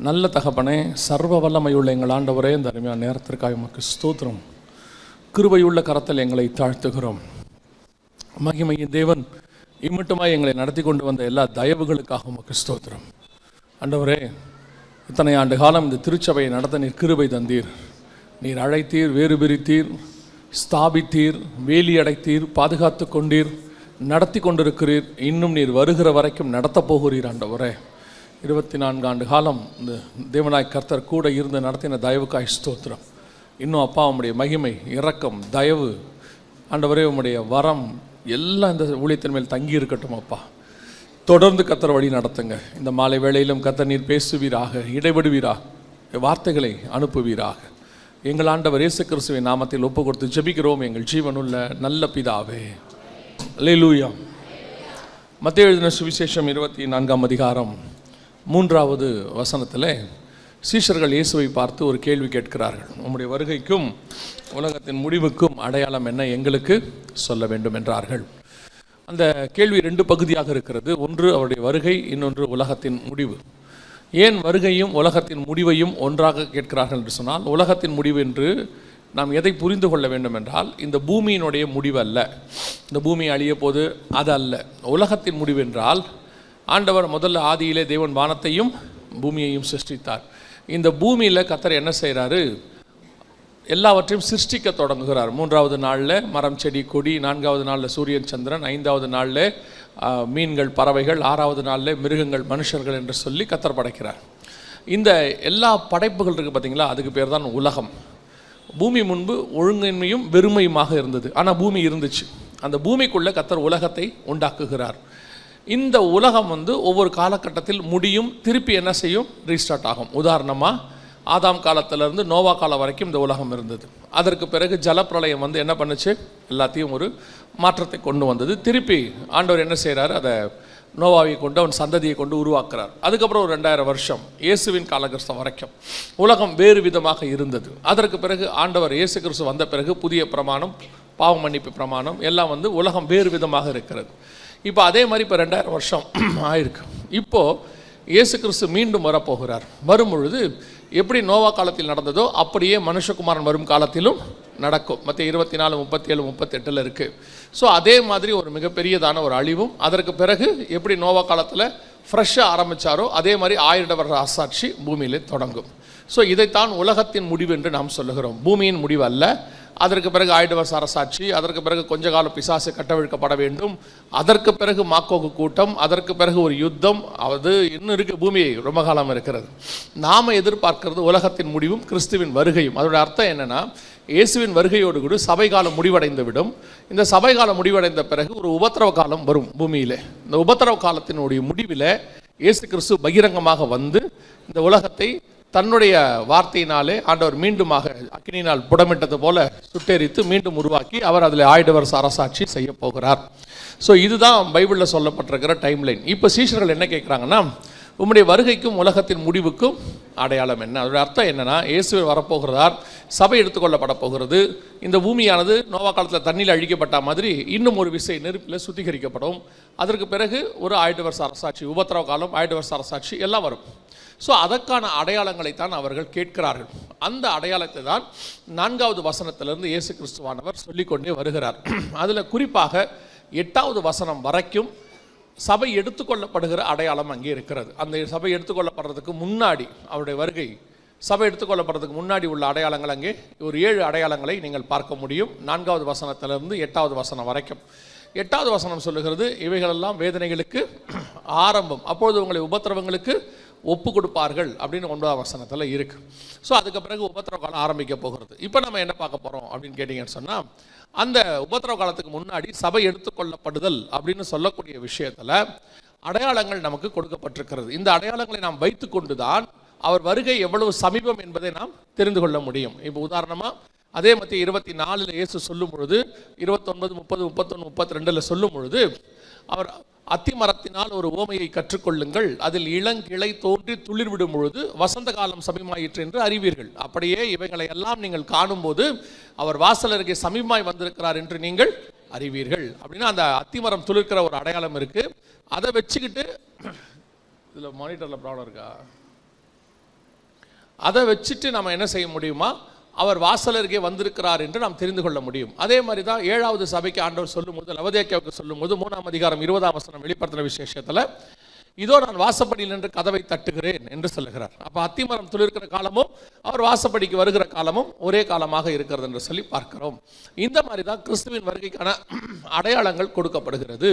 நல்ல தகப்பனே, சர்வ வல்லமையுள்ள எங்கள் ஆண்டவரே, இந்த அருமையான நேரத்திற்காக உமக்கு ஸ்தோத்திரம். கிருபையுள்ள கரத்தில் எங்களை தாழ்த்துகிறோம். மகிமையின் தேவன் இம்மட்டுமாய் எங்களை நடத்தி கொண்டு வந்த எல்லா தயவுகளுக்காக உமக்கு ஸ்தோத்திரம். ஆண்டவரே, இத்தனை ஆண்டு காலம் இந்த திருச்சபையை நடத்த நீர் கிருபை தந்தீர். நீர் அழைத்தீர், வேறு பிரித்தீர், ஸ்தாபித்தீர், வேலி அடைத்தீர், பாதுகாத்து கொண்டீர், நடத்தி கொண்டிருக்கிறீர். இன்னும் நீர் வருகிற வரைக்கும் நடத்தப் போகிறீர். ஆண்டவரே, 24 ஆண்டு காலம் இந்த தேவனாய் கர்த்தர் கூட இருந்து நடத்தின தயவுக்காய் ஸ்தோத்திரம். இன்னும் அப்பா, உம்முடைய மகிமை, இரக்கம், தயவு, ஆண்டவரே உம்முடைய வரம் எல்லாம் இந்த ஊழியத்தின் மேல் தங்கி இருக்கட்டும். அப்பா, தொடர்ந்து கர்த்தர் வழி நடத்துங்க. இந்த மாலை வேளையிலும் கர்த்தர் நீர் பேசுவீராக, இடைவிடுவீராக, வார்த்தைகளை அனுப்புவீராக. எங்கள் ஆண்டவர் இயேசு கிறிஸ்துவின் நாமத்தில் ஒப்பு கொடுத்து ஜெபிக்கிறோம் எங்கள் ஜீவனுள்ள நல்ல பிதாவே. அல்லேலூயா. மத்தேயு எழுதின சுவிசேஷம் 24ஆம் அதிகாரம் 3வது வசனத்தில் சீஷர்கள் இயேசுவை பார்த்து ஒரு கேள்வி கேட்கிறார்கள். உம்முடைய வருகைக்கும் உலகத்தின் முடிவுக்கும் அடையாளம் என்ன, எங்களுக்கு சொல்ல வேண்டும் என்றார்கள். அந்த கேள்வி 2 பகுதியாக இருக்கிறது. ஒன்று அவருடைய வருகை, இன்னொன்று உலகத்தின் முடிவு. ஏன் வருகையும் உலகத்தின் முடிவையும் ஒன்றாக கேட்கிறார்கள் என்று சொன்னால், உலகத்தின் முடிவு என்று நாம் எதை புரிந்து கொள்ள வேண்டும் என்றால், இந்த பூமியினுடைய முடிவு அல்ல, இந்த பூமி அழிய போது அது அல்ல. உலகத்தின் முடிவு என்றால், ஆண்டவர் முதல்ல ஆதியிலே தேவன் வானத்தையும் பூமியையும் சிருஷ்டித்தார். இந்த பூமியில் கர்த்தர் என்ன செய்கிறாரு, எல்லாவற்றையும் சிருஷ்டிக்க தொடங்குகிறார். 3வது நாளில் மரம் செடி கொடி, 4வது நாளில் சூரியன் சந்திரன், 5வது நாளில் மீன்கள் பறவைகள், 6வது நாளில் மிருகங்கள் மனுஷர்கள் என்று சொல்லி கர்த்தர் படைக்கிறார். இந்த எல்லா படைப்புகள் இருக்குது பார்த்தீங்களா, அதுக்கு பேர் தான் உலகம். பூமி முன்பு ஒழுங்கின்மையும் வெறுமையுமாக இருந்தது, ஆனால் பூமி இருந்துச்சு. அந்த பூமிக்குள்ளே கர்த்தர் உலகத்தை உண்டாக்குகிறார். இந்த உலகம் ஒவ்வொரு காலகட்டத்தில் முடியும், திருப்பி என்ன செய்யும், ரீஸ்டார்ட் ஆகும். உதாரணமாக ஆதாம் காலத்திலேருந்து நோவா காலம் வரைக்கும் இந்த உலகம் இருந்தது. அதற்கு பிறகு ஜலப்பிரளயம் என்ன பண்ணுச்சு, எல்லாத்தையும் ஒரு மாற்றத்தை கொண்டு வந்தது. திருப்பி ஆண்டவர் என்ன செய்கிறார், அதை நோவாவை கொண்டு அவன் சந்ததியை கொண்டு உருவாக்குறார். அதுக்கப்புறம் ஒரு 2000 வருஷம் இயேசுவின் காலகிருஷ்ணம் வரைக்கும் உலகம் வேறு விதமாக இருந்தது. அதற்கு பிறகு ஆண்டவர் இயேசு கிறிஸ்து வந்த பிறகு புதிய பிரமாணம், பாவ மன்னிப்பு பிரமாணம் எல்லாம் உலகம் வேறு விதமாக இருக்கிறது. இப்போ அதே மாதிரி இப்போ 2000 வருஷம் ஆயிருக்கு. இப்போது இயேசு கிறிஸ்து மீண்டும் வரப்போகிறார். வரும் பொழுது எப்படி நோவா காலத்தில் நடந்ததோ அப்படியே மனுஷகுமாரன் வரும் காலத்திலும் நடக்கும். மத்திய 24, 37, 38 இருக்குது. ஸோ அதே மாதிரி ஒரு மிகப்பெரியதான ஒரு அழிவும், அதற்கு பிறகு எப்படி நோவா காலத்தில் ஃப்ரெஷ்ஷாக ஆரம்பித்தாரோ அதே மாதிரி 1000 வருட அரசாட்சி பூமியிலே தொடங்கும். ஸோ இதைத்தான் உலகத்தின் முடிவு என்று நாம் சொல்லுகிறோம். பூமியின் முடிவு அல்ல. அதற்கு பிறகு 1000 வருஷ அரசாட்சி, அதற்கு பிறகு கொஞ்ச காலம் பிசாசு கட்டவிழ்க்கப்பட வேண்டும், அதற்கு பிறகு மாக்கோகு கூட்டம், அதற்கு பிறகு ஒரு யுத்தம். அது இன்னும் இருக்குது, பூமி ரொம்ப காலம் இருக்கிறது. நாம் எதிர்பார்க்கிறது உலகத்தின் முடிவும் கிறிஸ்துவின் வருகையும். அதோட அர்த்தம் என்னென்னா, இயேசுவின் வருகையோடு கூட சபை காலம் முடிவடைந்து விடும். இந்த சபை காலம் முடிவடைந்த பிறகு ஒரு உபத்திரவ காலம் வரும் பூமியில். இந்த உபத்திரவ காலத்தினுடைய முடிவில் இயேசு கிறிஸ்து பகிரங்கமாக இந்த உலகத்தை தன்னுடைய வார்த்தையினாலே ஆண்டவர் மீண்டுமாக அக்கினியினால் புடமிட்டது போல சுட்டெரித்து மீண்டும் உருவாக்கி அவர் அதில் 1000 வருஷ அரசாட்சி செய்ய போகிறார். ஸோ இதுதான் பைபிளில் சொல்லப்பட்டிருக்கிற டைம்லைன். இப்போ சீஷர்கள் என்ன கேட்குறாங்கன்னா, உம்முடைய வருகைக்கும் உலகத்தின் முடிவுக்கும் அடையாளம் என்ன? அதோட அர்த்தம் என்னென்னா, இயேசு வரப்போகிறார், சபை எடுத்துக்கொள்ளப்பட போகிறது. இந்த பூமியானது நோவா காலத்தில் தண்ணியில் அழிக்கப்பட்ட மாதிரி இன்னும் ஒரு விசை நெருப்பில் சுத்திகரிக்கப்படும். அதற்கு பிறகு ஒரு 1000 வருஷ அரசாட்சி, உபத்திரவ காலம், 1000 வருஷ அரசாட்சி எல்லாம் வரும். ஸோ அதற்கான அடையாளங்களைத்தான் அவர்கள் கேட்கிறார்கள். அந்த அடையாளத்தை தான் 4வது வசனத்திலிருந்து இயேசு கிறிஸ்துவானவர் சொல்லிக்கொண்டே வருகிறார். அதில் குறிப்பாக 8வது வசனம் வரைக்கும் சபை எடுத்துக்கொள்ளப்படுகிற அடையாளம் அங்கே இருக்கிறது. அந்த சபை எடுத்துக்கொள்ளப்படுறதுக்கு முன்னாடி, அவருடைய வருகை சபை எடுத்துக்கொள்ளப்படுறதுக்கு முன்னாடி உள்ள அடையாளங்கள் அங்கே ஒரு 7 அடையாளங்களை நீங்கள் பார்க்க முடியும். 4வது வசனத்திலிருந்து 8வது வசனம் வரைக்கும். 8வது வசனம் சொல்லுகிறது, இவைகளெல்லாம் வேதனைகளுக்கு ஆரம்பம், அப்பொழுது உங்களை உபத்திரவங்களுக்கு ஒப்பு கொடுப்பார்கள் அப்படின்னு 9வது வசனத்தில் இருக்குது. ஸோ அதுக்கு பிறகு உபத்திரவ காலம் ஆரம்பிக்க போகிறது. இப்போ நம்ம என்ன பார்க்க போகிறோம் அப்படின்னு கேட்டிங்கன்னு சொன்னால், அந்த உபத்திரவ காலத்துக்கு முன்னாடி சபை எடுத்துக்கொள்ளப்படுதல் அப்படின்னு சொல்லக்கூடிய விஷயத்தில் அடையாளங்கள் நமக்கு கொடுக்கப்பட்டிருக்கிறது. இந்த அடையாளங்களை நாம் வைத்து கொண்டு தான் அவர் வருகை எவ்வளவு சமீபம் என்பதை நாம் தெரிந்து கொள்ள முடியும். இப்போ உதாரணமாக அதே மத்திய 24 இயேசு சொல்லும் பொழுது, 29, 30, 31, 32 சொல்லும் பொழுது, அவர் அத்தி மரத்தினால் ஒரு ஓமையை கற்றுக்கொள்ளுங்கள், அதில் இளங்கிளை தோன்றி துளிர் விடும் பொழுது வசந்த காலம் சமீபமாயிற்று என்று அறிவீர்கள். அப்படியே இவைகளை எல்லாம் நீங்கள் காணும்போது அவர் வாசல் அருகே சமீபமாய் வந்திருக்கிறார் என்று நீங்கள் அறிவீர்கள். அப்படின்னா அந்த அத்திமரம் துளிர்க்கிற ஒரு அடையாளம் இருக்குது. அதை வச்சுக்கிட்டு, இதில் மானிட்டரில் ப்ராப்ளம் இருக்கா? அதை வச்சுட்டு நம்ம என்ன செய்ய முடியுமா, அவர் வாசலருகே வந்திருக்கிறார் என்று நாம் தெரிந்து கொள்ள முடியும். அதே மாதிரி தான் 7வது சபைக்கு ஆண்டவர் சொல்லும்போது, லவோதிக்கேயாவுக்கு சொல்லும்போது 3ஆம் அதிகாரம் 20ஆம் வசனம் வெளிப்படுத்தின விசேஷத்தில், இதோ நான் வாசப்படியில் நின்று கதவை தட்டுகிறேன் என்று சொல்லுகிறார். அப்போ அத்திமரம் துளிர்க்கிற காலமும் அவர் வாசப்படிக்கு வருகிற காலமும் ஒரே காலமாக இருக்கிறது என்று சொல்லி பார்க்கிறோம். இந்த மாதிரி தான் கிறிஸ்துவின் வருகைக்கான அடையாளங்கள் கொடுக்கப்படுகிறது.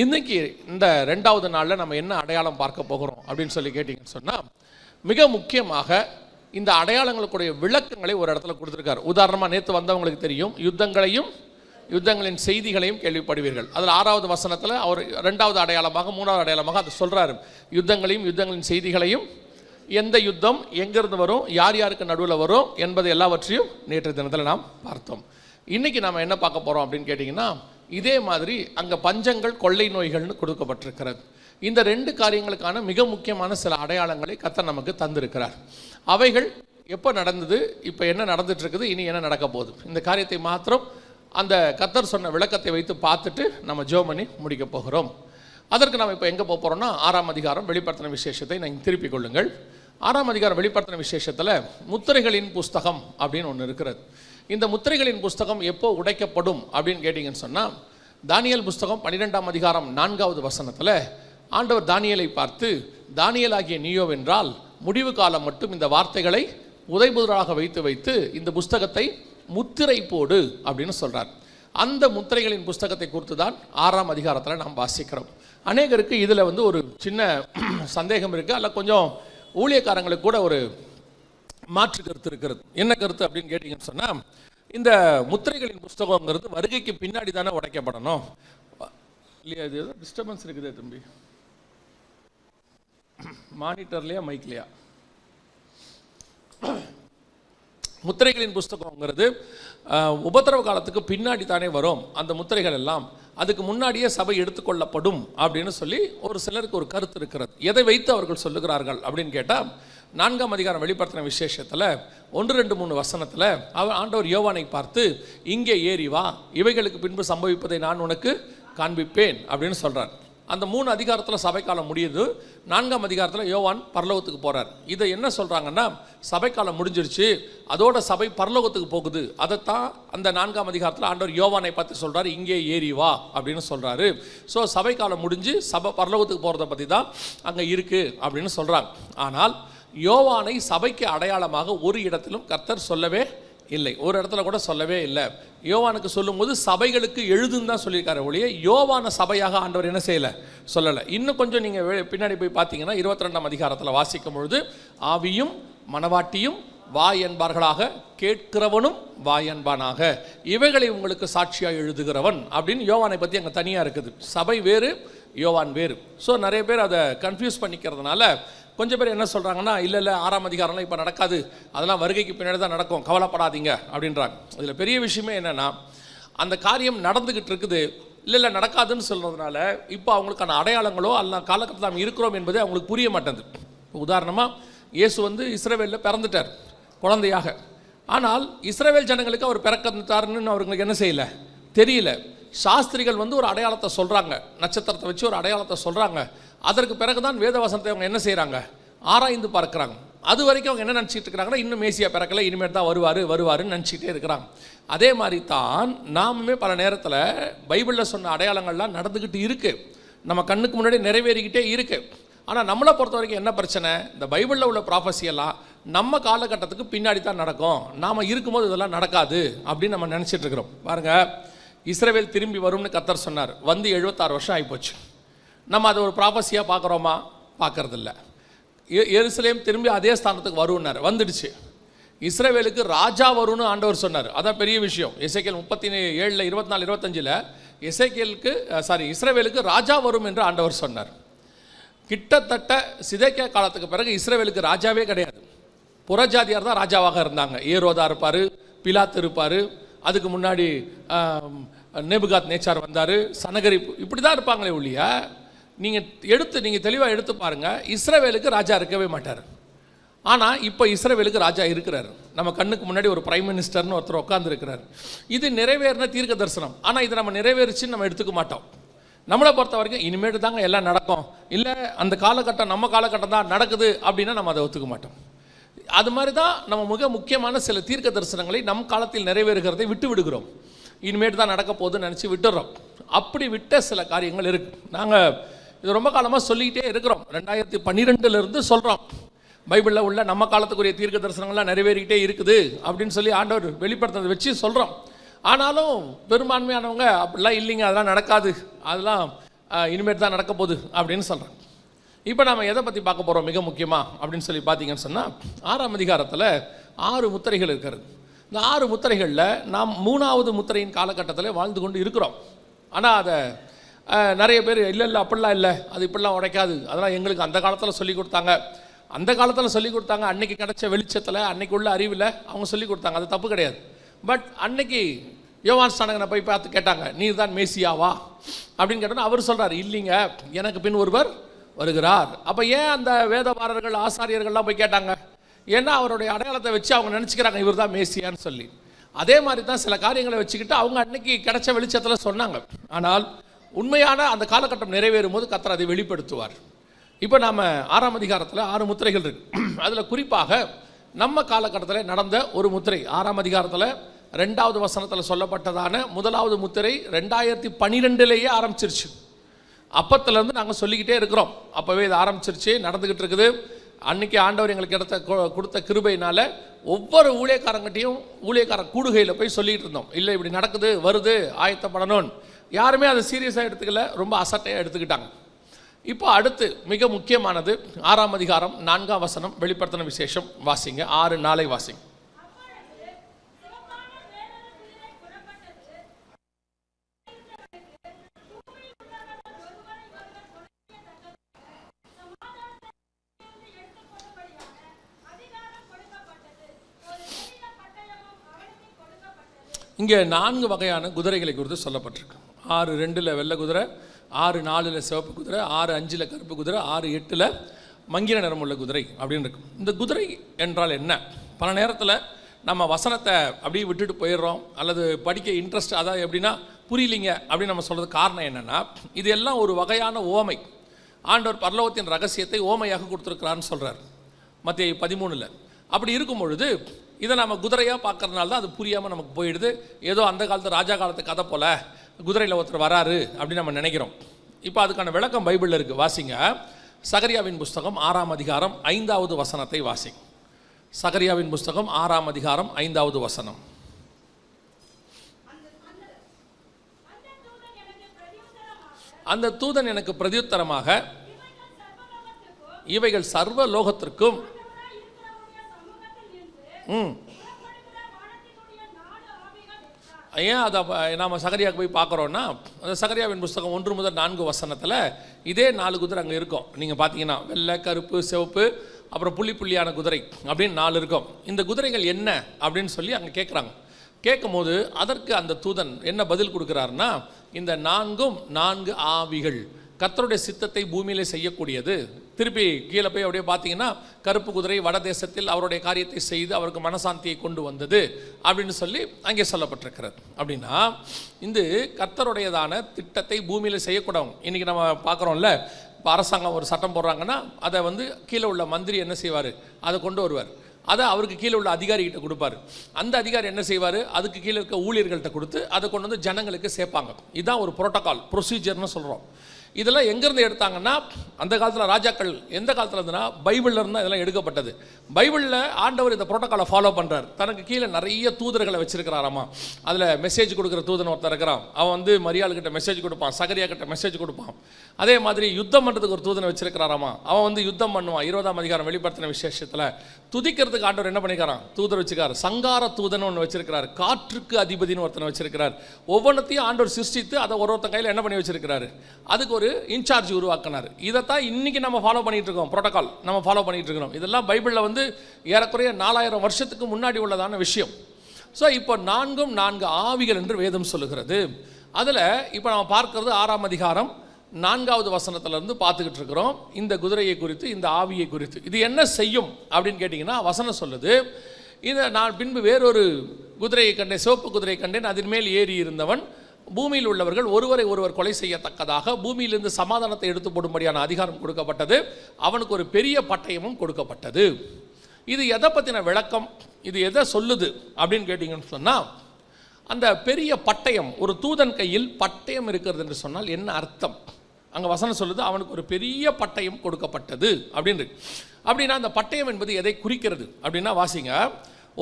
இன்னைக்கு இந்த 2வது நாளில் நம்ம என்ன அடையாளம் பார்க்க போகிறோம் அப்படின்னு சொல்லி கேட்டிங்கன்னு சொன்னால், மிக முக்கியமாக இந்த அடையாளங்களுக்குடைய விளக்கங்களை ஒரு இடத்துல கொடுத்துருக்காரு. உதாரணமாக நேற்று வந்தவங்களுக்கு தெரியும், யுத்தங்களின் செய்திகளையும் கேள்விப்படுவீர்கள். அதில் 6வது வசனத்தில் அவர் 2வது அடையாளமாக 3வது அடையாளமாக அதை சொல்கிறாரு. யுத்தங்களின் செய்திகளையும், எந்த யுத்தம் எங்கேருந்து வரும், யார் யாருக்கு நடுவில் வரும் என்பது எல்லாவற்றையும் நேற்று தினத்தில் நாம் பார்த்தோம். இன்றைக்கி நாம் என்ன பார்க்க போகிறோம் அப்படின்னு கேட்டிங்கன்னா, இதே மாதிரி அங்கே பஞ்சங்கள், கொள்ளை நோய்கள்னு கொடுக்கப்பட்டிருக்கிறது. இந்த 2 காரியங்களுக்கான மிக முக்கியமான சில அடையாளங்களை கர்த்தர் நமக்கு தந்திருக்கிறார். அவைகள் எப்போ நடந்தது, இப்போ என்ன நடந்துட்டு இருக்குது, இனி என்ன நடக்க போகுது, இந்த காரியத்தை மாத்திரம் அந்த கர்த்தர் சொன்ன விளக்கத்தை வைத்து பார்த்துட்டு நம்ம ஜெபம் பண்ணி முடிக்க போகிறோம். அதற்கு நம்ம இப்போ எங்கே போக போகிறோம்னா, 6ஆம் அதிகாரம் வெளிப்படுத்தின விசேஷத்தை நீங்கள் திருப்பிக் கொள்ளுங்கள். 6ஆம் அதிகாரம் வெளிப்படுத்தின விசேஷத்தில் முத்திரைகளின் புஸ்தகம் அப்படின்னு ஒன்று இருக்கிறது. இந்த முத்திரைகளின் புஸ்தகம் எப்போ உடைக்கப்படும் அப்படின்னு கேட்டிங்கன்னு சொன்னால், தானியேல் புஸ்தகம் 12ஆம் அதிகாரம் 4வது வசனத்தில் ஆண்டவர் தானியேலை பார்த்து, தானியேல் ஆகிய நீயோவென்றால் முடிவு காலம் மட்டும் இந்த வார்த்தைகளை புதைபுதராக வைத்து இந்த புஸ்தகத்தை முத்திரை போடு அப்படின்னு சொல்கிறார். அந்த முத்திரைகளின் புஸ்தகத்தை குறித்து தான் 6ஆம் அதிகாரத்தில் நாம் வாசிக்கிறோம். அநேகருக்கு இதில் ஒரு சின்ன சந்தேகம் இருக்குது, அல்ல கொஞ்சம் ஊழியக்காரங்களுக்கு கூட ஒரு மாற்று கருத்து இருக்கிறது. என்ன கருத்து அப்படின்னு கேட்டிங்கன்னு சொன்னால், இந்த முத்திரைகளின் புஸ்தகங்கிறது வருகைக்கு பின்னாடி தானே உடைக்கப்படணும் இல்லையா? இது டிஸ்டர்பன்ஸ் இருக்குதே தம்பி, மானிட்டர்லையா மைக்லையா? முத்திரைகளின் புஸ்தகங்கிறது உபத்திரவ காலத்துக்கு பின்னாடி தானே வரும். அந்த முத்திரைகள் எல்லாம் அதுக்கு முன்னாடியே சபை எடுத்துக்கொள்ளப்படும் அப்படின்னு சொல்லி ஒரு சிலருக்கு ஒரு கருத்து இருக்கிறது. எதை வைத்து அவர்கள் சொல்லுகிறார்கள் அப்படின்னு கேட்டால், 4ஆம் அதிகாரம் வெளிப்படுத்தின விசேஷத்தில் 1, 2, 3 வசனத்தில் ஆண்டவர் யோவானை பார்த்து, இங்கே ஏறி வா, இவைகளுக்கு பின்பு சம்பவிப்பதை நான் உனக்கு காண்பிப்பேன் அப்படின்னு சொல்கிறார். அந்த 3 அதிகாரத்தில் சபைக்காலம் முடியுது. 4ஆம் அதிகாரத்தில் யோவான் பரலோகத்துக்கு போகிறார். இதை என்ன சொல்கிறாங்கன்னா, சபைக்காலம் முடிஞ்சிருச்சு, அதோட சபை பரலோகத்துக்கு போகுது. அதைத்தான் அந்த 4ஆம் அதிகாரத்தில் ஆண்டவர் யோவானை பார்த்து சொல்கிறார், இங்கே ஏறி வா அப்படின்னு சொல்கிறாரு. ஸோ சபைக்காலம் முடிஞ்சு சபை பரலோகத்துக்கு போகிறத பற்றி தான் அங்கே இருக்குது அப்படின்னு சொல்கிறாங்க. ஆனால் யோவானை சபைக்கு அடையாளமாக ஒரு இடத்திலும் கர்த்தர் சொல்லவே இல்லை, ஒரு இடத்துல கூட சொல்லவே இல்லை. யோவானுக்கு சொல்லும்போது சபைகளுக்கு எழுதுன்னு தான் சொல்லியிருக்காரு ஒழிய யோவான சபையாக ஆண்டவர் என்ன செய்யலை, சொல்லலை. இன்னும் கொஞ்சம் நீங்கள் பின்னாடி போய் பார்த்தீங்கன்னா 22ஆம் அதிகாரத்தில் வாசிக்கும் பொழுது, ஆவியும் மனவாட்டியும் வாய் என்பார்களாக, கேட்கிறவனும் வாய் என்பானாக, இவைகளை உங்களுக்கு சாட்சியாக எழுதுகிறவன் அப்படின்னு யோவானை பற்றி அங்கே தனியாக இருக்குது. சபை வேறு, யோவான் வேறு. ஸோ நிறைய பேர் அதை கன்ஃபியூஸ் பண்ணிக்கிறதுனால கொஞ்சம் பேர் என்ன சொல்கிறாங்கன்னா, இல்லை 6ஆம் அதிகாரம்லாம் இப்போ நடக்காது, அதெல்லாம் வருகைக்கு பின்னாடி தான் நடக்கும், கவலைப்படாதீங்க அப்படின்றாங்க. இதில் பெரிய விஷயமே என்னென்னா, அந்த காரியம் நடந்துக்கிட்டு இருக்குது, இல்லை நடக்காதுன்னு சொல்கிறதுனால இப்போ அவங்களுக்கான அடையாளங்களோ அல்ல காலகட்டத்தில் நாம் இருக்கிறோம் என்பதே அவங்களுக்கு புரிய மாட்டேங்குது. உதாரணமாக இயேசு இஸ்ரவேலில் பிறந்துட்டார் குழந்தையாக. ஆனால் இஸ்ரவேல் ஜனங்களுக்கு அவர் பிறக்கத்தாருன்னு அவங்களுக்கு என்ன செய்யலை, தெரியல. சாஸ்திரிகள் ஒரு அடையாளத்தை சொல்கிறாங்க, நட்சத்திரத்தை வச்சு ஒரு அடையாளத்தை சொல்கிறாங்க. அதற்கு பிறகுதான் வேதவசனத்தை அவங்க என்ன செய்கிறாங்க, ஆராய்ந்து பார்க்குறாங்க. அது வரைக்கும் அவங்க என்ன நினச்சிட்டு இருக்கிறாங்கன்னா, இன்னும் மேசியா பிறக்கலை, இனிமேல் தான் வருவாருன்னு நினச்சிக்கிட்டே இருக்கிறாங்க. அதே மாதிரி தான் நாமுமே பல நேரத்தில் பைபிளில் சொன்ன அடையாளங்கள்லாம் நடந்துக்கிட்டு இருக்குது, நம்ம கண்ணுக்கு முன்னாடி நிறைவேறிக்கிட்டே இருக்குது. ஆனால் நம்மளை பொறுத்த வரைக்கும் என்ன பிரச்சனை, இந்த பைபிளில் உள்ள ப்ராஃபஸியெல்லாம் நம்ம காலகட்டத்துக்கு பின்னாடி தான் நடக்கும், நாம் இருக்கும்போது இதெல்லாம் நடக்காது அப்படின்னு நம்ம நினச்சிட்டு இருக்கிறோம். பாருங்கள், இஸ்ரவேல் திரும்பி வரும்னு கர்த்தர் சொன்னார், 76 வருஷம் ஆகிப்போச்சு. நம்ம அதை ஒரு ப்ராஃபஸியாக பார்க்குறோமா, பார்க்கறதில்ல. எருசலேம் திரும்பி அதே ஸ்தானத்துக்கு வரும்னார், வந்துடுச்சு. இஸ்ரவேலுக்கு ராஜா வரும்னு ஆண்டவர் சொன்னார், அதான் பெரிய விஷயம். எசேக்கியேல் 37, 24, 25 இஸ்ரவேலுக்கு ராஜா வரும் என்று ஆண்டவர் சொன்னார். கிட்டத்தட்ட சிதேக்கியா காலத்துக்கு பிறகு இஸ்ரவேலுக்கு ராஜாவே கிடையாது, புறஜாதியார் தான் ராஜாவாக இருந்தாங்க. ஏரோதா இருப்பார், பிலாத்து இருப்பார், அதுக்கு முன்னாடி நேபுகாத் நேச்சார் வந்தார், சனகரிப்பு, இப்படி தான் இருப்பாங்களே ஒழிய நீங்கள் தெளிவாக எடுத்து பாருங்கள், இஸ்ரவேலுக்கு ராஜா இருக்கவே மாட்டார். ஆனால் இப்போ இஸ்ரவேலுக்கு ராஜா இருக்கிறார். நம்ம கண்ணுக்கு முன்னாடி ஒரு பிரைம் மினிஸ்டர்னு ஒருத்தர் உட்காந்துருக்கிறார். இது நிறைவேறின தீர்க்க தரிசனம். ஆனால் இது நம்ம நிறைவேறிச்சுன்னு நம்ம எடுத்துக்க மாட்டோம். நம்மளை பொறுத்த வரைக்கும் இனிமேட்டு தாங்க எல்லாம் நடக்கும், இல்லை அந்த காலகட்டம் நம்ம காலகட்டம் தான் நடக்குது அப்படின்னா நம்ம அதை ஒத்துக்க மாட்டோம். அது மாதிரி தான் நம்ம மிக முக்கியமான சில தீர்க்க தரிசனங்களை நம் காலத்தில் நிறைவேறுகிறதை விட்டு விடுகிறோம். இனிமேட்டு தான் நடக்க போகுதுன்னு நினச்சி விட்டுறோம். அப்படி விட்ட சில காரியங்கள் இருக்குது. நாங்கள் இது ரொம்ப காலமாக சொல்லிக்கிட்டே இருக்கிறோம். 2012 சொல்கிறோம், பைபிளில் உள்ள நம்ம காலத்துக்குரிய தீர்க்க தரிசனங்கள்லாம் நிறைவேறிக்கிட்டே இருக்குது அப்படின்னு சொல்லி ஆண்டவர் வெளிப்படுத்துறதை வச்சு சொல்கிறோம். ஆனாலும் பெரும்பான்மையானவங்க அப்படிலாம் இல்லைங்க, அதெல்லாம் நடக்காது, அதெல்லாம் இனிமேட்டு தான் நடக்க போகுது அப்படின்னு சொல்கிறோம். இப்போ நாம் எதை பற்றி பார்க்க போகிறோம் மிக முக்கியமாக அப்படின்னு சொல்லி பார்த்தீங்கன்னு சொன்னால், 6ஆம் அதிகாரத்தில் 6 முத்திரைகள் இருக்கிறது. இந்த 6 முத்திரைகளில் நாம் 3வது முத்திரையின் காலகட்டத்தில் வாழ்ந்து கொண்டு இருக்கிறோம். ஆனால் அதை நிறைய பேர் இல்லை அப்படிலாம் இல்லை, அது இப்படிலாம் உடைக்காது, அதெல்லாம் எங்களுக்கு அந்த காலத்தில் சொல்லி கொடுத்தாங்க, அந்த காலத்தில் சொல்லி கொடுத்தாங்க, அன்னைக்கு கிடைச்ச வெளிச்சத்தில் அன்னைக்கு உள்ள அறிவில் அவங்க சொல்லி கொடுத்தாங்க, அது தப்பு கிடையாது. பட் அன்னைக்கு யோவான் ஸ்நானகனை போய் பார்த்து கேட்டாங்க, நீர் தான் மேசியாவா அப்படின்னு கேட்டோன்னா அவர் சொல்கிறார், இல்லைங்க, எனக்கு பின் ஒருவர் வருகிறார். அப்போ ஏன் அந்த வேதபாரர்கள் ஆசாரியர்கள்லாம் போய் கேட்டாங்க? ஏன்னா அவருடைய அடையாளத்தை வச்சு அவங்க நினச்சிக்கிறாங்க இவர் தான் மேசியான்னு சொல்லி. அதே மாதிரி தான் சில காரியங்களை வச்சுக்கிட்டு அவங்க அன்னைக்கு கிடைச்ச வெளிச்சத்தில் சொன்னாங்க. ஆனால் உண்மையான அந்த காலகட்டம் நிறைவேறும் போது கர்த்தர் அதை வெளிப்படுத்துவார். இப்போ நாம் 6ஆம் அதிகாரத்தில் 6 முத்திரைகள் இருக்கு. அதில் குறிப்பாக நம்ம காலகட்டத்தில் நடந்த ஒரு முத்திரை 6ஆம் அதிகாரத்தில் 2வது வசனத்தில் சொல்லப்பட்டதான 1வது முத்திரை 2012 ஆரம்பிச்சிருச்சு. அப்பத்துலேருந்து நாங்கள் சொல்லிக்கிட்டே இருக்கிறோம். அப்போவே இது ஆரம்பிச்சிருச்சு, நடந்துக்கிட்டு இருக்குது. அன்றைக்கி ஆண்டவர் எங்களுக்கு கொடுத்த கிருபையினால் ஒவ்வொரு ஊழியக்காரங்கிட்டையும் ஊழியக்கார கூடுகையில் போய் சொல்லிகிட்டு இருந்தோம், இல்லை இப்படி நடக்குது, வருது, ஆயத்தப்படணும்னு. யாருமே அதை சீரியஸாக எடுத்துக்கல, ரொம்ப அசட்டையாக எடுத்துக்கிட்டாங்க. இப்போ அடுத்து மிக முக்கியமானது 6ஆம் அதிகாரம் 4ஆம் வசனம், வெளிப்படுத்தின விசேஷம் வாசிங்க. 6:4 வாசிங்க. இங்கே 4 வகையான குதிரைகளை குறித்து சொல்லப்பட்டிருக்கு. 6:2 வெள்ளை குதிரை, 6:4 சிவப்பு குதிரை, 6:5 கருப்பு குதிரை, 6:8 மங்கின நிறமுள்ள குதிரை அப்படின்னு இருக்கு. இந்த குதிரை என்றால் என்ன? பல நேரத்தில் நம்ம வசனத்தை அப்படியே விட்டுட்டு போயிடுறோம், அல்லது படிக்க இன்ட்ரெஸ்ட், அதாவது எப்படின்னா புரியலிங்க அப்படின்னு நம்ம சொல்கிறது காரணம் என்னென்னா, இது எல்லாம் ஒரு வகையான ஓமை. ஆண்டவர் பரலோகத்தின் ரகசியத்தை ஓமையாக கொடுத்துருக்கிறான்னு சொல்கிறார் மத்தேயு 13. அப்படி இருக்கும் பொழுது இதை நம்ம குதிரையாக பார்க்கறதுனால தான் அது புரியாமல் நமக்கு போயிடுது. ஏதோ அந்த காலத்து ராஜா காலத்து கதை போல் குதிரையில் ஒருத்தர் வராரு அப்படின்னு நம்ம நினைக்கிறோம். இப்போ அதுக்கான விளக்கம் பைபிளில் இருக்குது, வாசிங்க. சகரியாவின் புஸ்தகம் 6ஆம் அதிகாரம் 5வது வசனத்தை வாசிங்க. சகரியாவின் புஸ்தகம் 6ஆம் அதிகாரம் 5வது வசனம். அந்த தூதன் எனக்கு பிரதியுத்தரமாக, இவைகள் சர்வ லோகத்திற்கும் ஏன் அதை நாம் சகரியாவுக்கு போய் பார்க்குறோன்னா, அந்த சகரியாவின் புஸ்தகம் 1 முதல் 4 வசனத்தில் இதே 4 குதிரை அங்கே இருக்கும். நீங்கள் பார்த்தீங்கன்னா வெள்ளை, கருப்பு, சிவப்பு, அப்புறம் புள்ளி புள்ளியான குதிரை அப்படின்னு 4 இருக்கும். இந்த குதிரைகள் என்ன அப்படின்னு சொல்லி அங்கே கேட்குறாங்க. கேட்கும்போது அதற்கு அந்த தூதன் என்ன பதில் கொடுக்குறாருன்னா, இந்த 4ம் 4 ஆவிகள், கர்த்தருடைய சித்தத்தை பூமியிலே செய்யக்கூடியது. திருப்பி கீழே போய் அப்படியே பார்த்தீங்கன்னா, கருப்பு குதிரை வட தேசத்தில் அவருடைய காரியத்தை செய்து அவருக்கு மனசாந்தியை கொண்டு வந்தது அப்படின்னு சொல்லி அங்கே சொல்லப்பட்டிருக்கிறது. அப்படின்னா இந்த கர்த்தருடையதான திட்டத்தை பூமியில் செய்யக்கூடாது. இன்றைக்கி நம்ம பார்க்குறோம்ல, இப்போ அரசாங்கம் ஒரு சட்டம் போடுறாங்கன்னா அதை கீழே உள்ள மந்திரி என்ன செய்வார், அதை கொண்டு வருவார். அதை அவருக்கு கீழே உள்ள அதிகாரிகிட்ட கொடுப்பார். அந்த அதிகாரி என்ன செய்வார், அதுக்கு கீழே இருக்க ஊழியர்கள்ட்ட கொடுத்து அதை கொண்டு ஜனங்களுக்கு சேர்ப்பாங்க. இதுதான் ஒரு புரோட்டோகால், ப்ரொசீஜர்னு சொல்கிறோம். இதெல்லாம் எங்கேருந்து எடுத்தாங்கன்னா, அந்த காலத்தில் ராஜாக்கள் எந்த காலத்தில் இருந்துன்னா பைபிளில் இருந்தால் இதெல்லாம் எடுக்கப்பட்டது. பைபிளில் ஆண்டவர் இந்த புரோட்டோக்காலை ஃபாலோ பண்ணுறார். தனக்கு கீழே நிறைய தூதர்களை வச்சிருக்கிறாராமா. அதில் மெசேஜ் கொடுக்குற தூதன் ஒருத்தர் இருக்கிறான். அவன் மரியாளுக்கிட்ட மெசேஜ் கொடுப்பான், சகரியா கிட்ட மெசேஜ் கொடுப்பான். அதே மாதிரி யுத்தம் பண்ணுறதுக்கு ஒரு தூதனை வச்சிருக்கிறாராமா. அவன் யுத்தம் பண்ணுவான். 20ஆம் அதிகாரம் வெளிப்படுத்தின விசேஷத்தில் துதிக்கிறதுக்கு ஆண்டவர் என்ன பண்ணிக்கிறான், தூதர் வச்சுக்கார். சங்கார தூதன் ஒன்று வச்சிருக்கிறார். காற்றுக்கு அதிபதினு ஒருத்தனை வச்சிருக்கிறார். ஒவ்வொன்றத்தையும் ஆண்டவர் சிருஷ்டித்து அதை ஒருத்தன் கையில் என்ன பண்ணி வச்சிருக்கிறாரு, அதுக்கு ஒரு இன்சார்ஜ் உருவாக்கினார். இதைத்தான் இன்னைக்கு நம்ம ஃபாலோ பண்ணிட்டு இருக்கோம். புரோட்டோகால் நம்ம ஃபாலோ பண்ணிட்டு இருக்கிறோம். இதெல்லாம் பைபிளில் ஏறக்குறைய 4000 வருஷத்துக்கு முன்னாடி உள்ளதான விஷயம். ஸோ இப்போ 4ம் 4 ஆவிகள் என்று வேதம் சொல்லுகிறது. அதில் இப்போ நம்ம பார்க்கறது 6ஆம் அதிகாரம் 4வது வசனத்திலிருந்து பார்த்துக்கிட்டு இருக்கிறோம். இந்த குதிரையை குறித்து, இந்த ஆவியை குறித்து இது என்ன செய்யும் அப்படின்னு கேட்டிங்கன்னா, வசனம் சொல்லுது, இதை நான் பின்பு வேறொரு குதிரையை கண்டேன், சிவப்பு குதிரையை கண்டேன். அதன் மேல் ஏறி இருந்தவன் பூமியில் உள்ளவர்கள் ஒருவரை ஒருவர் கொலை செய்யத்தக்கதாக பூமியிலிருந்து சமாதானத்தை எடுத்து போடும்படியான அதிகாரம் கொடுக்கப்பட்டது. அவனுக்கு ஒரு பெரிய பட்டயமும் கொடுக்கப்பட்டது. இது எதை பற்றின விளக்கம், இது எதை சொல்லுது அப்படின்னு கேட்டிங்கன்னு சொன்னால், அந்த பெரிய பட்டயம், ஒரு தூதன் கையில் பட்டயம் இருக்கிறது என்று சொன்னால் என்ன அர்த்தம்? அங்கே வசனம் சொல்லுது, அவனுக்கு ஒரு பெரிய பட்டயம் கொடுக்கப்பட்டது அப்படின்னு. அப்படின்னா அந்த பட்டயம் என்பது எதை குறிக்கிறது அப்படின்னா, வாசிங்க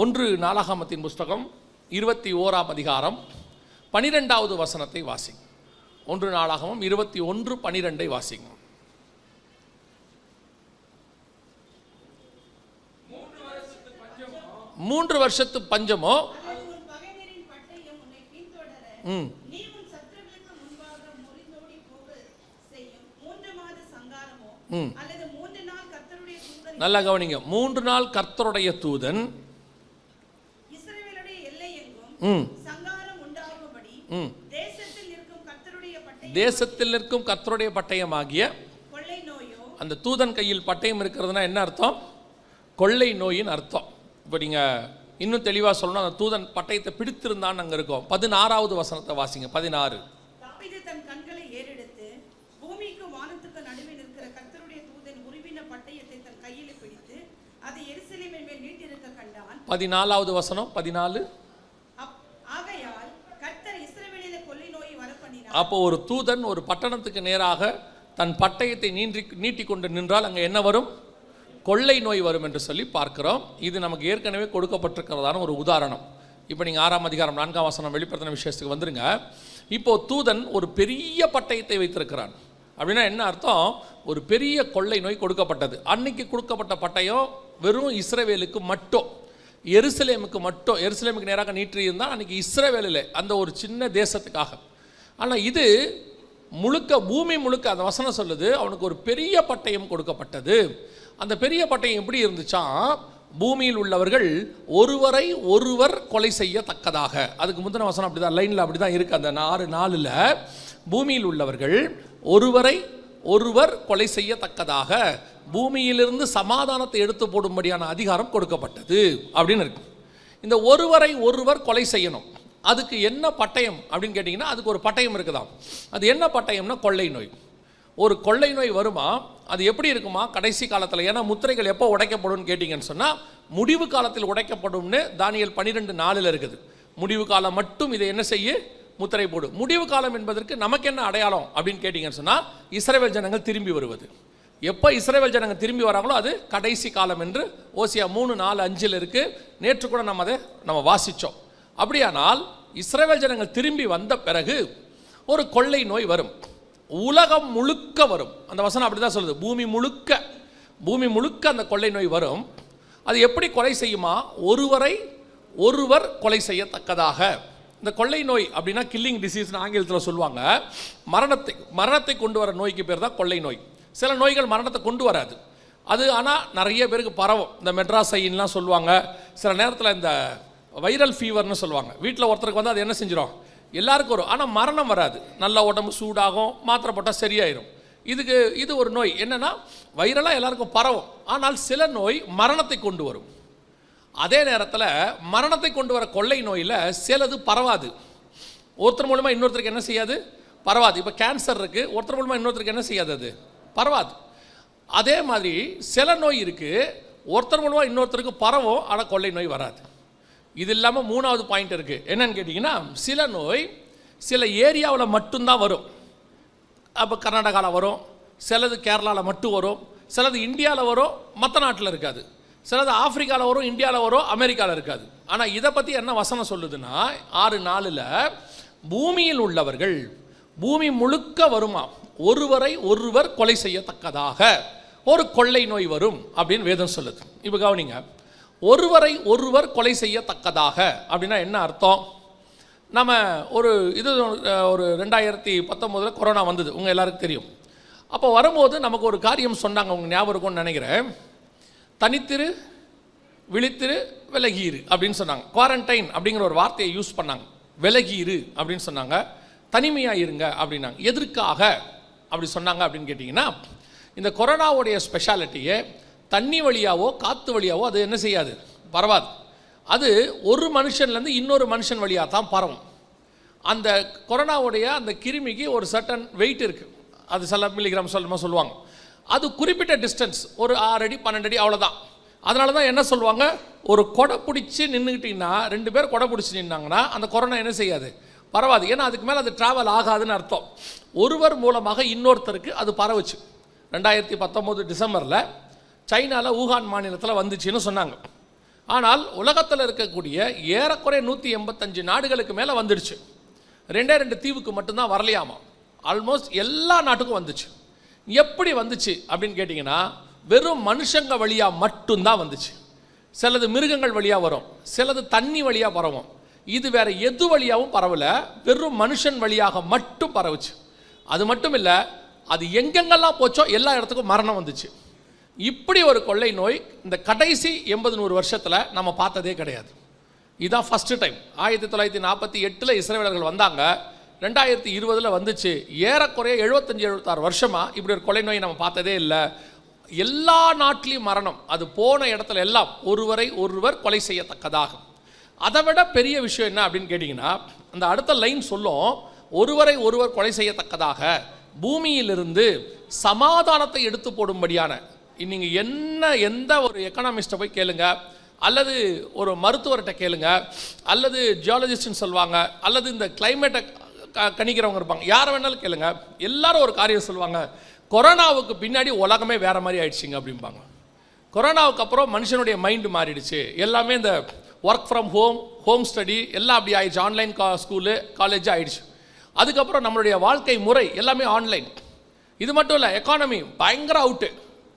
1 நாளாகமத்தின் புஸ்தகம் 21ஆம் அதிகாரம் 12வது வசனத்தை வாசிங்க. 1 நாளாகமம் 21:12 வாசிங்க. 3 வருஷத்து பஞ்சமோ நல்லா கவனிங்க. 3 நாள் கர்த்தருடைய தூதன் தேசத்தில் நிற்கும் கர்த்தருடைய பட்டயமாகிய அந்த தூதன் கையில் பட்டயம் இருக்கிறதுனா என்ன அர்த்தம்? கொள்ளை நோயின் அர்த்தம். இப்போ நீங்கள் இன்னும் தெளிவாக சொல்லணும், அந்த தூதன் பட்டயத்தை பிடித்திருந்தான்னு அங்கே இருக்கும். 16வது வசனத்தை வாசிங்க. 16. தன் கண்களை ஏறெடுத்து பூமிக்கு வானத்துக்கு நடுவில் இருக்கிற கர்த்தருடைய தூதன் உருவின பட்டயத்தை தன் கையில் பிடித்து அதை எருசலேமின் மேல் நீட்டிருக்க கண்டான். 14வது வசனம் 14. ஆகையால் கர்த்தர் இஸ்ரவேலிலே கொள்ளை நோய் வரப்பண்ணினார். அப்போ ஒரு தூதன் ஒரு பட்டணத்துக்கு நேராக தன் பட்டயத்தை நீட்டி கொண்டு நின்றால் அங்கே என்ன வரும்? கொள்ளை நோய் வரும் என்று சொல்லி பார்க்கிறோம். இது நமக்கு ஏற்கனவே கொடுக்கப்பட்டிருக்கிறதான ஒரு உதாரணம். இப்போ நீங்கள் 6ஆம் அதிகாரம் 4ஆம் வசனம் வெளிப்படுத்தின விசேஷத்துக்கு வந்துருங்க. இப்போ தூதன் ஒரு பெரிய பட்டயத்தை வைத்திருக்கிறான். அப்படின்னா என்ன அர்த்தம்? ஒரு பெரிய கொள்ளை நோய் கொடுக்கப்பட்டது. அன்னைக்கு கொடுக்கப்பட்ட பட்டயம் வெறும் இஸ்ரவேலுக்கு மட்டும், எருசலேமுக்கு மட்டும், எருசலேமுக்கு நேராக நீட்டி இருந்தால் அன்றைக்கி இஸ்ரவேலில் அந்த ஒரு சின்ன தேசத்துக்காக. ஆனால் இது முழுக்க பூமி முழுக்க அந்த வசனம் சொல்லுது, அவனுக்கு ஒரு பெரிய பட்டயம் கொடுக்கப்பட்டது. அந்த பெரிய பட்டயம் எப்படி இருந்துச்சா, பூமியில் உள்ளவர்கள் ஒருவரை ஒருவர் கொலை செய்யத்தக்கதாக. அதுக்கு முந்தின வசனம் அப்படி தான், லைனில் அப்படி தான் இருக்குது. அந்த 6:4 பூமியில் உள்ளவர்கள் ஒருவரை ஒருவர் கொலை செய்யத்தக்கதாக பூமியிலிருந்து சமாதானத்தை எடுத்து போடும்படியான அதிகாரம் கொடுக்கப்பட்டது அப்படின்னு இருக்கு. இந்த ஒருவரை ஒருவர் கொலை செய்யணும். அதுக்கு என்ன பட்டயம் அப்படின்னு கேட்டிங்கன்னா, அதுக்கு ஒரு பட்டயம் இருக்குதாம். அது என்ன பட்டயம்னா கொள்ளை நோய். ஒரு கொள்ளை நோய் வருமா, அது எப்படி இருக்குமா கடைசி காலத்தில்? ஏன்னா முத்திரைகள் எப்போ உடைக்கப்படும் கேட்டிங்கன்னு சொன்னால், முடிவு காலத்தில் உடைக்கப்படும்னு தானியேல் 12:4 இருக்குது. முடிவு காலம் மட்டும் இதை என்ன செய்ய முத்திரை போடு. முடிவு காலம் என்பதற்கு நமக்கு என்ன அடையாளம் அப்படின்னு கேட்டிங்கன்னு சொன்னால், இஸ்ரவேல் ஜனங்கள் திரும்பி வருவது. எப்போ இஸ்ரவேல் ஜனங்கள் திரும்பி வராங்களோ அது கடைசி காலம் என்று ஓசியா 3:4-5 இருக்குது. நேற்று கூட நம்ம வாசித்தோம். அப்படியானால் இஸ்ரவேல் ஜனங்கள் திரும்பி வந்த பிறகு ஒரு கொள்ளை நோய் வரும், உலகம் முழுக்க வரும். அந்த வசனம் அப்படி தான் சொல்லுது, பூமி முழுக்க அந்த கொள்ளை நோய் வரும். அது எப்படி கொலை செய்யுமா? ஒருவரை ஒருவர் கொலை செய்யத்தக்கதாக. இந்த கொள்ளை நோய் அப்படின்னா கில்லிங் டிசீஸ்னு ஆங்கிலத்தில் சொல்லுவாங்க. மரணத்தை கொண்டு வர நோய்க்கு பேர் தான் கொள்ளை நோய். சில நோய்கள் மரணத்தை கொண்டு வராது, அது ஆனால் நிறைய பேருக்கு பரவும். இந்த மெட்ராசைன்லாம் சொல்லுவாங்க. சில நேரத்தில் இந்த வைரல் ஃபீவர்னு சொல்லுவாங்க. வீட்டில் ஒருத்தருக்கு வந்து அது என்ன செஞ்சிடும், எல்லாருக்கும் வரும், ஆனால் மரணம் வராது. நல்ல உடம்பு சூடாகும், மாத்திரை போட்டால் சரியாயிரும். இது ஒரு நோய் என்னென்னா, வைரலாக எல்லாருக்கும் பரவும், ஆனால் சில நோய் மரணத்தை கொண்டு வரும். அதே நேரத்தில் மரணத்தை கொண்டு வர கொள்ளை நோயில் சிலது பரவாது. ஒருத்தர் மூலமாக இன்னொருத்தருக்கு என்ன செய்யாது, பரவாது. இப்போ கேன்சர் இருக்குது, ஒருத்தர் மூலமாக இன்னொருத்தருக்கு என்ன செய்யாது, அது பரவாது. அதே மாதிரி சில நோய் இருக்குது, ஒருத்தர் மூலமாக இன்னொருத்தருக்கு பரவும், ஆனால் கொள்ளை நோய் வராது. இது இல்லாமல் 3வது பாயிண்ட் இருக்குது. என்னன்னு கேட்டிங்கன்னா, சில நோய் சில ஏரியாவில் மட்டும்தான் வரும். அப்போ கர்நாடகாவில் வரும், சிலது கேரளாவில் மட்டும் வரும், சிலது இந்தியாவில் வரும், மற்ற நாட்டில் இருக்காது, சிலது ஆப்பிரிக்காவில் வரும், இந்தியாவில் வரும், அமெரிக்காவில் இருக்காது. ஆனால் இதை பற்றி என்ன வசனம் சொல்லுதுன்னா, 6:4 பூமியில் உள்ளவர்கள் பூமி முழுக்க வருமா, ஒருவரை ஒருவர் கொலை செய்யத்தக்கதாக ஒரு கொள்ளை நோய் வரும் அப்படின்னு வேதம் சொல்லுது. இப்போ கவனிங்க, ஒருவரை ஒருவர் கொலை செய்யத்தக்கதாக அப்படின்னா என்ன அர்த்தம்? நம்ம ஒரு 2019 கொரோனா வந்தது, உங்கள் எல்லாருக்கும் தெரியும். அப்போ வரும்போது நமக்கு ஒரு காரியம் சொன்னாங்க, உங்கள் ஞாபகம் இருக்கும்னு நினைக்கிறேன். தனித்திரு, விழித்திரு, விலகியிரு அப்படின்னு சொன்னாங்க. குவாரண்டைன் அப்படிங்கிற ஒரு வார்த்தையை யூஸ் பண்ணாங்க. விலகியிரு அப்படின்னு சொன்னாங்க, தனிமையாக இருங்க அப்படின்னாங்க. எதற்காக அப்படி சொன்னாங்க அப்படின்னு கேட்டிங்கன்னா, இந்த கொரோனாவுடைய ஸ்பெஷாலிட்டியை தண்ணி வழியாவோ காற்று வழியாவோ அது என்ன செய்யாது, பரவாது. அது ஒரு மனுஷன்லேருந்து இன்னொரு மனுஷன் வழியாக தான் பரவும். அந்த கொரோனாவுடைய அந்த கிருமிக்கு ஒரு சர்டன் வெயிட் இருக்குது, அது சில மில்லிகிராம் சொல்லுவாங்க. அது குறிப்பிட்ட டிஸ்டன்ஸ், ஒரு 6 அடி 12 அடி அவ்வளோதான். அதனால தான் என்ன சொல்லுவாங்க, ஒரு கொடை பிடிச்சி நின்றுக்கிட்டிங்கன்னா 2 பேர் கொடை பிடிச்சி நின்னாங்கன்னா அந்த கொரோனா என்ன செய்யாது, பரவாது. ஏன்னா அதுக்கு மேலே அது ட்ராவல் ஆகாதுன்னு அர்த்தம். ஒருவர் மூலமாக இன்னொருத்தருக்கு அது பரவுச்சு. 2019 டிசம்பரில் சைனாவில் ஊகான் மாநிலத்தில் வந்துச்சுன்னு சொன்னாங்க. ஆனால் உலகத்தில் இருக்கக்கூடிய ஏறக்குறைய 185 நாடுகளுக்கு மேலே வந்துடுச்சு. 2 தீவுக்கு மட்டும்தான் வரலையாமா. ஆல்மோஸ்ட் எல்லா நாட்டுக்கும் வந்துச்சு. எப்படி வந்துச்சு அப்படின்னு கேட்டிங்கன்னா, வெறும் மனுஷங்க வழியாக மட்டும்தான் வந்துச்சு. சிலது மிருகங்கள் வழியாக வரும், சிலது தண்ணி வழியாக பரவும். இது வேற எது வழியாகவும் பரவல, வெறும் மனுஷன் வழியாக மட்டும் பரவுச்சு. அது மட்டும் இல்லை, அது எங்கெங்கெல்லாம் போச்சோ எல்லா இடத்துக்கும் மரணம் வந்துச்சு. இப்படி ஒரு கொள்ளை நோய் இந்த கடைசி 80-100 வருஷத்தில் நம்ம பார்த்ததே கிடையாது. இதுதான் ஃபஸ்ட்டு டைம். 1948 இஸ்ரேலர்கள் வந்தாங்க, 2020 வந்துச்சு. ஏறக்குறைய 75-76 வருஷமாக இப்படி ஒரு கொள்ளை நோய் நம்ம பார்த்ததே இல்லை. எல்லா நாட்டிலையும் மரணம், அது போன இடத்துல எல்லாம் ஒருவரை ஒருவர் கொலை செய்யத்தக்கதாகும். அதை விட பெரிய விஷயம் என்ன அப்படின்னு கேட்டிங்கன்னா, அந்த அடுத்த லைன் சொல்லும், ஒருவரை ஒருவர் கொலை செய்யத்தக்கதாக பூமியிலிருந்து சமாதானத்தை எடுத்து போடும்படியான. நீங்கள் எந்த ஒரு எக்கனாமிஸ்ட்டை போய் கேளுங்க, அல்லது ஒரு மருத்துவர்கிட்ட கேளுங்க, அல்லது ஜியாலஜிஸ்ட்னு சொல்லுவாங்க, அல்லது இந்த கிளைமேட்டை கணிக்கிறவங்க இருப்பாங்க, யாரை வேணாலும் கேளுங்க, எல்லாரும் ஒரு காரியம் சொல்லுவாங்க, கொரோனாவுக்கு பின்னாடி உலகமே வேற மாதிரி ஆயிடுச்சுங்க அப்படிம்பாங்க. கொரோனாவுக்கு அப்புறம் மனுஷனுடைய மைண்டு மாறிடுச்சு, எல்லாமே இந்த ஒர்க் ஃப்ரம் ஹோம் ஸ்டடி எல்லாம் அப்படி ஆயிடுச்சு, ஆன்லைன் ஸ்கூலு காலேஜ் ஆயிடுச்சு. அதுக்கப்புறம் நம்மளுடைய வாழ்க்கை முறை எல்லாமே ஆன்லைன். இது மட்டும் இல்லை, எக்கானமி பயங்கர அவுட்டு.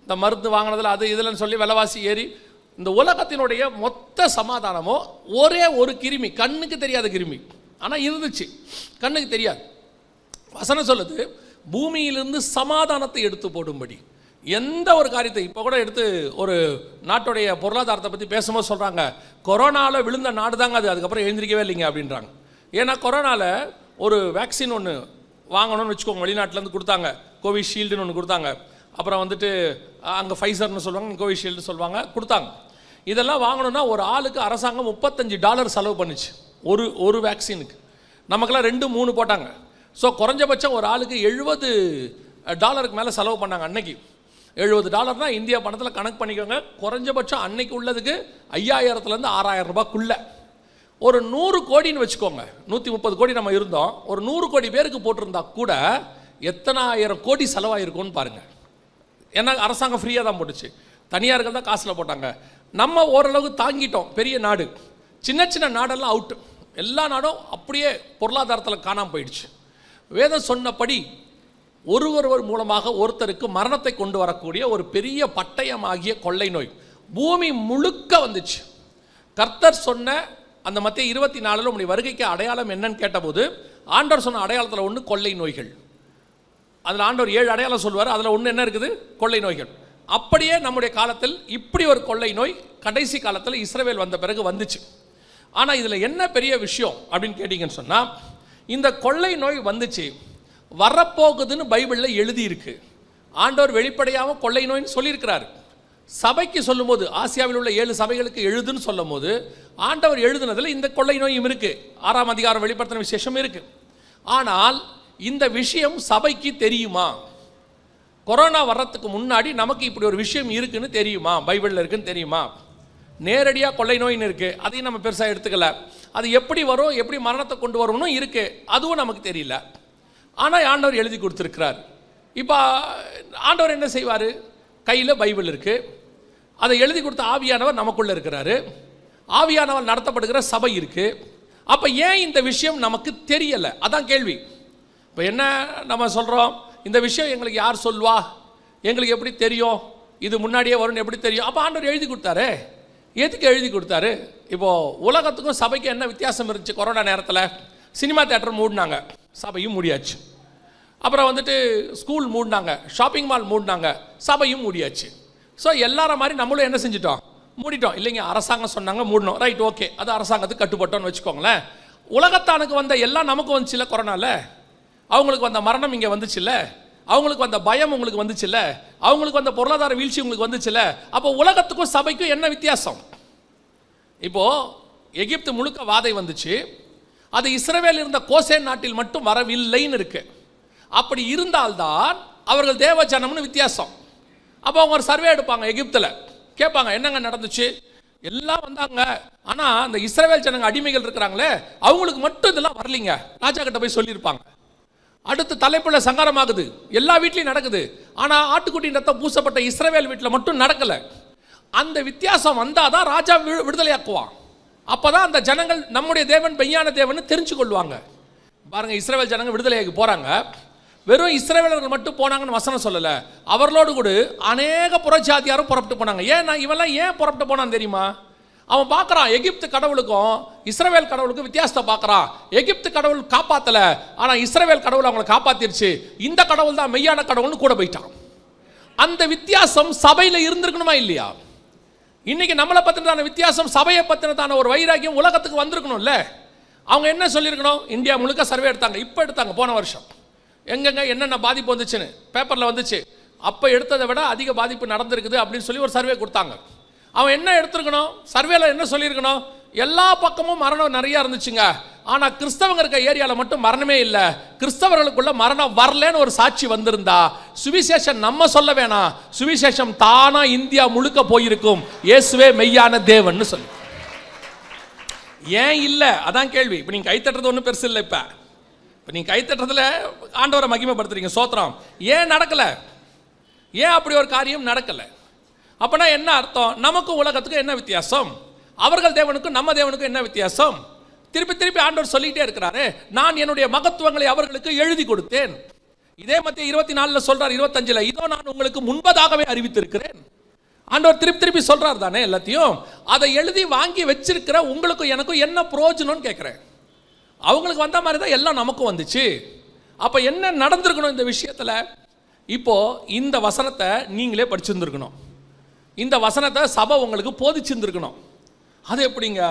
இந்த மருந்து வாங்கினதில் அது இதுலன்னு சொல்லி விலைவாசி ஏறி, இந்த உலகத்தினுடைய மொத்த சமாதானமோ ஒரே ஒரு கிருமி, கண்ணுக்கு தெரியாத கிருமி, ஆனால் இருந்துச்சு, கண்ணுக்கு தெரியாது. வசனம் சொல்லுது, பூமியிலிருந்து சமாதானத்தை எடுத்து போடும்படி. எந்த ஒரு காரியத்தை இப்போ கூட எடுத்து ஒரு நாட்டுடைய பொருளாதாரத்தை பற்றி பேசும்போது சொல்கிறாங்க, கொரோனாவில் விழுந்த நாடு தாங்க அது, அதுக்கப்புறம் எழுந்திரிக்கவே இல்லைங்க அப்படின்றாங்க. ஏன்னா கொரோனாவில் ஒரு வேக்சின் ஒன்று வாங்கணும்னு வச்சுக்கோங்க, வெளிநாட்டிலேருந்து கொடுத்தாங்க, கோவிஷீல்டுன்னு ஒன்று கொடுத்தாங்க. அப்புறம் வந்துட்டு அங்கே ஃபைசர்னு சொல்லுவாங்க, கோவிஷீல்டு சொல்லுவாங்க, கொடுத்தாங்க. இதெல்லாம் வாங்கணும்னா ஒரு ஆளுக்கு அரசாங்கம் $35 செலவு பண்ணிச்சு ஒரு வேக்சினுக்கு. நமக்கெல்லாம் 2-3 போட்டாங்க. ஸோ குறைஞ்சபட்சம் ஒரு ஆளுக்கு $70 மேலே செலவு பண்ணாங்க அன்னைக்கு. $70 இந்தியா பணத்தில் கணக்கு பண்ணிக்கோங்க. குறைஞ்சபட்சம் அன்னைக்கு உள்ளதுக்கு 5000-லேருந்து 6000 ரூபாய்க்குள்ள. ஒரு 100 கோடின்னு வச்சுக்கோங்க, 130 கோடி நம்ம இருந்தோம், ஒரு 100 கோடி பேருக்கு போட்டிருந்தா கூட எத்தனை ஆயிரம் கோடி செலவாயிருக்கும்னு பாருங்கள். ஏன்னா அரசாங்கம் ஃப்ரீயாக தான் போட்டுச்சு, தனியார்கள் தான் காசில் போட்டாங்க. நம்ம ஓரளவுக்கு தாங்கிட்டோம், பெரிய நாடு. சின்ன சின்ன நாடெல்லாம் அவுட்டு, எல்லா நாடும் அப்படியே பொருளாதாரத்தில் காணாமல் போயிடுச்சு. வேதம் சொன்னபடி ஒருவர் மூலமாக ஒருத்தருக்கு மரணத்தை கொண்டு வரக்கூடிய ஒரு பெரிய பட்டயமாகிய கொள்ளை நோய் பூமி முழுக்க வந்துச்சு. கர்த்தர் சொன்ன அந்த மத்தேயு 24 உம்முடைய வருகைக்கு அடையாளம் என்னன்னு கேட்டபோது ஆண்டவர் சொன்ன அடையாளத்தில் ஒன்று கொள்ளை நோய்கள். அதில் ஆண்டவர் 7 அடையாளம் சொல்லுவார், அதில் ஒன்று என்ன இருக்குது, கொள்ளை நோய்கள். அப்படியே நம்முடைய காலத்தில் இப்படி ஒரு கொள்ளை நோய் கடைசி காலத்தில் இஸ்ரவேல் வந்த பிறகு வந்துச்சு. ஆனால் இதில் என்ன பெரிய விஷயம் அப்படின்னு கேட்டிங்கன்னு சொன்னால், இந்த கொள்ளை நோய் வந்துச்சு, வரப்போகுதுன்னு பைபிளில் எழுதியிருக்கு. ஆண்டவர் வெளிப்படையாகவும் கொள்ளை நோய்னு சொல்லியிருக்கிறார். சபைக்கு சொல்லும்போது, ஆசியாவில் உள்ள 7 சபைகளுக்கு எழுதுன்னு சொல்லும் போது ஆண்டவர் எழுதுனதில் இந்த கொள்ளை நோயும் இருக்குது, 6ஆம் அதிகாரம் வெளிப்படுத்தின விசேஷம் இருக்குது. ஆனால் இந்த விஷயம் சபைக்கு தெரியுமா? கொரோனா வர்றதுக்கு முன்னாடி நமக்கு இப்படி ஒரு விஷயம் இருக்குன்னு தெரியுமா, பைபிளில் இருக்குன்னு தெரியுமா? நேரடியாக கொள்ளை நோயின்னு இருக்குது, அதையும் நம்ம பெருசாக எடுத்துக்கல. அது எப்படி வரும், எப்படி மரணத்தை கொண்டு வரும்னு இருக்குது, அதுவும் நமக்கு தெரியல. ஆனால் ஆண்டவர் எழுதி கொடுத்துருக்கிறார். இப்போ ஆண்டவர் என்ன செய்வார், கையில் பைபிள் இருக்குது, அதை எழுதி கொடுத்த ஆவியானவர் நமக்குள்ளே இருக்கிறாரு, ஆவியானவர் நடத்தப்படுகிற சபை இருக்குது. அப்போ ஏன் இந்த விஷயம் நமக்கு தெரியலை, அதான் கேள்வி. இப்போ என்ன நம்ம சொல்கிறோம், இந்த விஷயம் எங்களுக்கு யார் சொல்வா, எங்களுக்கு எப்படி தெரியும், இது முன்னாடியே வரும்னு எப்படி தெரியும்? அப்போ ஆண்டவர் எழுதி கொடுத்தாரு, எதுக்கு எழுதி கொடுத்தாரு? இப்போது உலகத்துக்கும் சபைக்கும் என்ன வித்தியாசம் இருந்துச்சு? கொரோனா நேரத்தில் சினிமா தேட்டர் மூடினாங்க, சபையும் மூடியாச்சு. அப்புறம் வந்துட்டு ஸ்கூல் மூடினாங்க, ஷாப்பிங் மால் மூடினாங்க, சபையும் மூடியாச்சு. ஸோ எல்லார மாதிரி நம்மளும் என்ன செஞ்சிட்டோம், மூடிட்டோம். இல்லைங்க, அரசாங்கம் சொன்னாங்க மூடணும், ரைட், ஓகே, அது அரசாங்கத்துக்கு கட்டுப்பட்டோன்னு வச்சுக்கோங்களேன். உலகத்தானுக்கு வந்த எல்லாம் நமக்கு வந்துச்சுல்ல கொரோனாவில், அவங்களுக்கு வந்த மரணம் இங்கே வந்துச்சுல்ல, அவங்களுக்கு வந்த பயம் உங்களுக்கு வந்துச்சுல்ல, அவங்களுக்கு வந்த பொருளாதார வீழ்ச்சி உங்களுக்கு வந்துச்சுல்ல. அப்போ உலகத்துக்கும் சபைக்கும் என்ன வித்தியாசம்? இப்போது எகிப்து முழுக்க வாதை வந்துச்சு, அது இஸ்ரவேல் இருந்த கோசேன் நாட்டில் மட்டும் வரவில்லைன்னு இருக்கு. அப்படி இருந்தால்தான் அவர்கள் தேவ ஜனம்னு வித்தியாசம். அப்போ அவங்க ஒரு சர்வே எடுப்பாங்க எகிப்தில், கேட்பாங்க, என்னங்க நடந்துச்சு? எல்லாம் வந்தாங்க, ஆனா அந்த இஸ்ரவேல் ஜனங்க அடிமைகள் இருக்கிறாங்களே, அவங்களுக்கு மட்டும் இதெல்லாம் வரலீங்க. ராஜா கிட்ட போய் சொல்லியிருப்பாங்க. அடுத்த தலைப்புல சங்காரமாகுது, எல்லா வீட்லையும் நடக்குது, ஆனா ஆட்டுக்குட்டி ரத்தம் பூசப்பட்ட இஸ்ரவேல் வீட்டில் மட்டும் நடக்கல. அந்த வித்தியாசம் வந்தாதான் ராஜா விடுதலையாக்குவான். அப்பதான் அந்த ஜனங்கள் நம்முடைய தேவன் மெய்யான தேவன் தெரிஞ்சு கொள்வாங்க. பாருங்க, இஸ்ரவேல் ஜனங்க விடுதலையாகி போறாங்க. வெறும் இஸ்ரவேலர்கள் மட்டும் போனாங்கன்னு வசனம் சொல்லல, அவர்களோடு கூட அநேக புறஜாதியாரும் புறப்பட்டு போனாங்க. ஏன் இவெல்லாம் ஏன் புறப்பட்டு போனான்னு தெரியுமா? அவன் பார்க்கறான், எகிப்து கடவுளுக்கும் இஸ்ரவேல் கடவுளுக்கும் வித்தியாசத்தை பார்க்கறான். எகிப்து கடவுள் காப்பாத்தல, ஆனா இஸ்ரவேல் கடவுள் அவங்களை காப்பாத்திருச்சு. இந்த கடவுள் தான் மெய்யான கடவுள்னு கூட போயிட்டான். அந்த வித்தியாசம் சபையில இருந்திருக்கணுமா இல்லையா? இன்னைக்கு நம்மளை பத்தினதான வித்தியாசம், சபையை பத்தினதான ஒரு வைராக்கியம் உலகத்துக்கு வந்திருக்கணும்ல. அவங்க என்ன சொல்லியிருக்கணும்? இந்தியா முழுக்க சர்வே எடுத்தாங்க, இப்போ எடுத்தாங்க, போன வருஷம் எங்கெங்க என்னென்ன பாதிப்பு வந்துச்சுன்னு பேப்பரில் வந்துச்சு. அப்போ எடுத்ததை விட அதிக பாதிப்பு நடந்திருக்குது அப்படின்னு சொல்லி ஒரு சர்வே கொடுத்தாங்க. அவன் என்ன எடுத்துருக்கணும்? சர்வேல என்ன சொல்லியிருக்கணும்? எல்லா பக்கமும் மரணம் நிறையா இருந்துச்சுங்க, ஆனால் கிறிஸ்தவங்க இருக்க ஏரியாவில் மட்டும் மரணமே இல்லை, கிறிஸ்தவர்களுக்குள்ள மரணம் வரலன்னு ஒரு சாட்சி வந்திருந்தா சுவிசேஷம் நம்ம சொல்ல வேணாம், சுவிசேஷம் தானா இந்தியா முழுக்க போயிருக்கும். இயேசுவே மெய்யான தேவன்னு சொல்லி. ஏன் இல்லை? அதான் கேள்வி. இப்போ நீங்கள் கைத்தட்டுறது ஒன்றும் பெருசு இல்லை. இப்போ நீங்கள் கைத்தட்டுறதுல ஆண்டவரை மகிமைப்படுத்துறீங்க, சோத்திரம். ஏன் நடக்கலை? ஏன் அப்படி ஒரு காரியம் நடக்கலை? அப்போனா என்ன அர்த்தம்? நமக்கு உலகத்துக்கு என்ன வித்தியாசம்? அவர்கள் தேவனுக்கும் நம்ம தேவனுக்கும் என்ன வித்தியாசம்? திருப்பி திருப்பி ஆண்டவர் சொல்லிட்டே இருக்கிறாரு, நான் என்னுடைய மகத்துவங்களை அவர்களுக்கு எழுதி கொடுத்தேன். இதே மத்திய 24 சொல்றார், 25, இதோ நான் உங்களுக்கு முன்பதாகவே அறிவித்திருக்கிறேன். ஆண்டவர் திருப்பி திருப்பி சொல்றாரு தானே எல்லாத்தையும். அதை எழுதி வாங்கி வச்சிருக்கிற உங்களுக்கும் எனக்கும் என்ன பிரயோஜனம்னு கேட்கிறேன். அவங்களுக்கு வந்த மாதிரி தான் எல்லாம் நமக்கும் வந்துச்சு. அப்ப என்ன நடந்திருக்கணும் இந்த விஷயத்துல? இப்போ இந்த வசனத்தை நீங்களே படிச்சிருந்துருக்கணும், இந்த வசனத்தை சபை உங்களுக்கு போதிச்சிருந்துருக்கணும். அது எப்படிங்க?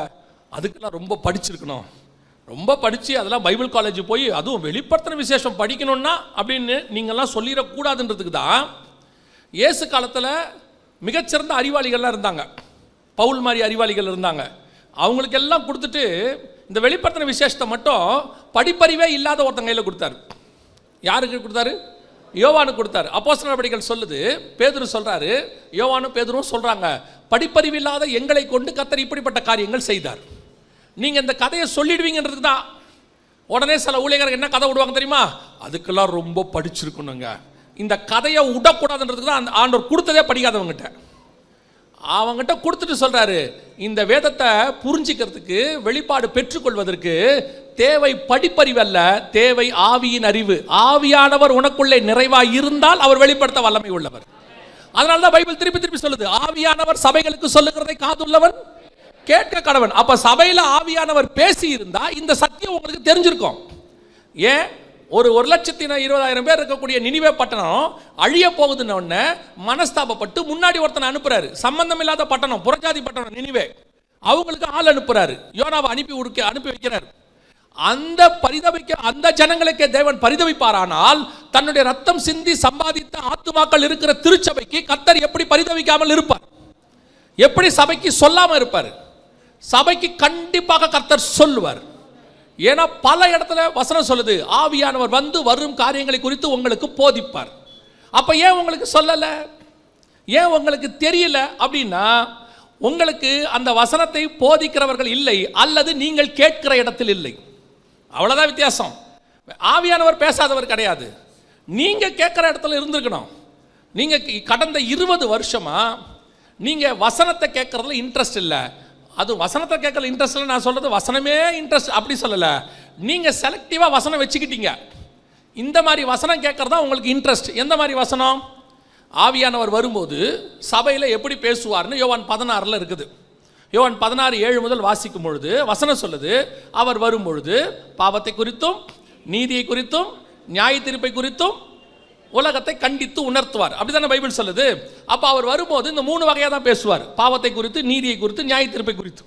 அதுக்கெல்லாம் ரொம்ப படிச்சிருக்கணும், ரொம்ப படித்து அதெல்லாம் பைபிள் காலேஜ் போய் அதுவும் வெளிப்படுத்தின விசேஷம் படிக்கணும்னா அப்படின்னு நீங்கள்லாம் சொல்லிடக்கூடாதுன்றதுக்கு தான் இயேசு காலத்தில் மிகச்சிறந்த அறிவாளிகள்லாம் இருந்தாங்க. பவுல் மாதிரி அறிவாளிகள் இருந்தாங்க. அவங்களுக்கு எல்லாம் கொடுத்துட்டு இந்த வெளிப்படுத்தின விசேஷத்தை மட்டும் படிப்பறிவே இல்லாத ஒருத்தங்க கையில் கொடுத்தாரு. யாருக்கு கொடுத்தாரு? யோவானுக்கு கொடுத்தாரு. அப்போஸ்தலர் நடவடிக்கைகள் சொல்லுது, பேதுரு சொல்றாரு, யோவானும் பேதுரும் சொல்றாங்க, படிப்பறிவில்லாத எங்களை கொண்டு கர்த்தர் இப்படிப்பட்ட காரியங்கள் செய்தார். நீங்க இந்த கதையை சொல்லிடுவீங்கன்றதுக்கு தான் உடனே சில ஊழியர்கள் என்ன கதை விடுவாங்க தெரியுமா? அதுக்கெல்லாம் ரொம்ப படிச்சிருக்கணுங்க, இந்த கதையை விடக்கூடாதுன்றதுக்கு தான் அந்த ஆண்டவர் கொடுத்ததே படிக்காதவங்ககிட்ட. அவங்ககிட்ட கொடுத்துட்டு சொல்றாரு, இந்த வேதத்தை புரிஞ்சிக்கிறதுக்கு, வெளிப்பாடு பெற்றுக்கொள்வதற்கு தேவை படிப்பறிவு அல்ல, தேவை ஆவியின் அறிவு. ஆவியானவர் உனக்குள்ளே நிறைவாய் இருந்தால் அவர் வெளிப்படுத்த வல்லமை உள்ளவர். அதனாலதான் பைபிள் திருப்பி திருப்பி சொல்லுது, ஆவியானவர் சபைகளுக்கு சொல்லுகிறதை காதுள்ளவன் கேட்க கடவன். அப்ப சபையில ஆவியானவர் பேசி இருந்தா இந்த சத்தியம் உங்களுக்கு தெரிஞ்சிருக்கும். ஏன்? ஒரு 1,20,000 பேர் இருக்கக்கூடிய நினிவே பட்டணம் அழிய போகுதுன்னு உடனே மனஸ்தாபப்பட்டு முன்னாடி ஒருத்தனை அனுப்புறாரு. சம்பந்தம் இல்லாத பட்டணம், புறஜாதி பட்டணம் நினிவே. அவங்களுக்கு ஆள் அனுப்புறாரு, யோனாவை அனுப்பி வைக்கிறார். அந்த ஜனங்களுக்கே தேவன் பரிதவிப்பாரானால் தன்னுடைய ரத்தம் சிந்தி சம்பாதித்த ஆத்துமாக்கள் இருக்கிற திருச்சபைக்கு கர்த்தர் எப்படி பரிதவிக்காமல் இருப்பார்? எப்படி சபைக்கு சொல்லாம இருப்பார்? சபைக்கு கண்டிப்பாக கர்த்தர் சொல்லுவார். ஏன்னா பல இடத்துல வசனம் சொல்லுது, ஆவியானவர் வந்து வரும் காரியங்களை குறித்து உங்களுக்கு போதிப்பார். அப்ப ஏன் உங்களுக்கு சொல்லல? ஏன் உங்களுக்கு தெரியல? அப்படின்னா உங்களுக்கு அந்த வசனத்தை போதிக்கிறவர்கள் இல்லை, அல்லது நீங்கள் கேட்கிற இடத்தில் இல்லை. அவ்வளவுதான் வித்தியாசம். ஆவியானவர் பேசாதவர் கிடையாது, நீங்க கேட்கிற இடத்துல இருந்திருக்கணும். நீங்க கடந்த 20 வருஷமா நீங்க வசனத்தை கேட்கறதுல இன்ட்ரெஸ்ட் இல்லை. அது வசனத்தை கேட்கல இன்ட்ரெஸ்ட் இல்லை, நான் சொல்றது வசனமே இன்ட்ரெஸ்ட் அப்படி சொல்லல. நீங்க செலக்டிவா வசனம் வச்சுக்கிட்டீங்க. இந்த மாதிரி வசனம் கேட்கறதா உங்களுக்கு இன்ட்ரெஸ்ட். எந்த மாதிரி வசனம்? ஆவியானவர் வரும்போது சபையில எப்படி பேசுவார்னு யோவான் 16 இருக்குது. யோவான் 16:7 முதல் வாசிக்கும் பொழுது வசனம் சொல்லுது, அவர் வரும் பொழுது பாவத்தை குறித்தும் நீதியை குறித்தும் நியாய தீர்ப்பை குறித்தும் உலகத்தை கண்டித்து உணர்த்துவார். அப்படித்தானே பைபிள் சொல்லுது. அப்ப அவர் வரும்போது இந்த 3 வகையா தான் பேசுவார், பாவத்தை குறித்து, நீதியை குறித்து, நியாய தீர்ப்பை குறித்து.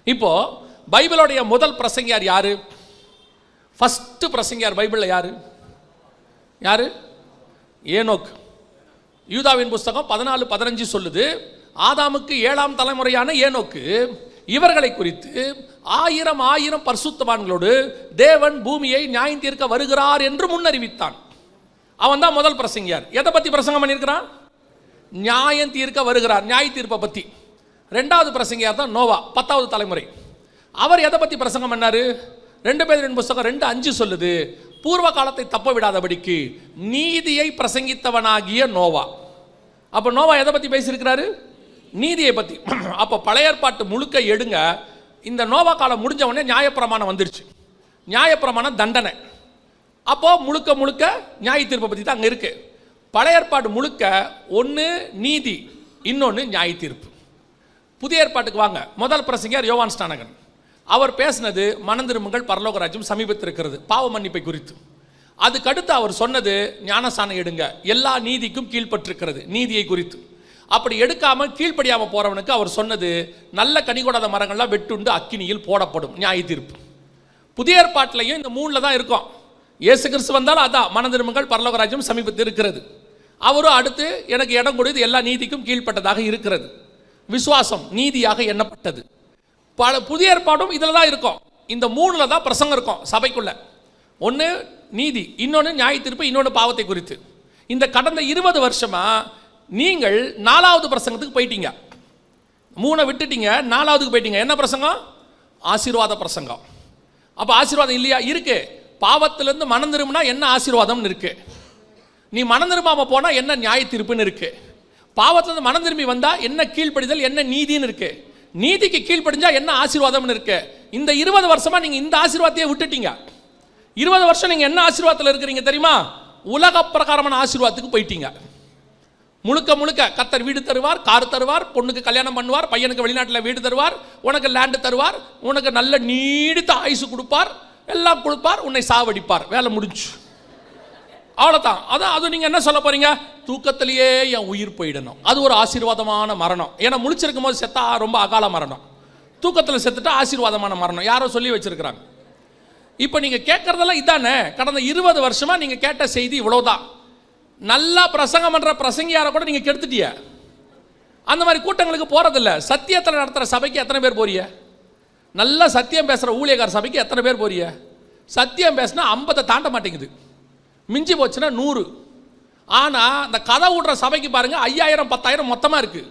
இப்போ பைபிளுடைய முதல் பிரசங்கியார் யாரு? ஃபர்ஸ்ட் பிரசங்கியார் பைபிள்ல யாரு? ஏனோக். யூதாவின் புஸ்தகம் 14:15 சொல்லுது, ஆதாமுக்கு 7ஆம் தலைமுறையான ஏனோக்கு, இவர்களை குறித்து 1000 பரிசுத்தவான்களோடு தேவன் பூமியை நியாயம் தீர்க்க வருகிறார் என்று முன்னறிவித்தான். அவன் தான் முதல் பிரசங்கியார். எதை பத்தி பிரசங்கம் பண்ணியிருக்கிறான்? நியாயம் தீர்க்க வருகிறார். நியாய தீர்ப்பை பற்றி. ரெண்டாவது பிரசங்கியார் தான் நோவா, 10வது தலைமுறை. அவர் எதை பற்றி பிரசங்கம் பண்ணார்? 2 பேதுரு புத்தகம் 2:5 சொல்லுது, பூர்வ காலத்தை தப்ப விடாதபடிக்கு நீதியை பிரசங்கித்தவனாகிய நோவா. அப்போ நோவா எதை பற்றி பேசியிருக்கிறாரு? நீதியை பற்றி. அப்போ பழைய ஏற்பாட்டு முழுக்க எடுங்க. இந்த நோவா காலம் முடிஞ்ச உடனே நியாயப்பிரமாணம் வந்துருச்சு. நியாயப்பிரமாணம் தண்டனை. அப்போது முழுக்க முழுக்க நியாய தீர்ப்பை பற்றி தான் அங்கே இருக்குது. பழைய ஏற்பாடு முழுக்க ஒன்று நீதி, இன்னொன்று நியாய தீர்ப்பு. புதிய ஏற்பாட்டுக்கு வாங்க. முதல் பிரசங்கியார் யோவான் ஸ்நானகன். அவர் பேசினது மனந்திரும்புங்கள் பரலோக ராஜ்யம் சமீபத்தில் இருக்கிறது, பாவ மன்னிப்பை குறித்து. அதுக்கடுத்து அவர் சொன்னது ஞானஸ்நானம் எடுங்க, எல்லா நீதிக்கும் கீழ்ப்பட்டிருக்கிறது, நீதியை குறித்து. அப்படி எடுக்காமல் கீழ்ப்படியாமல் போகிறவனுக்கு அவர் சொன்னது நல்ல கனி கொடாத மரங்கள்லாம் வெட்டுண்டு அக்கினியில் போடப்படும், நியாய தீர்ப்பு. புதிய ஏற்பாட்டிலையும் இந்த 3 தான் இருக்கும். இயேசு கிறிஸ்து வந்தாலும் அதான், மனந்திரும்புங்கள் பரலோக ராஜ்யம் சமீபத்தில் இருக்கிறது. அவரும் அடுத்து எனக்கு இடம் கொடுத்து எல்லா நீதிக்கும் கீழ்ப்பட்டதாக இருக்கிறது, விசுவாசம் நீதியாக எண்ணப்பட்டது. புதிய ஏற்பாடும் இதில் தான் இருக்கும். இந்த 3ல் தான் பிரசங்கம் இருக்கும் சபைக்குள்ள. ஒன்று நீதி, இன்னொன்று நியாய தீர்ப்பு, இன்னொன்று பாவத்தை குறித்து. இந்த கடந்த 20 வருஷமா நீங்கள் 4வது பிரசங்கத்துக்கு போயிட்டீங்க. 3 விட்டுட்டீங்க, 4வதுக்கு போயிட்டீங்க. என்ன பிரசங்கம்? ஆசீர்வாத பிரசங்கம். அப்போ ஆசீர்வாதம் இல்லையா? இருக்கு. பாவத்திலிருந்து மனம் திரும்பினா என்ன ஆசீர்வாதம்னு இருக்கு. நீ மனம் திரும்பாம போனா என்ன நியாய தீர்ப்புன்னு இருக்கு. பாவத்திலிருந்து மனம் திரும்பி வந்தா என்ன கீழ்ப்படிதல், என்ன நீதின்னு இருக்கு. நீதிக்கு கீழ்ப்படிஞ்சா என்ன ஆசீர்வாதம்னு இருக்கு. இந்த 20 வருஷமா நீங்க இந்த ஆசீர்வாதத்தையே விட்டுட்டீங்க. 20 வருஷம் நீங்க என்ன ஆசீர்வாதத்தில் இருக்கிறீங்க தெரியுமா? உலக பிரகாரமான ஆசீர்வாதத்துக்கு போயிட்டீங்க. முழுக்க முழுக்க கர்த்தர் வீடு தருவார், கார் தருவார், பொண்ணுக்கு கல்யாணம் பண்ணுவார், பையனுக்கு வெளிநாட்டில் வீடு தருவார், உனக்கு லேண்டு தருவார், உனக்கு நல்ல நீடித்த ஆயுசு கொடுப்பார், எல்லாம் கொடுப்பார், உன்னை சாவடிப்பார், வேலை முடிஞ்சு. அவ்வளோதான். அது நீங்கள் என்ன சொல்ல போறீங்க? தூக்கத்திலேயே என் உயிர் போயிடணும். அது ஒரு ஆசீர்வாதமான மரணம். ஏன்னா முழிச்சிருக்கும் போது செத்தா ரொம்ப அகால மரணம், தூக்கத்தில் செத்துட்டா ஆசீர்வாதமான மரணம். யாரோ சொல்லி வச்சிருக்கிறாங்க. இப்போ நீங்கள் கேட்கறதெல்லாம் இதானே. கடந்த 20 வருஷமா நீங்கள் கேட்ட செய்தி இவ்வளோதான். நல்லா பிரசங்கம் பண்ணுற பிரசங்கியாரை கூட நீங்கள் கெடுத்துட்டிய. அந்த மாதிரி கூட்டங்களுக்கு போகிறதில்ல. சத்தியத்தில் நடத்துகிற சபைக்கு எத்தனை பேர் போறிய? நல்லா சத்தியம் பேசுகிற ஊழியக்கார சபைக்கு எத்தனை பேர் போறிய? சத்தியம் பேசினா 50 தாண்ட மாட்டேங்குது, மிஞ்சி போச்சுன்னா 100. ஆனால் இந்த கதை விடுற சபைக்கு பாருங்கள் 5000 10,000 மொத்தமாக இருக்குது.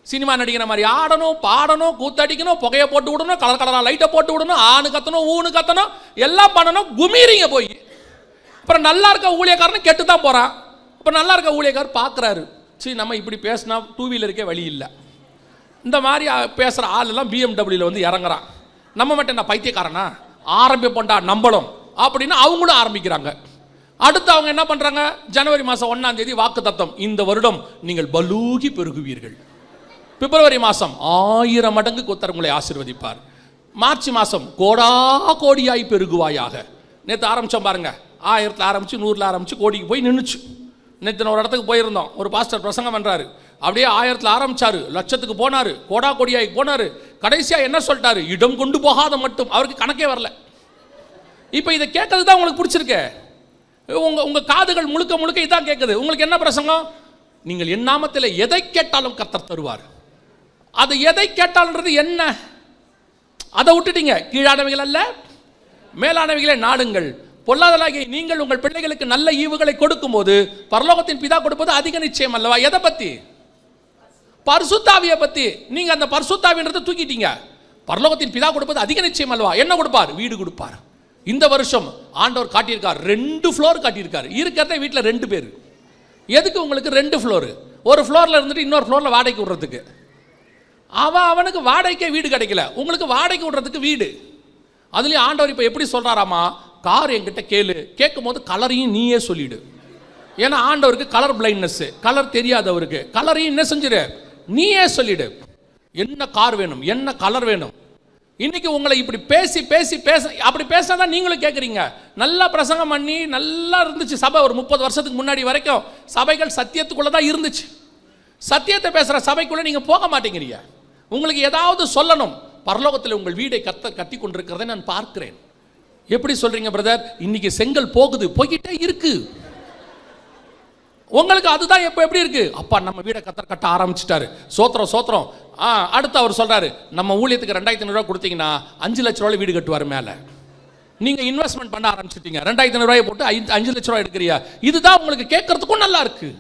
சினிமா நடிக்கிற மாதிரி ஆடணும், பாடணும், கூத்தடிக்கணும், புகையை போட்டு விடணும், கலர் கலராக லைட்டை போட்டு விடணும், ஆணு கத்தணும், ஊனு கத்தணும், எல்லாம் பண்ணணும். குமீரிங்க போய் அப்புறம் நல்லா இருக்க ஊழியக்காரன்னு கெட்டு தான் போகிறான். இப்போ நல்லா இருக்க ஊழியக்கார் பார்க்குறாரு, சரி நம்ம இப்படி பேசினா 2 வீலருக்கே வழி இல்லை. இந்த மாதிரி பேசுகிற ஆளெல்லாம் BMW வந்து இறங்குறான். நம்ம மட்டும் என்ன பைத்தியக்காரனா? ஆரம்பிப்போண்டா நம்பளும் அப்படின்னு அவங்களும் ஆரம்பிக்கிறாங்க. அடுத்து அவங்க என்ன பண்ணுறாங்க? ஜனவரி மாதம் 1ஆம் தேதி வாக்கு தத்தம், இந்த வருடம் நீங்கள் பலூகி பெருகுவீர்கள். பிப்ரவரி மாதம் 1000 மடங்கு கர்த்தர் உங்களை ஆசீர்வதிப்பார். மார்ச் மாதம் கோடா கோடியாய் பெருகுவாயாக. நேற்று ஆரம்பித்தோம் பாருங்க, 1000 ஆரம்பித்து 100 ஆரம்பித்து கோடிக்கு போய் நின்றுச்சு. நேற்று ஒரு இடத்துக்கு போயிருந்தோம், ஒரு பாஸ்டர் பிரசங்கம் பண்ணுறாரு. அப்படியே 1000 ஆரம்பிச்சாரு, லட்சத்துக்கு போனார், கோடா கோடியாய்க்கு போனார். கடைசியாக என்ன சொல்லிட்டாரு? இடம் கொண்டு போகாத மட்டும். அவருக்கு கணக்கே வரல. இப்போ இதை கேட்கறது தான் உங்களுக்கு பிடிச்சிருக்கு. உங்கள் காதுகள் முழுக்க முழுக்க இதான் கேட்குது. உங்களுக்கு என்ன பிரசங்கம்? நீங்கள் என் நாமத்தில் எதை கேட்டாலும் கர்த்தர் தருவார். அது எதை கேட்டால்ன்றது என்ன? அதை விட்டுட்டீங்க. கீழானவைகள் அல்ல மேலானவைகளை நாடுங்கள், பொல்லாதலாகிய நீங்கள் உங்கள் பிள்ளைகளுக்கு நல்ல ஈவுகளை கொடுக்கும் போது பரலோகத்தின் பிதா கொடுப்பது அதிக நிச்சயம் அல்லவா? எதை பற்றி? பரிசுத்தாவியை பற்றி. நீங்கள் அந்த பரிசுத்தாவின்றதை தூக்கிட்டீங்க. பரலோகத்தின் பிதா கொடுப்பது அதிக நிச்சயம் அல்லவா? என்ன கொடுப்பார்? வீடு கொடுப்பார். இந்த வருஷம் ஆண்டவர் காட்டியிருக்கார், 2 ஃப்ளோர் காட்டியிருக்கார். இருக்கிறதே வீட்டில் 2 பேர். எதுக்கு உங்களுக்கு 2 ஃப்ளோரு? ஒரு ஃப்ளோரில் இருந்துட்டு இன்னொரு ஃப்ளோரில் வாடகைக்கு விடுறதுக்கு. அவனுக்கு வாடகைக்கே வீடு கிடைக்கல, உங்களுக்கு வாடகைக்கு விடுறதுக்கு வீடு. அதுலேயும் ஆண்டவர் இப்போ எப்படி சொல்கிறாராமா? கார் என்கிட்ட கேட்கும் போது கலரையும் நீயே சொல்லிடு. ஏன்னா ஆண்டவருக்கு கலர் பிளைண்ட்னஸ், கலர் தெரியாதவருக்கு. கலரையும் என்ன செஞ்சிரு? நீயே சொல்லிடு. என்ன கார் வேணும், என்ன கலர் வேணும். இன்னைக்கு உங்களை இப்படி பேசி பேசி பேச அப்படி பேசினா தான் நீங்களும் கேட்குறீங்க. நல்லா பிரசங்கம் பண்ணி நல்லா இருந்துச்சு சபை. ஒரு 30 வருஷத்துக்கு முன்னாடி வரைக்கும் சபைகள் சத்தியத்துக்குள்ளே தான் இருந்துச்சு. சத்தியத்தை பேசுகிற சபைக்குள்ளே நீங்கள் போக மாட்டேங்கிறீங்க. உங்களுக்கு ஏதாவது சொல்லணும். பரலோகத்தில் உங்கள் வீடை கட்டி கொண்டிருக்கிறதை நான் பார்க்கிறேன். எப்படி சொல்கிறீங்க பிரதர்? இன்னைக்கு செங்கல் போகுது, போய்கிட்டே இருக்கு. உங்களுக்கு அதுதான் இப்போ எப்படி இருக்கு? அப்பா நம்ம வீடை கட்ட ஆரம்பிச்சிட்டாரு, சோத்திரம் சோத்திரம். அடுத்து அவர் சொல்றாரு, நம்ம ஊழியத்துக்கு 2500 ரூபா கொடுத்தீங்கன்னா 5 லட்ச ரூபாய் வீடு கட்டுவார் மேலே. நீங்கள் இன்வெஸ்ட்மெண்ட் பண்ண ஆரம்பிச்சிட்டீங்க, 2500 ரூபாய் போட்டு 5 லட்ச ரூபாய் எடுக்கிறியா? இதுதான் உங்களுக்கு கேட்கறதுக்கும் நல்லா இருக்கு.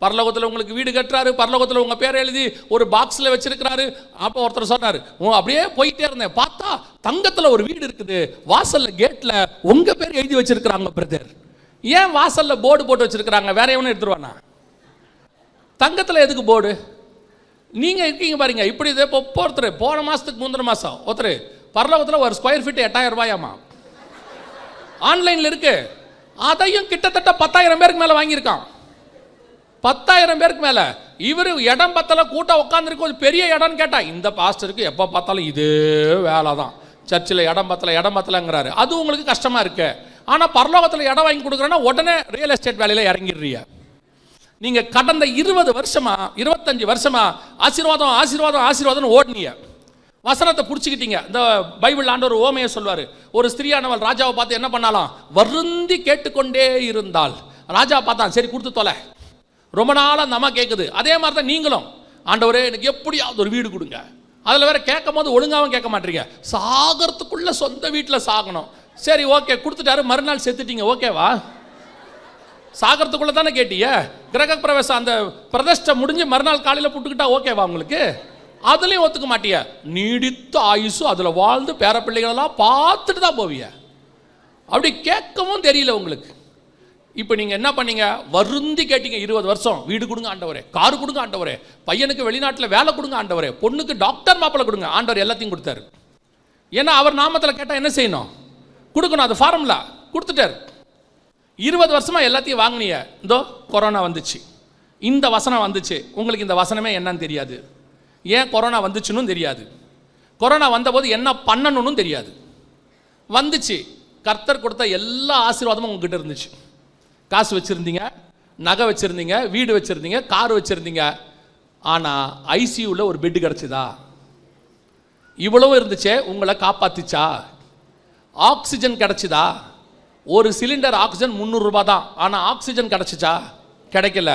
பரலோகத்தில் உங்களுக்கு வீடு கட்டுறாரு, பரலோகத்தில் உங்கள் பேரை எழுதி ஒரு பாக்ஸில் வச்சிருக்கிறாரு. அப்போ ஒருத்தர் சொன்னார், அப்படியே போயிட்டே இருந்தேன், பார்த்தா தங்கத்தில் ஒரு வீடு இருக்குது, வாசலில் கேட்டில் உங்கள் பேர் எழுதி வச்சிருக்கிறாங்க பிரதர். ஏன் வாசலில் போர்டு போட்டு வச்சிருக்கிறாங்க? வேற எவனும் எடுத்துருவானா? தங்கத்தில் எதுக்கு போர்டு? நீங்கள் இருக்கீங்க பாருங்க. இப்படி இதே ஒருத்தர் போன மாதத்துக்கு முந்தின மாதம் ஒருத்தர் பரலோகத்தில் ஒரு ஸ்கொயர் ஃபீட் 8000 ரூபாயாமா ஆன்லைனில் இருக்கு. அதையும் கிட்டத்தட்ட 10,000 பேருக்கு மேலே வாங்கியிருக்கான். 10,000 பேருக்கு மேலே. இவர் இடம் பத்தல, கூட்டம் உட்காந்துருக்கு, ஒரு பெரிய இடம்னு கேட்டா இந்த பாஸ்டருக்கு எப்போ பார்த்தாலும் இதே வேலை தான், சர்ச்சில் இடம் பத்தலைங்கிறாரு. அது உங்களுக்கு கஷ்டமாக இருக்கு. ஆனால் பரலோகத்தில் இடம் வாங்கி கொடுக்குறேன்னா உடனே ரியல் எஸ்டேட் வேலையில் இறங்கிடுறீங்க. நீங்கள் கடந்த 20 வருஷமா 25 வருஷமா ஆசீர்வாதம் ஆசீர்வாதம் ஆசீர்வாதம் ஓடுனீங்க. வசனத்தை பிடிச்சிக்கிட்டீங்க. இந்த பைபிள் ஆண்டவர் ஓமையை சொல்வார். ஒரு ஸ்திரீயானவள் ராஜாவை பார்த்து என்ன பண்ணாலாம்? வருந்தி கேட்டுக்கொண்டே இருந்தால். ராஜா பார்த்தான், சரி கொடுத்து தொலை. ரொம்ப நாளாக அந்த அம்மா கேட்குது. அதே மாதிரி தான் நீங்களும், ஆண்டவரே எனக்கு எப்படியாவது ஒரு வீடு கொடுங்க. அதில் வேற கேட்கும் போது ஒழுங்காகவும் கேட்க மாட்டீங்க. சாகரத்துக்குள்ள சொந்த வீட்டில் சாகணும். சரி ஓகே கொடுத்துட்டாரு, மறுநாள் செத்துட்டீங்க, ஓகேவா? சாகரத்துக்குள்ள தானே கேட்டீங்க. கிரக பிரவேசம் அந்த பிரதிஷ்டை முடிஞ்சு மறுநாள் காலையில் புட்டுக்கிட்டா ஓகேவா உங்களுக்கு? அதுலேயும் ஒத்துக்க மாட்டிய. நீடித்த ஆயுசு அதில் வாழ்ந்து பேர பிள்ளைகளெல்லாம் பார்த்துட்டு தான் போவிய. அப்படி கேட்கவும் தெரியல உங்களுக்கு. இப்போ நீங்கள் என்ன பண்ணீங்க? வருந்தி கேட்டீங்க 20 வருஷம். வீடு கொடுங்க ஆண்டவரே, காரு கொடுங்க ஆண்டவரே, பையனுக்கு வெளிநாட்டில் வேலை கொடுங்க ஆண்டவரே, பொண்ணுக்கு டாக்டர் மாப்பிள்ளை கொடுங்க. ஆண்டவர் எல்லாத்தையும் கொடுத்தாரு. ஏன்னா அவர் நாமத்தில் கேட்டால் என்ன செய்யணும்? கொடுக்கணும். அது ஃபார்முலா கொடுத்துட்டார். 20 வருஷமா எல்லாத்தையும் வாங்கினீங்க. இதோ கொரோனா வந்துச்சு, இந்த வசனம் வந்துச்சு. உங்களுக்கு இந்த வசனமே என்னன்னு தெரியாது. ஏன் கொரோனா வந்துச்சுன்னு தெரியாது. கொரோனா வந்தபோது என்ன பண்ணணும்னு தெரியாது. வந்துச்சு. கர்த்தர் கொடுத்த எல்லா ஆசீர்வாதமும் உங்ககிட்ட இருந்துச்சு. காசு வச்சுருந்தீங்க, நகை வச்சுருந்தீங்க, வீடு வச்சுருந்தீங்க, கார் வச்சுருந்தீங்க. ஆனால் ஐசியூவில் ஒரு பெட்டு கிடச்சிதா? இவ்வளவு இருந்துச்சே, உங்களை காப்பாத்துச்சா? ஆக்சிஜன் கிடச்சிதா? ஒரு சிலிண்டர் ஆக்சிஜன் 300 ரூபாய் தான். ஆனால் ஆக்சிஜன் கிடச்சிச்சா? கிடைக்கல.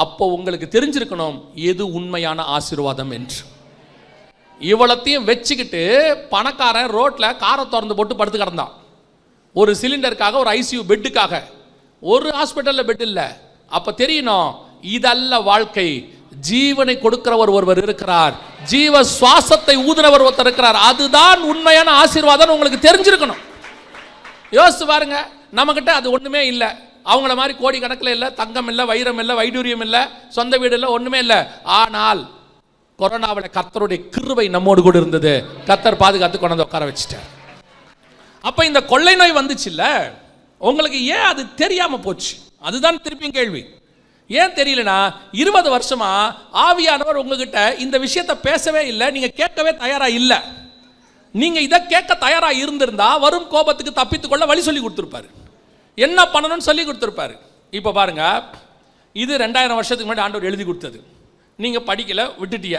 அப்போ உங்களுக்கு தெரிஞ்சிருக்கணும் எது உண்மையான ஆசீர்வாதம் என்று. இவ்வளத்தையும் வச்சுக்கிட்டு பணக்காரன் ரோட்டில் காரை திறந்து போட்டு படுத்து கிடந்தான். ஒரு சிலிண்டருக்காக, ஒரு ஐசியூ பெட்டுக்காக. ஒரு ஹாஸ்பிட்டலில் பெட் இல்லை. அப்போ தெரியணும் இதல்ல வாழ்க்கை. ஜீவனை கொடுக்கிறவர் ஒருவர் இருக்கிறார், ஜீவ சுவாசத்தை ஊதுனவர் ஒருத்தர் இருக்கிறார். அதுதான் உண்மையான ஆசீர்வாதம் உங்களுக்கு தெரிஞ்சிருக்கணும். யோசிச்சு பாருங்க, நம்மகிட்ட அது ஒன்றுமே இல்லை. அவங்கள மாதிரி கோடி கணக்கில் இல்லை, தங்கம் இல்லை, வைரம் இல்லை, வைடூரியம் இல்லை, சொந்த வீடு இல்லை, ஒன்றுமே இல்லை. ஆனால் கொரோனாவில் கர்த்தருடைய கிருபை நம்மோடு கூட இருந்தது. கர்த்தர் பாதுகாத்து கொண்டு வந்து உட்கார வச்சுட்டார். அப்போ இந்த கொள்ளை நோய் வந்துச்சு இல்லை, உங்களுக்கு ஏன் அது தெரியாமல் போச்சு? அதுதான் திருப்பியும் கேள்வி. ஏன் தெரியலனா, 20 வருஷமா ஆவியானவர் உங்ககிட்ட இந்த விஷயத்தை பேசவே இல்லை, நீங்கள் கேட்கவே தயாராக இல்லை. நீங்கள் இதை கேட்க தயாராக இருந்திருந்தா வரும் கோபத்துக்கு தப்பித்துக்கொள்ள வழி சொல்லி கொடுத்துருப்பாரு, என்ன பண்ணணும்னு சொல்லி கொடுத்துருப்பாரு. இப்போ பாருங்க, இது 2000 வருஷத்துக்கு முன்னாடி ஆண்டவர் எழுதி கொடுத்தது. நீங்கள் படிக்கல, விட்டுட்டிய.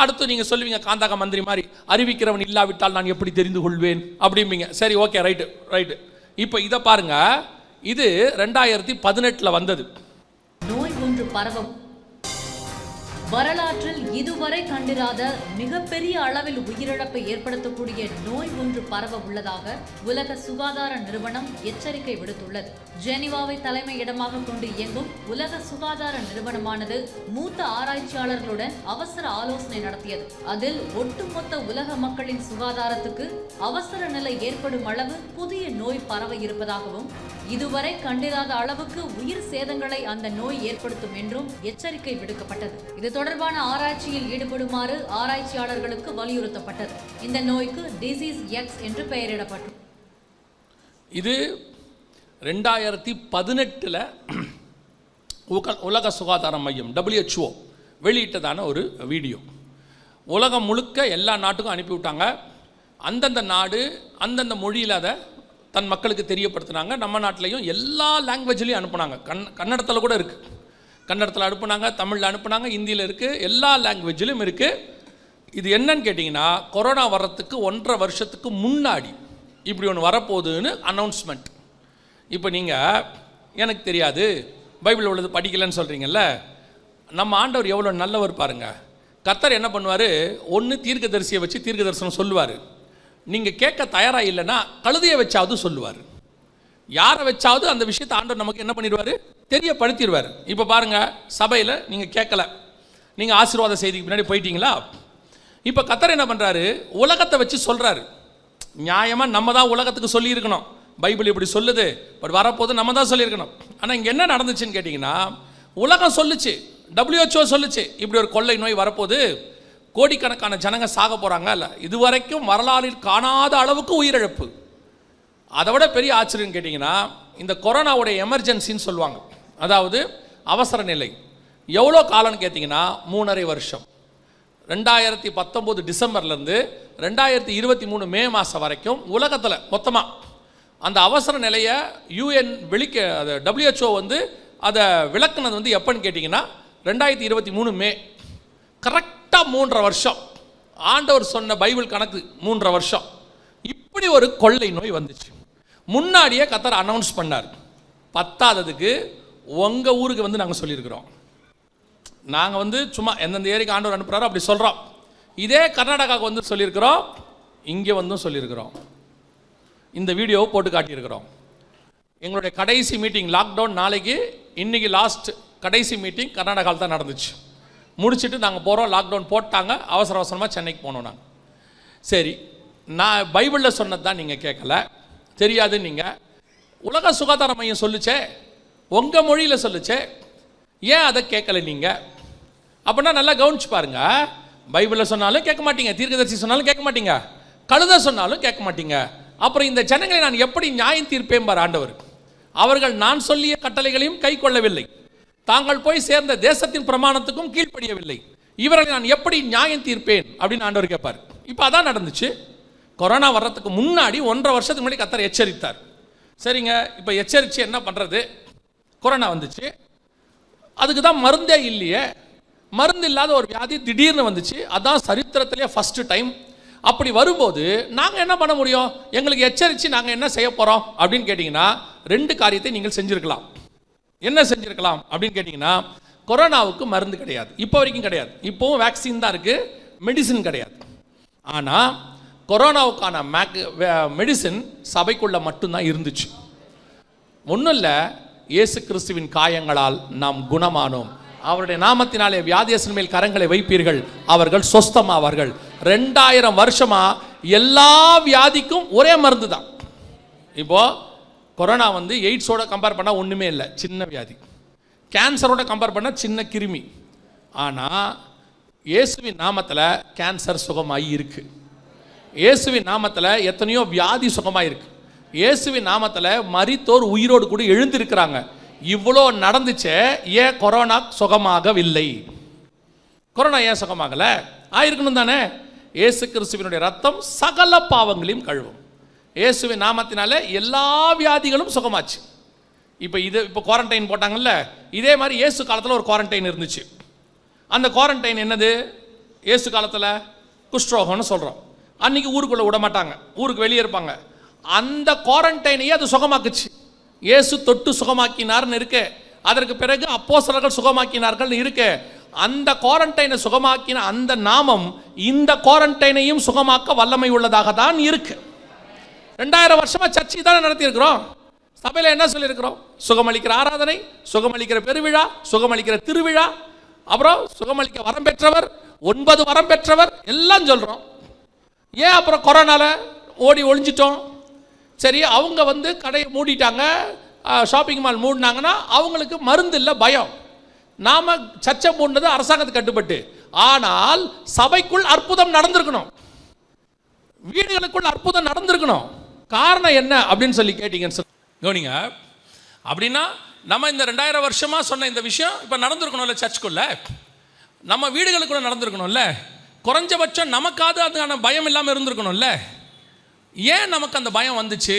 அடுத்து நீங்கள் சொல்லுவீங்க காந்தாக மந்திரி மாதிரி, அறிவிக்கிறவன் இல்லாவிட்டால் நான் எப்படி தெரிந்து கொள்வேன் அப்படிம்பீங்க. சரி ஓகே, ரைட்டு. இப்போ இதை பாருங்க, இது 2018 வந்தது. நோய் ஒன்று பரவும். வரலாற்றில் இதுவரை கண்டிராத மிகப்பெரிய அளவில் உயிரிழப்பை ஏற்படுத்தக்கூடிய நோய் ஒன்று பரவ உள்ளதாக உலக சுகாதார நிறுவனம் எச்சரிக்கை விடுத்துள்ளது. ஜெனீவாவை தலைமையிடமாக கொண்டு இயங்கும் உலக சுகாதார நிறுவனமானது மூத்த ஆராய்ச்சியாளர்களுடன் அவசர ஆலோசனை நடத்தியது. அதில் ஒட்டுமொத்த உலக மக்களின் சுகாதாரத்துக்கு அவசர நிலை ஏற்படும் அளவு புதிய நோய் பரவ இருப்பதாகவும், இதுவரை கண்டிராத அளவுக்கு உயிர் சேதங்களை அந்த நோய் ஏற்படுத்தும் என்றும் எச்சரிக்கை விடுக்கப்பட்டது. இது தொடர்பான ஆராய்ச்சியில் ஈடுபடுமாறு ஆராய்ச்சியாளர்களுக்கு வலியுறுத்தப்பட்டது. இந்த நோய்க்கு டிசீஸ் எக்ஸ் என்று பெயரிடப்பட்டது. இது 2018 உலக சுகாதார மையம் WHO வெளியிட்டதான ஒரு வீடியோ. உலகம் முழுக்க எல்லா நாட்டுக்கும் அனுப்பிவிட்டாங்க. அந்தந்த நாடு அந்தந்த மொழியில் அதை தன் மக்களுக்கு தெரியப்படுத்தினாங்க. நம்ம நாட்டிலையும் எல்லா லாங்குவேஜ்லையும் அனுப்புனாங்க. கன்னடத்தில் கூட இருக்குது. கன்னடத்தில் அனுப்புனாங்க, தமிழில் அனுப்புனாங்க, ஹிந்தியில் இருக்குது, எல்லா லாங்குவேஜிலும் இருக்குது. இது என்னன்னு கேட்டிங்கன்னா, கொரோனா வர்றதுக்கு 1.5 வருஷத்துக்கு முன்னாடி இப்படி ஒன்று வரப்போகுதுன்னு அனௌன்ஸ்மெண்ட். இப்போ நீங்கள் எனக்கு தெரியாது, பைபிள் உள்ளது படிக்கலைன்னு சொல்கிறீங்கல்ல, நம்ம ஆண்டவர் எவ்வளோ நல்லவர் பாருங்கள். கர்த்தர் என்ன பண்ணுவார், ஒன்று தீர்க்கதரிசியை வச்சு தீர்க்க தரிசனம் சொல்லுவார். நீங்கள் கேட்க தயாராக இல்லைன்னா கழுதையை வச்சாவது சொல்லுவார். யாரை வச்சாவது அந்த விஷயத்தை ஆண்டவர் நமக்கு என்ன பண்ணிடுவார், தெரியப்படுத்திடுவார். இப்போ பாருங்கள், சபையில் நீங்கள் கேட்கல, நீங்கள் ஆசீர்வாத செய்திக்கு பின்னாடி போயிட்டீங்களா? இப்போ கர்த்தர் என்ன பண்ணுறாரு, உலகத்தை வச்சு சொல்கிறாரு. நியாயமாக நம்ம தான் உலகத்துக்கு சொல்லியிருக்கணும், பைபிள் இப்படி சொல்லுது, பட் வரப்போது நம்ம தான் சொல்லியிருக்கணும். ஆனால் இங்கே என்ன நடந்துச்சுன்னு கேட்டிங்கன்னா, உலகம் சொல்லுச்சு, WHO சொல்லுச்சு, இப்படி ஒரு கொள்ளை நோய் வரப்போது, கோடிக்கணக்கான ஜனங்க சாக போகிறாங்க. இல்லை, இதுவரைக்கும் வரலாறில் காணாத அளவுக்கு உயிரிழப்பு. அதை விட பெரிய ஆச்சரியம் கேட்டிங்கன்னா, இந்த கொரோனாவுடைய எமர்ஜென்சின்னு சொல்லுவாங்க, அதாவது அவசர நிலை. எவ்வளோ காலம்னு கேட்டிங்கன்னா 3.5 வருஷம். 2019 டிசம்பர்லேருந்து 2023 மே மாதம் வரைக்கும் உலகத்தில் மொத்தமாக அந்த அவசர நிலையை UN அது WHO அதை விளக்குனது எப்போன்னு கேட்டிங்கன்னா 2023 மே. கரெக்டாக 3.5 வருஷம். ஆண்டவர் சொன்ன பைபிள் கணக்கு 3.5 வருஷம். இப்படி ஒரு கொள்ளை நோய் வந்துச்சு. முன்னாடியே கர்த்தர் அனௌன்ஸ் பண்ணார். பத்தாததுக்கு உங்கள் ஊருக்கு நாங்கள் சொல்லியிருக்கிறோம். நாங்கள் சும்மா எந்தெந்த ஏரிக்கு ஆண்டவர் அனுப்புகிறாரோ அப்படி சொல்கிறோம். இதே கர்நாடகாவுக்கு சொல்லியிருக்கிறோம், இங்கே சொல்லியிருக்கிறோம். இந்த வீடியோவை போட்டு காட்டியிருக்கிறோம். எங்களுடைய கடைசி மீட்டிங், லாக்டவுன் நாளைக்கு, இன்றைக்கி லாஸ்ட் கடைசி மீட்டிங் கர்நாடகாவில் தான் நடந்துச்சு. முடிச்சுட்டு நாங்கள் போகிறோம், லாக்டவுன் போட்டாங்க, அவசர அவசரமாக சென்னைக்கு போனோம் நாங்கள். சரி, நான் பைபிளில் சொன்னது தான் நீங்கள் கேட்கல, தெரியாது. நீங்கள் உலக சுகாதார மையம் சொல்லுச்சே, உங்கள் மொழியில் சொல்லுச்சே, ஏன் அதை கேட்கல நீங்கள்? அப்படின்னா நல்லா கவனிச்சு பாருங்க. பைபிளில் சொன்னாலும் கேட்க மாட்டீங்க, தீர்க்கதரிசி சொன்னாலும் கேட்க மாட்டீங்க, கழுதை சொன்னாலும் கேட்க மாட்டீங்க. அப்புறம் இந்த ஜனங்களை நான் எப்படி நியாயம் தீர்ப்பேன் பார் ஆண்டவர். அவர்கள் நான் சொல்லிய கட்டளைகளையும் கை கொள்ளவில்லை, தாங்கள் போய் சேர்ந்த தேசத்தின் பிரமாணத்துக்கும் கீழ்ப்படியவில்லை, இவர்களை நான் எப்படி நியாயம் தீர்ப்பேன் அப்படின்னு ஆண்டவர் கேட்பார். இப்போ அதான் நடந்துச்சு. கொரோனா வர்றதுக்கு முன்னாடி 1.5 வருஷத்துக்கு முன்னாடி கர்த்தர் எச்சரித்தார். சரிங்க, இப்போ எச்சரித்து என்ன பண்ணுறது? கொரோனா வந்துச்சு, அதுக்கு தான் மருந்தே இல்லையே. மருந்து இல்லாத ஒரு வியாதி திடீர்னு வந்துச்சு, அதான் சரித்திரத்திலே ஃபஸ்ட்டு டைம். அப்படி வரும்போது நாங்கள் என்ன பண்ண முடியும்? எங்களுக்கு எச்சரித்து நாங்கள் என்ன செய்ய போகிறோம் அப்படின்னு கேட்டிங்கன்னா, 2 காரியத்தை நீங்கள் செஞ்சுருக்கலாம். என்ன செஞ்சுருக்கலாம் அப்படின்னு கேட்டிங்கன்னா, கொரோனாவுக்கு மருந்து கிடையாது, இப்போ வரைக்கும் கிடையாது. இப்போவும் வேக்சின் தான் இருக்குது, மெடிசின் கிடையாது. ஆனால் கொரோனாவுக்கான மெடிசின் சபைக்குள்ளே மட்டும்தான் இருந்துச்சு. ஒன்றும் இல்லை, இயேசு கிறிஸ்துவின் காயங்களால் நாம் குணமானோம், அவருடைய நாமத்தினாலே வியாதியஸ்தர் மேல் கரங்களை வைப்பீர்கள், அவர்கள் சொஸ்தமாவார்கள். 2000 வருஷமா எல்லா வியாதிக்கும் ஒரே மருந்து தான். இப்போ கொரோனா எய்ட்ஸோட கம்பேர் பண்ணால் ஒன்றுமே இல்லை, சின்ன வியாதி. கேன்சரோட கம்பேர் பண்ணால் சின்ன கிருமி. ஆனால் இயேசுவின் நாமத்தில் கேன்சர் சுகமாகி இருக்கு. இயேசுவின் நாமத்தில் எத்தனையோ வியாதி சுகமாக இருக்கு. இயேசுவின் நாமத்தில் மரித்தோர் உயிரோடு கூட எழுந்திருக்கிறாங்க. இவ்வளோ நடந்துச்சே, ஏன் கொரோனா சுகமாகவில்லை? கொரோனா ஏன் சுகமாகலை? ஆயிருக்கணும் தானே. இயேசு கிறிஸ்துவினுடைய ரத்தம் சகல பாவங்களையும் கழுவும். இயேசுவின் நாமத்தினால எல்லா வியாதிகளும் சுகமாச்சு. இப்போ குவாரண்டைன் போட்டாங்கல்ல, இதே மாதிரி இயேசு காலத்தில் ஒரு குவாரண்டைன் இருந்துச்சு. அந்த குவாரண்டைன் என்னது? இயேசு காலத்தில் குஷ்டரோகம்னு சொல்கிறோம். அன்றைக்கி ஊருக்குள்ளே விட மாட்டாங்க, ஊருக்கு வெளியே இருப்பாங்க. அந்த குவாரண்டைனையே அது சுகமாக்குச்சு. இயேசு தொட்டு சுகமாக்கினார்னு இருக்கு. அதற்கு பிறகு அப்போஸ்தலர்கள் சுகமாக்கினார்கள் இருக்கு. அந்த குவாரண்டைனை சுகமாக்கின அந்த நாமம் இந்த குவாரண்டைனையும் சுகமாக்க வல்லமை உள்ளதாக தான் இருக்கு. 2000 வருஷமா சர்ச்சை தானே நடத்தியிருக்கிறோம். சபையில் என்ன சொல்லியிருக்கிறோம்? சுகமளிக்கிற ஆராதனை, சுகமளிக்கிற பெருவிழா, சுகமளிக்கிற திருவிழா, அப்புறம் சுகமளிக்க வரம் பெற்றவர், 9 வரம் பெற்றவர் எல்லாம் சொல்கிறோம். ஏன் அப்புறம் கொரோனால ஓடி ஒளிஞ்சிட்டோம்? சரி, அவங்க கடையை மூடிட்டாங்க, ஷாப்பிங் மால் மூடினாங்கன்னா அவங்களுக்கு மருந்து இல்லை, பயம். நாம் சர்ச்சை மூடினது அரசாங்கத்துக்கு கட்டுப்பட்டு. ஆனால் சபைக்குள் அற்புதம் நடந்திருக்கணும், வீடுகளுக்குள் அற்புதம் நடந்திருக்கணும். காரணம் என்ன அப்படின்னு சொல்லி கேட்டீங்கன்னு கவனிங்க. அப்படின்னா நம்ம இந்த 2000 வருஷமாக சொன்ன இந்த விஷயம் இப்போ நடந்திருக்கணும்ல, சர்ச்சுக்குள்ள நம்ம வீடுகளுக்குள்ள நடந்திருக்கணும்ல, குறைஞ்சபட்சம் நமக்காவது அதுக்கான பயம் இல்லாமல் இருந்திருக்கணும்ல. ஏன் நமக்கு அந்த பயம் வந்துச்சு?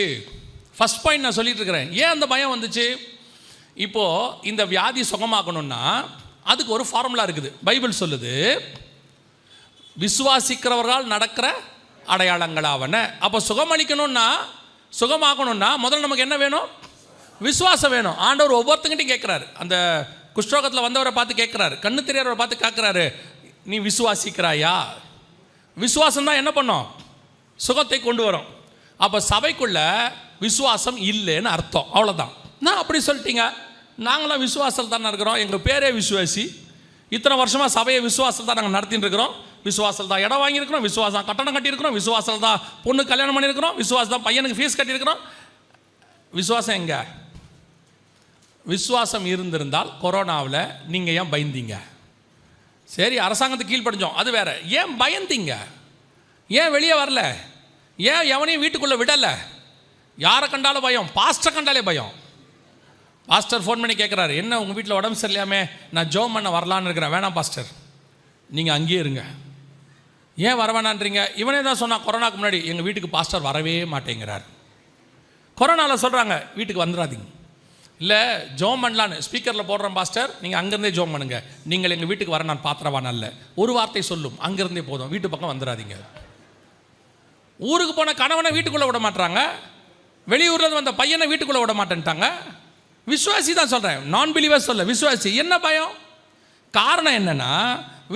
ஃபர்ஸ்ட் பாயிண்ட் நான் சொல்லிட்டு இருக்கிறேன். ஏன் அந்த பயம் வந்துச்சு? இப்போது இந்த வியாதி சுகமாகணும்னா அதுக்கு ஒரு ஃபார்முலா இருக்குது. பைபிள் சொல்லுது, விசுவாசிக்கிறவர்கள் நடக்கிற அடையாளங்களாவன. அப்போ சுகமளிக்கணும்னா, சுகமாகணும்னா முதல்ல நமக்கு என்ன வேணும்? விசுவாசம் வேணும். ஆண்டவர் ஒவ்வொருத்தங்கிட்டையும் கேட்குறாரு. அந்த குஷ்டரோகத்தில் வந்தவரை பார்த்து கேட்குறாரு, கண்ணு தெரியாதவரை பார்த்து கேட்குறாரு, நீ விசுவாசிக்கிறாயா? விசுவாசம் தான் என்ன பண்ணும்? சுகத்தை கொண்டு வரும். அப்போ சபைக்குள்ள விசுவாசம் இல்லைன்னு அர்த்தம், அவ்வளோதான். நான் அப்படி சொல்லிட்டீங்க, நாங்களாம் விசுவாசத்தில் தானே இருக்கிறோம், எங்கள் பேரே விசுவாசி, இத்தனை வருஷமாக சபையை விசுவாசத்தில் தான் நாங்கள் நடத்திட்டு இருக்கிறோம், விசுவாசத்தில் தான் இடம் வாங்கியிருக்கிறோம், விசுவாசம் கட்டணம் கட்டியிருக்கிறோம், விசுவாசத்தில் தான் பொண்ணு கல்யாணம் பண்ணியிருக்கிறோம், விசுவாசம் தான் பையனுக்கு ஃபீஸ் கட்டியிருக்கிறோம். விசுவாசம் எங்க? விசுவாசம் இருந்திருந்தால் கொரோனாவில் நீங்கள் ஏன் பயந்தீங்க? சரி, அரசாங்கத்துக்கு கீழ்ப்படிஞ்சோம், அது வேற. ஏன் பயந்தீங்க? ஏன் வெளியே வரல? ஏன் எவனையும் வீட்டுக்குள்ளே விடலை? யாரை கண்டாலும் பயம், பாஸ்டர் கண்டாலே பயம். பாஸ்டர் ஃபோன் பண்ணி கேட்குறாரு, என்ன உங்கள் வீட்டில் உடம்பு சரியில்லாமே, நான் ஜோம் பண்ண வரலான்னு இருக்கிறேன். வேணாம் பாஸ்டர், நீங்கள் அங்கேயே இருங்க. ஏன் வர வேணான்றீங்க? இவனே தான் சொன்னான் கொரோனாக்கு முன்னாடி, எங்கள் வீட்டுக்கு பாஸ்டர் வரவே மாட்டேங்கிறார். கொரோனாவில் சொல்கிறாங்க வீட்டுக்கு வந்துடாதீங்க. இல்லை ஜோம் பண்ணலான்னு ஸ்பீக்கரில் போடுறேன் பாஸ்டர், நீங்கள் அங்கேருந்தே ஜோம் பண்ணுங்க, நீங்கள் எங்கள் வீட்டுக்கு வர நான் பாத்திரவான் அல்ல. ஒரு வார்த்தை சொல்லும், அங்கேருந்தே போதும், வீட்டு பக்கம் வந்துடாதீங்க. ஊருக்கு போன கணவனை வீட்டுக்குள்ளே விட மாட்டாங்க, வெளியூரில் வந்த பையனை வீட்டுக்குள்ளே விட மாட்டேன்ட்டாங்க. விசுவாசி தான் சொல்கிறேன், நான் பிலீவர் சொல்ல, விசுவாசி. என்ன பயம்? காரணம் என்னென்னா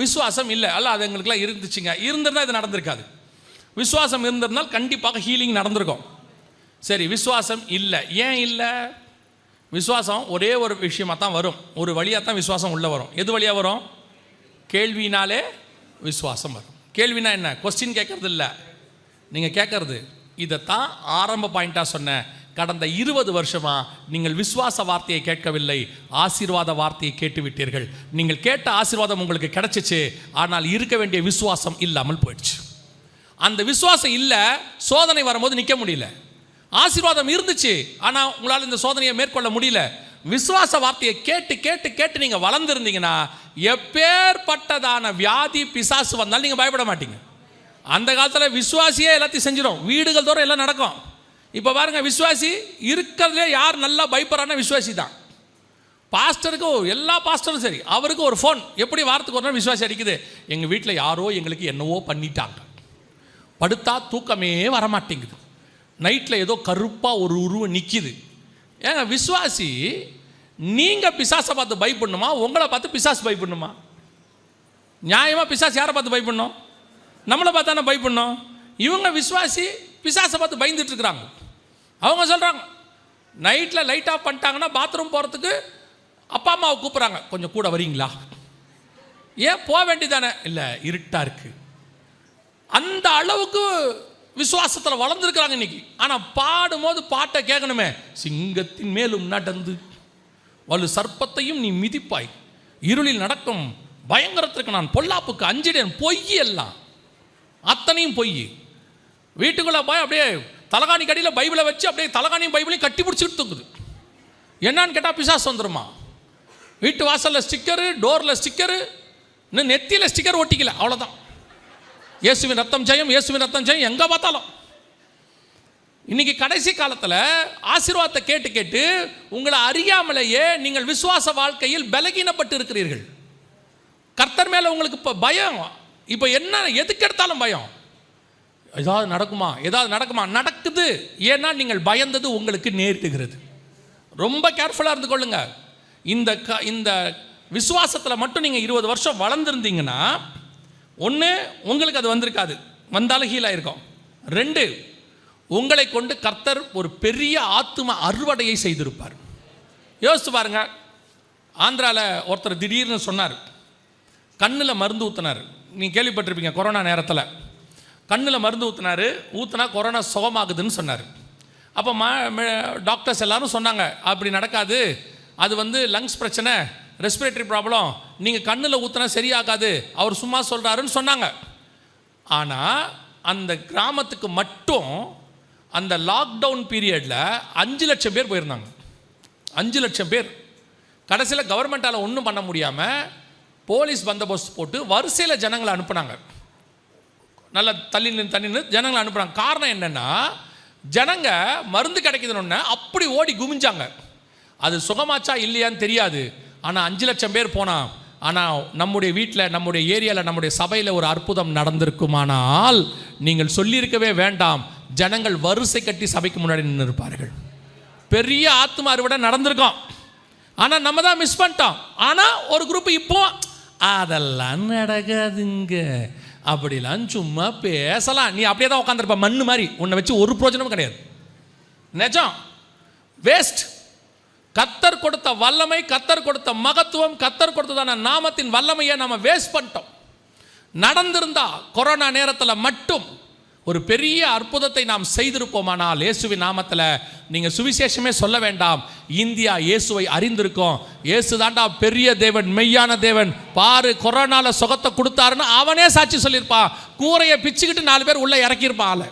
விசுவாசம் இல்லை. அல்ல, அது எங்களுக்குலாம் இருந்துச்சுங்க. இருந்திருந்தால் இது நடந்திருக்காது. விசுவாசம் இருந்திருந்தால் கண்டிப்பாக ஹீலிங் நடந்திருக்கும். சரி, விசுவாசம் இல்லை. ஏன் இல்லை? விசுவாசம் ஒரே ஒரு விஷயமாக தான் வரும், ஒரு வழியாக தான் விசுவாசம் உள்ளே வரும். எது வழியாக வரும்? கேள்வினாலே விசுவாசம் வரும். கேள்வினா என்ன? கொஸ்டின் கேட்கறது இல்லை, நீங்கள் கேட்கறது. இதைத்தான் ஆரம்ப பாயிண்டாக சொன்னேன். கடந்த 20 வருஷமாக நீங்கள் விசுவாச வார்த்தையை கேட்கவில்லை, ஆசீர்வாத வார்த்தையை கேட்டுவிட்டீர்கள். நீங்கள் கேட்ட ஆசீர்வாதம் உங்களுக்கு கிடைச்சிச்சு, ஆனால் இருக்க வேண்டிய விசுவாசம் இல்லாமல் போயிடுச்சு. அந்த விசுவாசம் இல்லை, சோதனை வரும்போது நிற்க முடியல. ஆசீர்வாதம் இருந்துச்சு, ஆனால் உங்களால் இந்த சோதனையை மேற்கொள்ள முடியல. விசுவாச வார்த்தையை கேட்டு கேட்டு கேட்டு நீங்கள் வளர்ந்துருந்தீங்கன்னா எப்பேற்பட்டதான வியாதி பிசாசு வந்தாலும் நீங்கள் பயப்பட மாட்டீங்க. அந்த காலத்தில் விசுவாசியே எல்லாத்தையும் செஞ்சிடும், வீடுகள் தோறும் எல்லாம் நடக்கும். இப்போ பாருங்க, விசுவாசி இருக்கிறதுலே யார் நல்லா பயப்படுறான்னா விசுவாசி தான். பாஸ்டருக்கு, எல்லா பாஸ்டரும் சரி, அவருக்கு ஒரு ஃபோன் எப்படி வாரத்துக்கு ஒரு நாள் விசுவாசி அடிக்குது, எங்கள் வீட்டில் யாரோ எங்களுக்கு என்னவோ பண்ணிட்டாங்க, படுத்தா தூக்கமே வரமாட்டேங்குது, நைட்டில் ஏதோ கருப்பாக ஒரு உருவம் நிற்கிது. ஏங்க விசுவாசி, நீங்கள் பிசாசை பார்த்து பயப்படணுமா, உங்களை பார்த்து பிசாசு பயப்படணுமா? நியாயமாக பிசாசு யாரை பார்த்து பயப்படணும்? நம்மளை பார்த்து தானே பயப்படணும். இவங்க விசுவாசி பிசாசை பார்த்து பயந்துட்டு இருக்கிறாங்க. அவங்க சொல்கிறாங்க, நைட்டில் லைட் ஆஃப் பண்ணிட்டாங்கன்னா பாத்ரூம் போகிறதுக்கு அப்பா அம்மாவை கூப்பிட்றாங்க, கொஞ்சம் கூட வரீங்களா? ஏன் போக வேண்டியதானே? இல்லை, இருட்டாக இருக்குது. அந்த அளவுக்கு விசுவாசத்தில் வளர்ந்துருக்கிறாங்க இன்னைக்கு. ஆனால் பாடும்போது பாட்டை கேட்கணுமே, சிங்கத்தின் மேலும் நடந்து வலு சர்ப்பத்தையும் நீ மிதிப்பாய், இருளில் நடக்கும் பயங்கரத்திற்கு நான் பொல்லாப்புக்கு அஞ்சிடேன். பொய், எல்லாம் அத்தனையும் பொய். வீட்டுக்குள்ளே போய் அப்படியே தலகாணி கடியில் பைபிளை வச்சு அப்படியே தலகாணியும் பைபிளையும் கட்டி பிடிச்சிட்டு தூக்குது. என்னன்னு கேட்டால் பிசாசு வந்துருமா? வீட்டு வாசலில் ஸ்டிக்கரு, டோரில் ஸ்டிக்கரு, இன்னும் நெத்தியில் ஸ்டிக்கர் ஒட்டிக்கல, அவ்வளோதான். இயேசுவின் ரத்தம் ஜெயம், இயேசுவின் ரத்தம் ஜெயம் எங்கே பார்த்தாலும். இன்னைக்கு கடைசி காலத்தில் ஆசீர்வாதத்தை கேட்டு கேட்டு உங்களை அறியாமலேயே நீங்கள் விசுவாச வாழ்க்கையில் பலகீனப்பட்டு இருக்கிறீர்கள். கர்த்தர் மேலே உங்களுக்கு இப்போ பயம். இப்போ என்ன, எதுக்கு எடுத்தாலும் பயம். ஏதாவது நடக்குமா, ஏதாவது நடக்குமா? நடக்குது. ஏன்னா நீங்கள் பயந்தது உங்களுக்கு நேரிடுகிறது. ரொம்ப கேர்ஃபுல்லாக இருந்து கொள்ளுங்க. இந்த விசுவாசத்தில் மட்டும் நீங்கள் 20 வருஷம் வளர்ந்துருந்தீங்கன்னா, ஒன்று, உங்களுக்கு அது வந்திருக்காது, வந்தாலும் ஹீல் ஆகிருக்கும். 2, உங்களை கொண்டு கர்த்தர் ஒரு பெரிய ஆத்தும அறுவடையை செய்திருப்பார். யோசித்து பாருங்க. ஆந்திராவில் ஒருத்தர் திடீர்னு சொன்னார், கண்ணில் மருந்து ஊற்றினார். நீங்கள் கேள்விப்பட்டிருப்பீங்க, கொரோனா நேரத்தில் கண்ணில் மருந்து ஊற்றினா கொரோனா சுகமாகுதுன்னு சொன்னார். அப்போ டாக்டர்ஸ் எல்லாரும் சொன்னாங்க, அப்படி நடக்காது, அது லங்ஸ் பிரச்சனை, ரெஸ்பிரேட்டரி ப்ராப்ளம், நீங்கள் கண்ணில் ஊற்றினா சரியாகாது, அவர் சும்மா சொல்கிறாருன்னு சொன்னாங்க. ஆனால் அந்த கிராமத்துக்கு மட்டும் அந்த லாக்டவுன் பீரியடில் 5 லட்சம் பேர் போயிருந்தாங்க. 5 லட்சம் பேர். கடைசியில் கவர்மெண்ட்டால் ஒன்றும் பண்ண முடியாமல் போலீஸ் பந்தோபஸ்து போட்டு வரிசையில் ஜனங்களை அனுப்புனாங்க. நல்லா தள்ளி நின்று ஜனங்களை அனுப்புகிறாங்க. காரணம் என்னென்னா, ஜனங்க மருந்து கிடைக்குதுன்னு அப்படி ஓடி குமிஞ்சாங்க. அது சுகமாச்சா இல்லையான்னு தெரியாது. ஆனால் 5 லட்சம் பேர் போனால், ஆனால் நம்முடைய வீட்டில், நம்முடைய ஏரியாவில், நம்முடைய சபையில் ஒரு அற்புதம் நடந்திருக்குமானால் நீங்கள் சொல்லியிருக்கவே வேண்டாம், ஜனங்கள் வரிசை கட்டி சபைக்கு முன்னாடி நின்று இருப்பார்கள். பெரிய ஆத்ம அறுவடை நடந்திருக்கோம். ஆனால் நம்ம தான் மிஸ் பண்ணிட்டோம். ஆனால் ஒரு குரூப் இப்போ அதெல்லாம் நடக்காதுங்க, அப்படிலாம் சும்மா பேசலாம், நீ அப்படியே தான் உட்காந்துருப்ப மண்ணு மாதிரி, உன்னை வச்சு ஒரு பிரோஜனமும் கிடையாது, நிஜம், வேஸ்ட். கர்த்தர் கொடுத்த வல்லமை, கர்த்தர் கொடுத்த மகத்துவம், கர்த்தர் கொடுத்ததான நாமத்தின் வல்லமையை நம்ம வேஸ்ட் பண்ணிட்டோம். நடந்திருந்தா கொரோனா நேரத்தில் மட்டும் ஒரு பெரிய அற்புதத்தை நாம் செய்திருப்போமானால், இயேசுவின் நாமத்தில் நீங்கள் சுவிசேஷமே சொல்ல வேண்டாம், இந்தியா இயேசுவை அறிந்திருக்கோம். இயேசு தாண்டா பெரிய தேவன், மெய்யான தேவன், பாரு கொரோனால சுகத்தை கொடுத்தாருன்னு அவனே சாட்சி சொல்லியிருப்பான். கூரையை பிச்சுக்கிட்டு 4 பேர் உள்ளே இறக்கியிருப்பான் ஆளை.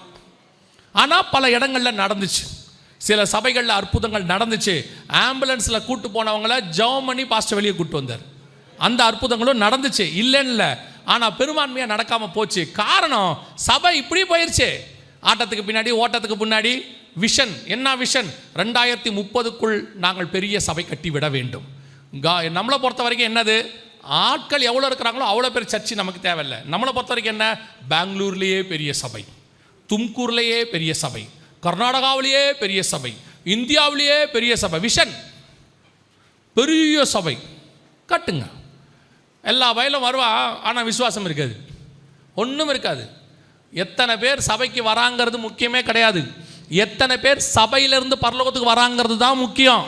ஆனால் பல இடங்களில் நடந்துச்சு, சில சபைகளில் அற்புதங்கள் நடந்துச்சு. ஆம்புலன்ஸில் கூட்டு போனவங்கள ஜெபம் பண்ணி பாஸ்டர் வெளியே கூட்டு வந்தார். அந்த அற்புதங்களும் நடந்துச்சு, இல்லைன்னு இல்லை. ஆனால் பெரும்பான்மையாக நடக்காமல் போச்சு. காரணம், சபை இப்படி போயிடுச்சு. ஆட்டத்துக்கு பின்னாடி ஓட்டத்துக்கு முன்னாடி விஷன். என்ன விஷன்? 2030க்குள் நாங்கள் பெரிய சபை கட்டி விட வேண்டும். நம்மளை பொறுத்த வரைக்கும் என்னது, ஆட்கள் எவ்வளோ இருக்கிறாங்களோ அவ்வளோ பேர் சர்ச்சு நமக்கு தேவையில்லை. நம்மளை பொறுத்த வரைக்கும் என்ன, பெங்களூர்லேயே பெரிய சபை, தும்கூர்லேயே பெரிய சபை, கர்நாடகாவிலேயே பெரிய சபை, இந்தியாவிலேயே பெரிய சபை. விஷன், பெரிய சபை கட்டுங்க. எல்லா வயலும் வருவா, ஆனால் விசுவாசம் இருக்காது, ஒன்றும் இருக்காது. எத்தனை பேர் சபைக்கு வராங்கிறது முக்கியமே கிடையாது, எத்தனை பேர் சபையிலேருந்து பரலோகத்துக்கு வராங்கிறது தான் முக்கியம்.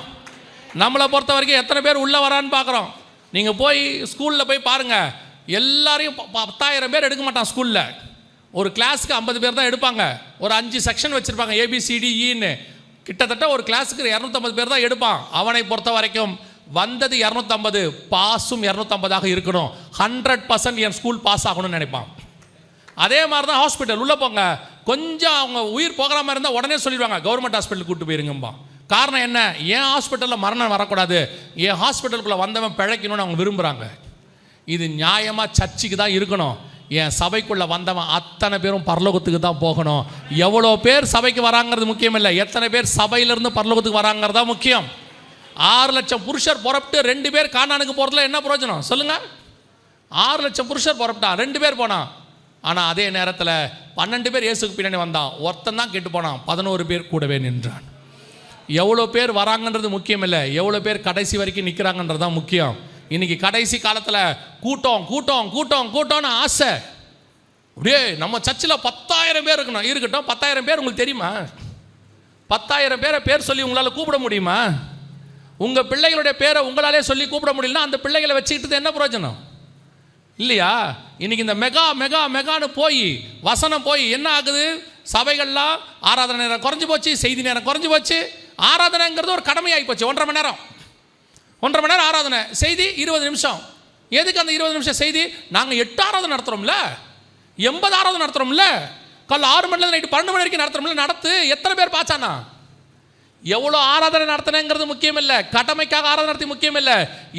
நம்மளை பொறுத்த வரைக்கும் எத்தனை பேர் உள்ளே வரான்னு பார்க்குறோம். நீங்கள் போய் ஸ்கூலில் போய் பாருங்கள், எல்லாரையும் 10,000 பேர் எடுக்க மாட்டான் ஸ்கூலில். ஒரு கிளாஸுக்கு 50 பேர் தான் எடுப்பாங்க. ஒரு 5 செக்ஷன் வச்சுருப்பாங்க, ABCDEன்னு. கிட்டத்தட்ட ஒரு கிளாஸுக்கு 250 பேர் தான் எடுப்பான். அவனை பொறுத்த வரைக்கும் வந்தது 250, பாஸும் 250 இருக்கணும். 100% என் ஸ்கூல் பாஸ் ஆகணும்னு நினைப்பான். அதே மாதிரி தான் ஹாஸ்பிட்டல் உள்ளே போங்க, கொஞ்சம் அவங்க உயிர் போகிற மாதிரி இருந்தால் உடனே சொல்லிடுவாங்க கவர்மெண்ட் ஹாஸ்பிட்டலுக்கு கூப்பிட்டு போயிருங்கம்பா. காரணம் என்ன, என் ஹாஸ்பிட்டலில் மரணம் வரக்கூடாது, என் ஹாஸ்பிட்டலுக்குள்ளே வந்தவன் பிழைக்கணும்னு அவங்க விரும்புகிறாங்க. இது நியாயமாக சர்ச்சுக்கு தான் இருக்கணும். என் சபைக்குள்ளே வந்தவன் அத்தனை பேரும் பரலோகத்துக்கு தான் போகணும். எவ்வளோ பேர் சபைக்கு வராங்கிறது முக்கியம் இல்லை, எத்தனை பேர் சபையிலேருந்து பரலோகத்துக்கு வராங்கிறது தான் முக்கியம். 6 லட்சம் புருஷர் புறப்பட்டு 2 பேர் கானானுக்கு போகிறதுல என்ன பிரயோஜனம் சொல்லுங்கள்? 6 லட்சம் புருஷர் புறப்பட்டான், 2 பேர் போனான். ஆனால் அதே நேரத்தில் 12 பேர் இயேசுக்கு பின்னாடி வந்தான், ஒருத்தன் தான் கெட்டு போனான், 11 பேர் கூடவே நின்றான். எவ்வளோ பேர் வராங்கன்றது முக்கியம் இல்லை, எவ்வளோ பேர் கடைசி வரைக்கும் நிற்கிறாங்கன்றது தான் முக்கியம். இன்றைக்கி கடைசி காலத்தில் கூட்டம் கூட்டம் கூட்டம் கூட்டம்னு ஆசை. அப்படியே நம்ம சர்ச்சில் 10,000 பேர் இருக்கட்டும். 10,000 பேர் உங்களுக்கு தெரியுமா? 10,000 பேரை பேர் சொல்லி உங்களால் கூப்பிட முடியுமா? உங்கள் பிள்ளைகளுடைய பேரை உங்களாலே சொல்லி கூப்பிட முடியலன்னா அந்த பிள்ளைகளை வச்சுக்கிட்டு என்ன பிரயோஜனம் இல்லையா? இன்றைக்கி இந்த மெகா மெகா மெகான்னு போய் வசனம் போய் என்ன ஆகுது, சபைகள்லாம் ஆராதனை நேரம் குறைஞ்சி போச்சு, செய்தி நேரம் குறைஞ்சி போச்சு. ஆராதனைங்கிறது ஒரு கடமையாகி போச்சு. 1.5 மணி நேரம், 1.5 மணி நேரம் ஆராதனை, செய்தி 20 நிமிஷம். எதுக்கு அந்த 20 நிமிஷம் செய்தி? நாங்கள் 8 ஆராதனை நடத்துகிறோம்ல, 80 ஆராதனை நடத்துகிறோம்ல, காலைல 6 மணிலேருந்து நைட்டு 12 மணி வரைக்கும் நடத்துகிறோம்ல. நடத்து, எத்தனை பேர் பாச்சானா? எவ்வளோ ஆராதனை நடத்தினங்கிறது முக்கியம் இல்லை, கடமைக்காக ஆராதனை நடத்தி முக்கியம் இல்லை,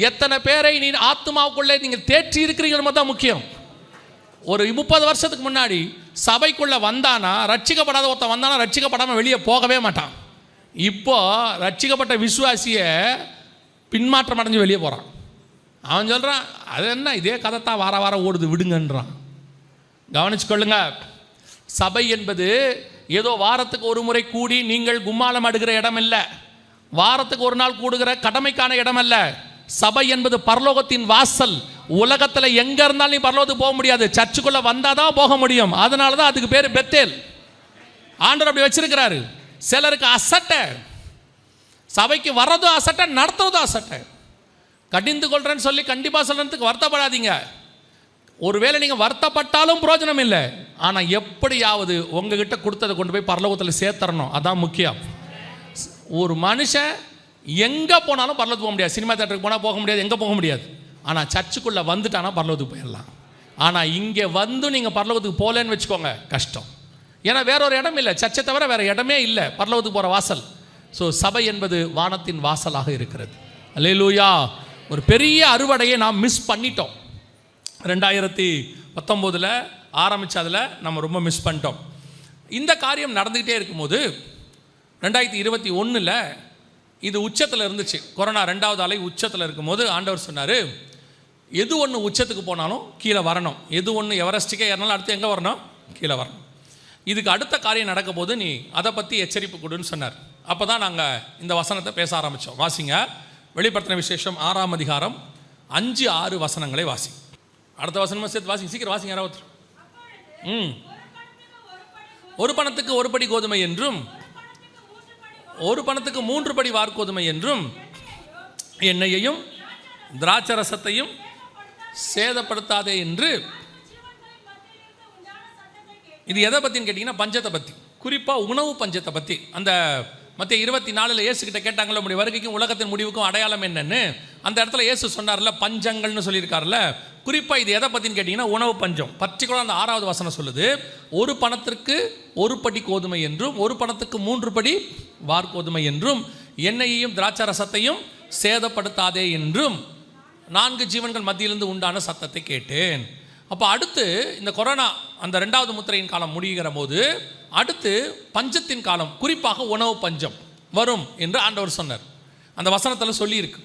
எத்தனை பேரை நீ ஆத்மாவுக்குள்ளே நீங்கள் தேற்றி இருக்கிறீர்கள் தான் முக்கியம். ஒரு 30 வருஷத்துக்கு முன்னாடி சபைக்குள்ளே வந்தானா, ரட்சிக்கப்படாத ஒருத்தன் வந்தானா ரட்சிக்கப்படாமல் வெளியே போகவே மாட்டான். இப்போ ரட்சிக்கப்பட்ட விசுவாசியை பின்மாற்றம் அடைஞ்சு வெளியே போகிறான். அவன் சொல்கிறான், அது என்ன இதே கதை தான் வார வாரம் ஓடுது விடுங்கன்றான். கவனிச்சுக்கொள்ளுங்க, சபை என்பது ஏதோ வாரத்துக்கு ஒரு முறை கூடி நீங்கள் கும்மாளம் அடுகிற இடம் இல்லை, வாரத்துக்கு ஒரு நாள் கூடுகிற கடமைக்கான இடம் அல்ல. சபை என்பது பரலோகத்தின் வாசல். உலகத்தில் எங்கே இருந்தாலும் நீ பரலோகத்துக்கு போக முடியாது, சர்ச்சுக்குள்ளே வந்தால் தான் போக முடியும். அதனால தான் அதுக்கு பேர் பெத்தேல். ஆண்டவர் அப்படி வச்சிருக்கிறாரு. சிலருக்கு அசட்டை, சபைக்கு வர்றதும் அசட்டை, நடத்துறதும் அசட்டை. கடிந்து கொள்றேன்னு சொல்லி கண்டிப்பாக சொல்கிறதுக்கு வருத்தப்படாதீங்க. ஒருவேளை நீங்கள் வருத்தப்பட்டாலும் பிரயோஜனம் இல்லை. ஆனால் எப்படியாவது உங்ககிட்ட கொடுத்ததை கொண்டு போய் பரலோகத்தில் சேர்த்துறணும், அதான் முக்கியம். ஒரு மனுஷன் எங்கே போனாலும் பரலோகத்துக்கு போக முடியாது. சினிமா தேட்டருக்கு போனால் போக முடியாது, எங்கே போக முடியாது. ஆனால் சர்ச்சுக்குள்ளே வந்துட்டானா பரலோகத்துக்கு போயிடலாம். ஆனால் இங்கே வந்து நீங்கள் பரலோகத்துக்கு போகலன்னு வச்சுக்கோங்க, கஷ்டம். ஏன்னா வேற ஒரு இடம் இல்லை, சர்ச்சை தவிர வேறு இடமே இல்லை பரலோகத்துக்கு போகிற வாசல். ஸோ சபை என்பது வானத்தின் வாசலாக இருக்கிறது. அல்லேலூயா. ஒரு பெரிய அறுவடையை நாம் மிஸ் பண்ணிட்டோம். 2019 ஆரம்பித்ததில் நம்ம ரொம்ப மிஸ் பண்ணிட்டோம். இந்த காரியம் நடந்துக்கிட்டே இருக்கும்போது 2021 இது உச்சத்தில் இருந்துச்சு. கொரோனா 2வது அலை உச்சத்தில் இருக்கும்போது ஆண்டவர் சொன்னார், எது ஒன்று உச்சத்துக்கு போனாலும் கீழே வரணும், எது ஒன்று எவரெஸ்ட்டுக்கே ஏறினாலும் அடுத்து எங்கே வரணும், கீழே வரணும். இதுக்கு அடுத்த காரியம் நடக்கும் போது நீ அதை பற்றி எச்சரிப்பு கொடுன்னு சொன்னார். அப்போ தான் நாங்கள் இந்த வசனத்தை பேச ஆரம்பித்தோம். வாசிங்க, வெளிப்படுத்தின விசேஷம் 6ஆம் அதிகாரம் 5-6 வசனங்களை வாசி. அடுத்த வசனமாக சேர்த்து வாசிங்க, சீக்கிரம் வாசிங்க யாராவது. ஒரு பணத்துக்கு 1 படி கோதுமை என்றும் 1 பணத்துக்கு 3 படி வார்கோதுமை என்றும் எண்ணெயையும் திராட்சரசத்தையும் சேதப்படுத்தாதே என்று. இது எதை பற்றின்னு கேட்டிங்கன்னா பஞ்சத்தை பற்றி, குறிப்பாக உணவு பஞ்சத்தை பற்றி. அந்த மத்திய 24 இயேசுக்கிட்ட கேட்டாங்களே உங்களுடைய வருகைக்கும் உலகத்தின் முடிவுக்கும் அடையாளம் என்னன்னு. அந்த இடத்துல இயேசு சொன்னார்ல பஞ்சங்கள்னு சொல்லியிருக்காருல்ல. குறிப்பாக இது எதை பற்றின்னு கேட்டிங்கன்னா உணவு பஞ்சம். பர்டிகுலராக அந்த 6வது வசனம் சொல்லுது, ஒரு பணத்திற்கு 1 படி கோதுமை என்றும் 1 பணத்துக்கு 3 படி வார்கோதுமை என்றும் எண்ணெயையும் திராட்சரசத்தையும் சேதப்படுத்தாதே என்றும் 4 ஜீவன்கள் மத்தியிலிருந்து உண்டான சத்தத்தை கேட்டேன். அப்போ அடுத்து இந்த கொரோனா அந்த 2வது முத்திரையின் காலம் முடிகிற போது அடுத்து பஞ்சத்தின் காலம், குறிப்பாக உணவு பஞ்சம் வரும் என்று ஆண்டவர் சொன்னார். அந்த வசனத்தில் சொல்லியிருக்கு.